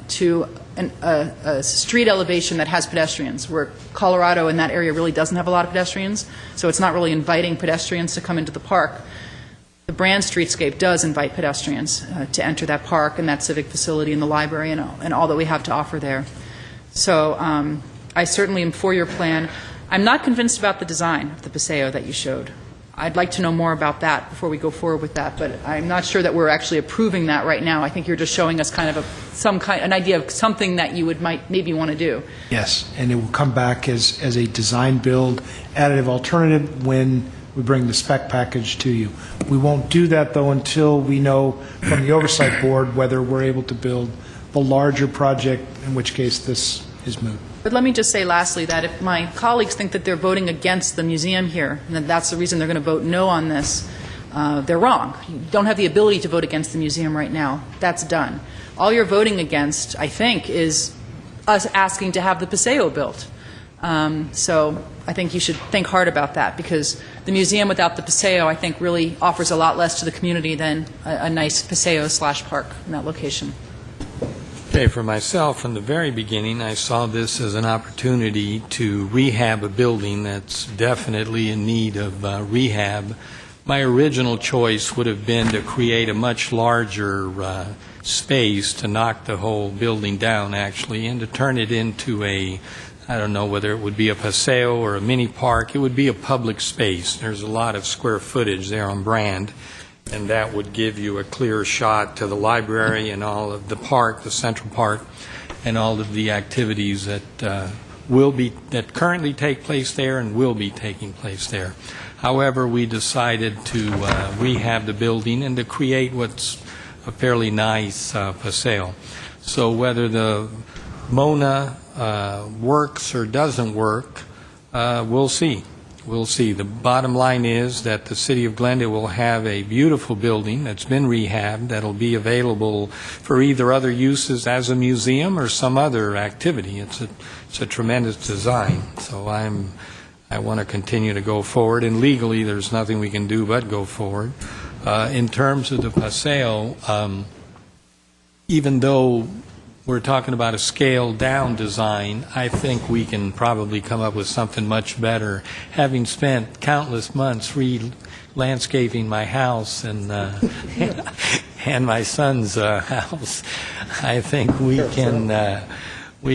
to a street elevation that has pedestrians, where Colorado in that area really doesn't have a lot of pedestrians, so it's not really inviting pedestrians to come into the park. The Brand streetscape does invite pedestrians to enter that park and that civic facility and the library and all that we have to offer there. So I certainly am for your plan. I'm not convinced about the design of the Paseo that you showed. I'd like to know more about that before we go forward with that, but I'm not sure that we're actually approving that right now. I think you're just showing us kind of an idea of something that you might maybe want to do. Yes, and it will come back as a design build additive alternative when we bring the spec package to you. We won't do that, though, until we know from the Oversight Board whether we're able to build the larger project, in which case this is moot. But let me just say lastly that if my colleagues think that they're voting against the museum here, and that that's the reason they're going to vote no on this, they're wrong. You don't have the ability to vote against the museum right now. That's done. All you're voting against, I think, is us asking to have the Paseo built. So I think you should think hard about that, because the museum without the Paseo, I think, really offers a lot less to the community than a nice Paseo/park in that location. Okay, for myself, from the very beginning, I saw this as an opportunity to rehab a building that's definitely in need of rehab. My original choice would have been to create a much larger space to knock the whole building down, actually, and to turn it into I don't know whether it would be a Paseo or a mini park. It would be a public space. There's a lot of square footage there on Brand, and that would give you a clear shot to the library and all of the park, the Central Park, and all of the activities that that currently take place there and will be taking place there. However, we decided to rehab the building and to create what's a fairly nice Paseo. So whether the Mona works or doesn't work, we'll see. We'll see. The bottom line is that the City of Glendale will have a beautiful building that's been rehabbed that'll be available for either other uses as a museum or some other activity. It's a tremendous design. So I want to continue to go forward, and legally there's nothing we can do but go forward. In terms of the Paseo, even though we're talking about a scaled-down design, I think we can probably come up with something much better. Having spent countless months re-landscaping my house and my son's house, I think we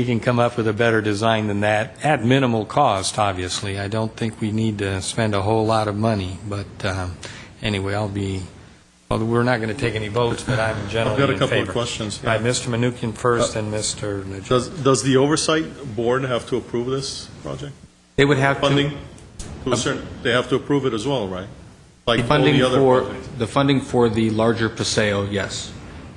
can come up with a better design than that, at minimal cost, obviously. I don't think we need to spend a whole lot of money, but anyway, we're not going to take any votes, but I'm generally in favor. I've got a couple of questions. By Mr. Mnuchin first and Mr. Najarian. Does the Oversight Board have to approve this project? They would have Funding? They have to approve it as well, right? Like all funding the other projects? the funding for the larger Paseo, yes.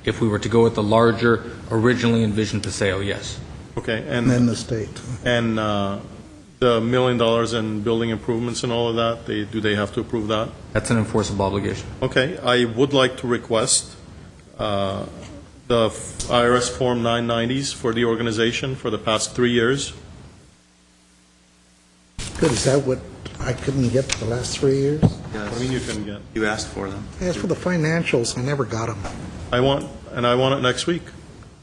If we were to go with the larger, originally envisioned Paseo, yes. Okay, And then the state. and the $1 million in building improvements and all of that, do they have to approve that? That's an enforceable obligation. Okay, I would like to request the IRS Form 990s for the organization for the past 3 years. Good, is that what I couldn't get for the last 3 years? What do you mean you couldn't get? You asked for them. As for the financials, I never got them. I want it next week.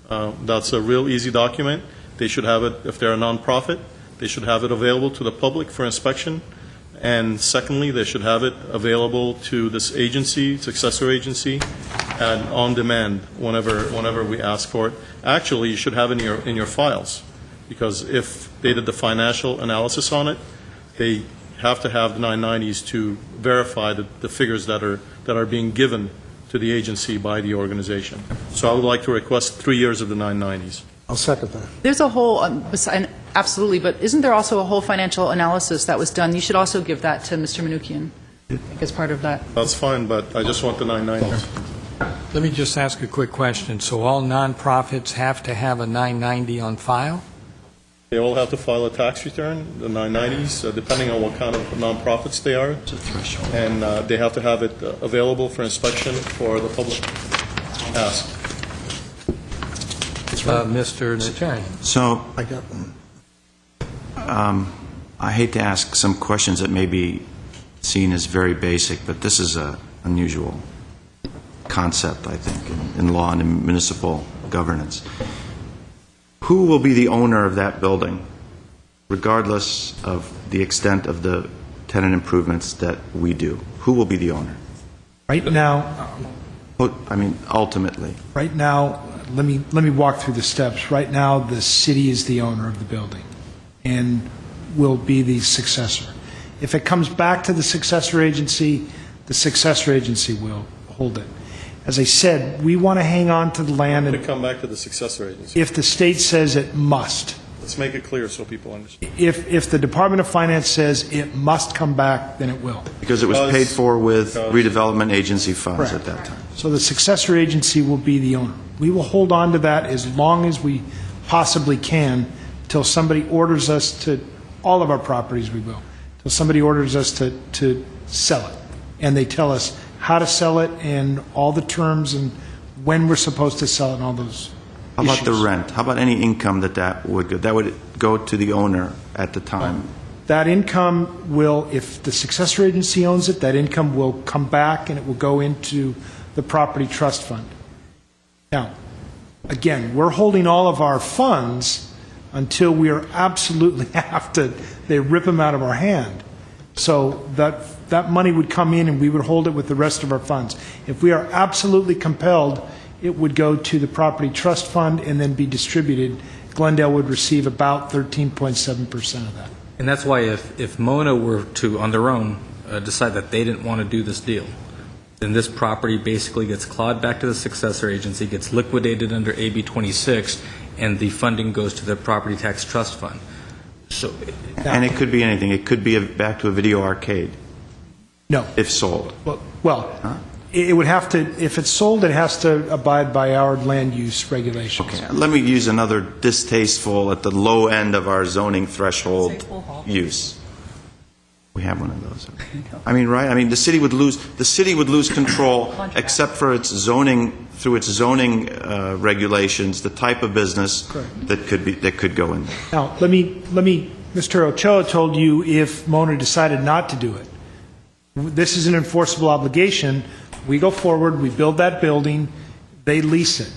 That's a real easy document. They should have it, if they're a nonprofit, they should have it available to the public for inspection. And secondly, they should have it available to this agency, successor agency, and on demand whenever we ask for it. Actually, you should have it in your files, because if they did the financial analysis on it, they have to have the 990s to verify the figures that are being given to the agency by the organization. So I would like to request 3 years of the 990s. I'll second that. There's a whole, absolutely, but isn't there also a whole financial analysis that was done? You should also give that to Mr. Manukian, I think, as part of that. That's fine, but I just want the 990s. Let me just ask a quick question. So all nonprofits have to have a 990 on file? They all have to file a tax return, the 990s, depending on what kind of nonprofits they are. It's a threshold. And they have to have it available for inspection for the public ask. Mr. Natarian. So I got one. I hate to ask some questions that may be seen as very basic, but this is an unusual concept, I think, in law and in municipal governance. Who will be the owner of that building, regardless of the extent of the tenant improvements that we do? Who will be the owner? Right now, I mean, ultimately. right now, let me walk through the steps. Right now, the city is the owner of the building and will be the successor. If it comes back to the successor agency will hold it. As I said, we want to hang on to the land, To and come back to the successor agency. if the state says it must, Let's make it clear so people understand. if the Department of Finance says it must come back, then it will. Because it was paid for with Because- redevelopment agency funds at Correct. that time. So the successor agency will be the owner. We will hold on to that as long as we possibly can, till somebody orders us to, all of our properties we will, till somebody orders us to sell it. And they tell us how to sell it and all the terms and when we're supposed to sell it and all those How about the issues. rent? How about any income that would go? That would go to the owner at the time. That income will, if the successor agency owns it, that income will come back and it will go into the property trust fund. Now, again, we're holding all of our funds until we are absolutely they rip them out of our hand. So that money would come in and we would hold it with the rest of our funds. If we are absolutely compelled, it would go to the property trust fund and then be distributed. Glendale would receive about 13.7% of that. And that's why if Mona were to, on their own, decide that they didn't want to do this deal, then this property basically gets clawed back to the successor agency, gets liquidated under AB 26, and the funding goes to the property tax trust fund. So, And it could be anything. It could be back to a video arcade, No. if sold. Well, it would have to, if it's sold, it has to abide by our land use regulations. Okay, let me use another distasteful, at the low end of our zoning threshold use. We have one of those. I mean, right? I mean, the city would lose control, except for its zoning, through its zoning regulations, the type of business that could go in there. Now, let me, Mr. Ochoa told you if Mona decided not to do it. This is an enforceable obligation. We go forward, we build that building, they lease it.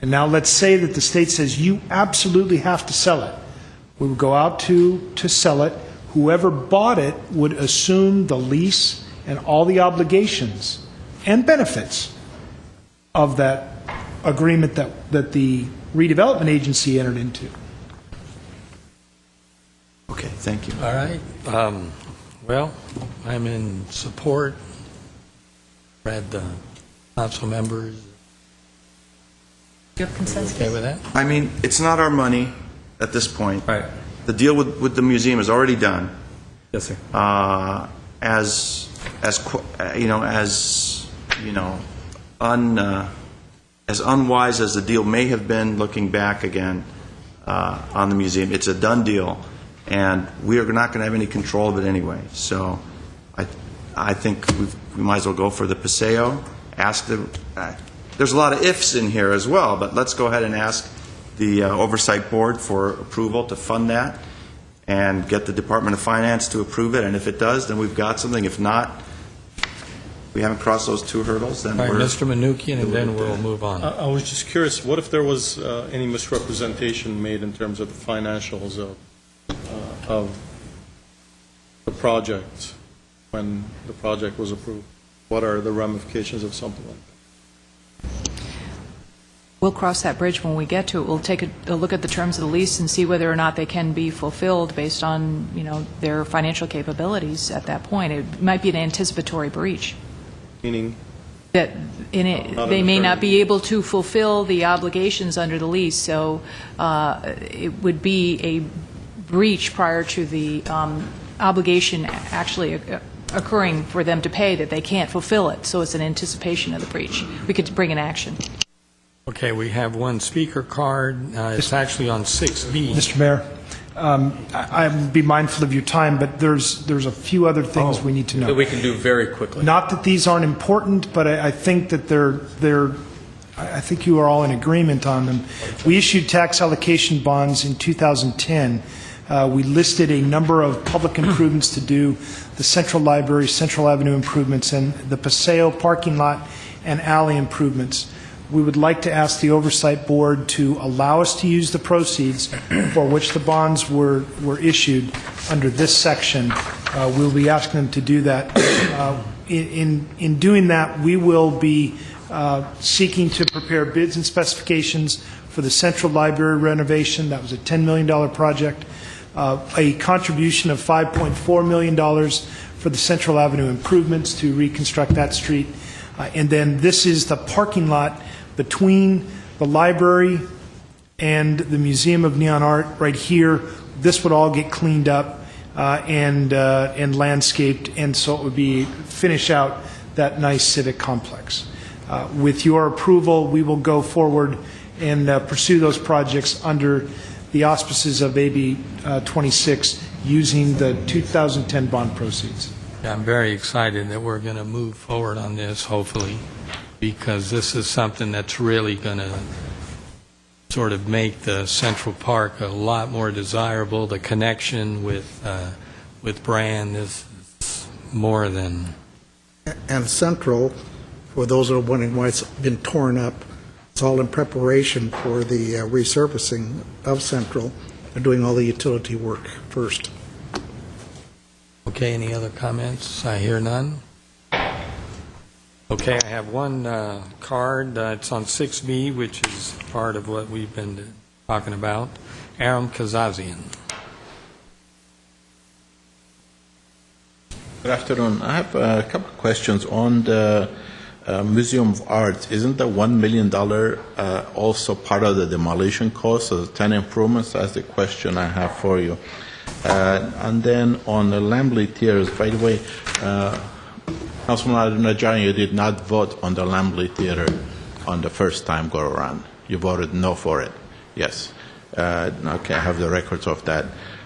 And now let's say that the state says, you absolutely have to sell it. We would go out to sell it. Whoever bought it would assume the lease and all the obligations and benefits of that agreement that the redevelopment agency entered into. Okay, thank you. All right. Well, I'm in support. Read the council members. Do you have consensus? Okay with that? I mean, it's not our money at this point. right. The deal with the museum is already done. Yes, sir. As unwise as the deal may have been, looking back again on the museum, it's a done deal, and we are not going to have any control of it anyway. So I think we might as well go for the Paseo. Ask there's a lot of ifs in here as well, but let's go ahead and ask the Oversight Board for approval to fund that and get the Department of Finance to approve it, and if it does, then we've got something. If not, we haven't crossed those two hurdles, then All right, we're... Mr. Manukian, and then we'll move on. I was just curious, what if there was any misrepresentation made in terms of the financials of the project when the project was approved? What are the ramifications of something like that? We'll cross that bridge when we get to it. We'll take a look at the terms of the lease and see whether or not they can be fulfilled based on, their financial capabilities at that point. It might be an anticipatory breach. Meaning? That they may not be able to fulfill the obligations under the lease, so it would be a breach prior to the obligation actually occurring for them to pay, that they can't fulfill it, so it's an anticipation of the breach. We could bring an action. Okay, we have one speaker card. It's actually on 6B. Mr. Mayor, I'll be mindful of your time, but there's a few other things we need to know. That we can do very quickly. Not that these aren't important, but I think that I think you are all in agreement on them. We issued tax allocation bonds in 2010. We listed a number of public improvements to do, the Central Library, Central Avenue improvements, and the Paseo parking lot and alley improvements. We would like to ask the Oversight Board to allow us to use the proceeds for which the bonds were issued under this section. We'll be asking them to do that. In doing that, we will be seeking to prepare bids and specifications for the Central Library renovation. That was a $10 million project. A contribution of $5.4 million for the Central Avenue improvements to reconstruct that street. And then this is the parking lot between the library and the Museum of Neon Art right here. This would all get cleaned up and landscaped, and so it would be finish out that nice civic complex. With your approval, we will go forward and pursue those projects under the auspices of AB 26 using the 2010 bond proceeds. I'm very excited that we're going to move forward on this, hopefully, because this is something that's really going to sort of make the Central Park a lot more desirable. The connection with Brand is more than... And Central, for those who are wondering why it's been torn up, it's all in preparation for the resurfacing of Central. They're doing all the utility work first. Okay, any other comments? I hear none. Okay, I have one card. It's on 6B, which is part of what we've been talking about. Aram Kazazian. Good afternoon. I have a couple of questions on the Museum of Art. Isn't the $1 million also part of the demolition cost of the 10 improvements? That's the question I have for you. And then on the Lambley Theaters, by the way, Councilman Najarian, you did not vote on the Lambley Theater on the first time go around. You voted no for it. Yes. Okay, I have the records of that.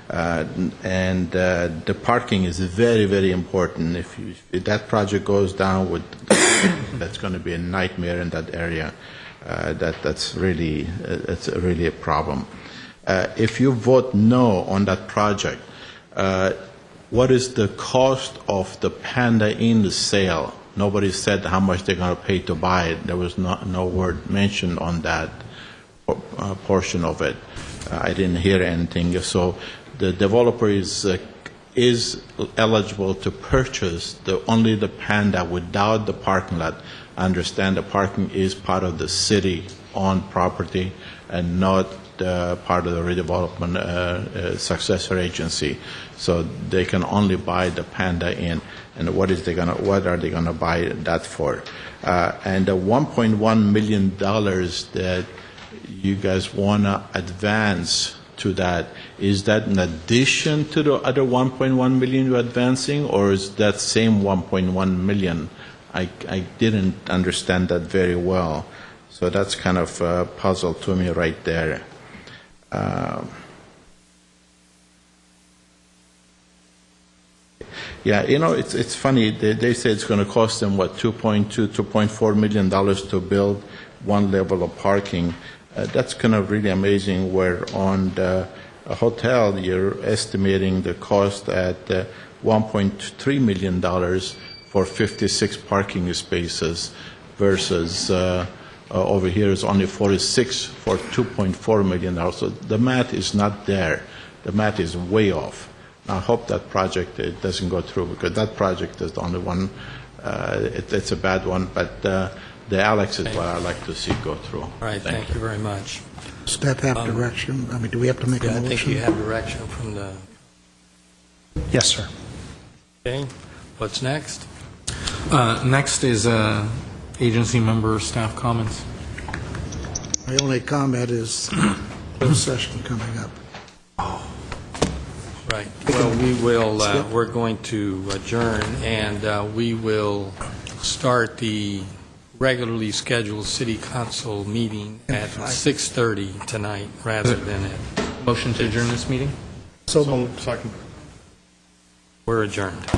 And the parking is very, very important. If that project goes down, that's going to be a nightmare in that area. That's really a problem. If you vote no on that project, what is the cost of the Panda Inn sale? Nobody said how much they're going to pay to buy it. There was no word mentioned on that portion of it. I didn't hear anything. So the developer is eligible to purchase only the Panda without the parking lot. I understand the parking is part of the city-owned property and not part of the redevelopment successor agency. So they can only buy the Panda Inn. And what are they going to buy that for? And the $1.1 million that you guys want to advance to that, is that in addition to the other $1.1 million you're advancing, or is that same $1.1 million? I didn't understand that very well. So that's kind of a puzzle to me right there. Yeah, it's funny. They say it's going to cost them, what, $2.4 million to build one level of parking. That's kind of really amazing, where on the hotel, you're estimating the cost at $1.3 million for 56 parking spaces versus over here is only 46 for $2.4 million. So the math is not there. The math is way off. I hope that project it doesn't go through, because that project is the only one. It's a bad one, but the Alex is what I'd like to see go through. All right, thank you very much. Staff have direction? I mean, do we have to make a Yeah, I motion? think you have direction from the, Yes, sir. okay, what's next? Next is agency member staff comments. My only comment is closed session coming up. Right. Well, we will, we're going to adjourn, and we will start the regularly scheduled city council meeting at 6:30 tonight rather than at, Motion to adjourn this meeting? So Second. we're adjourned.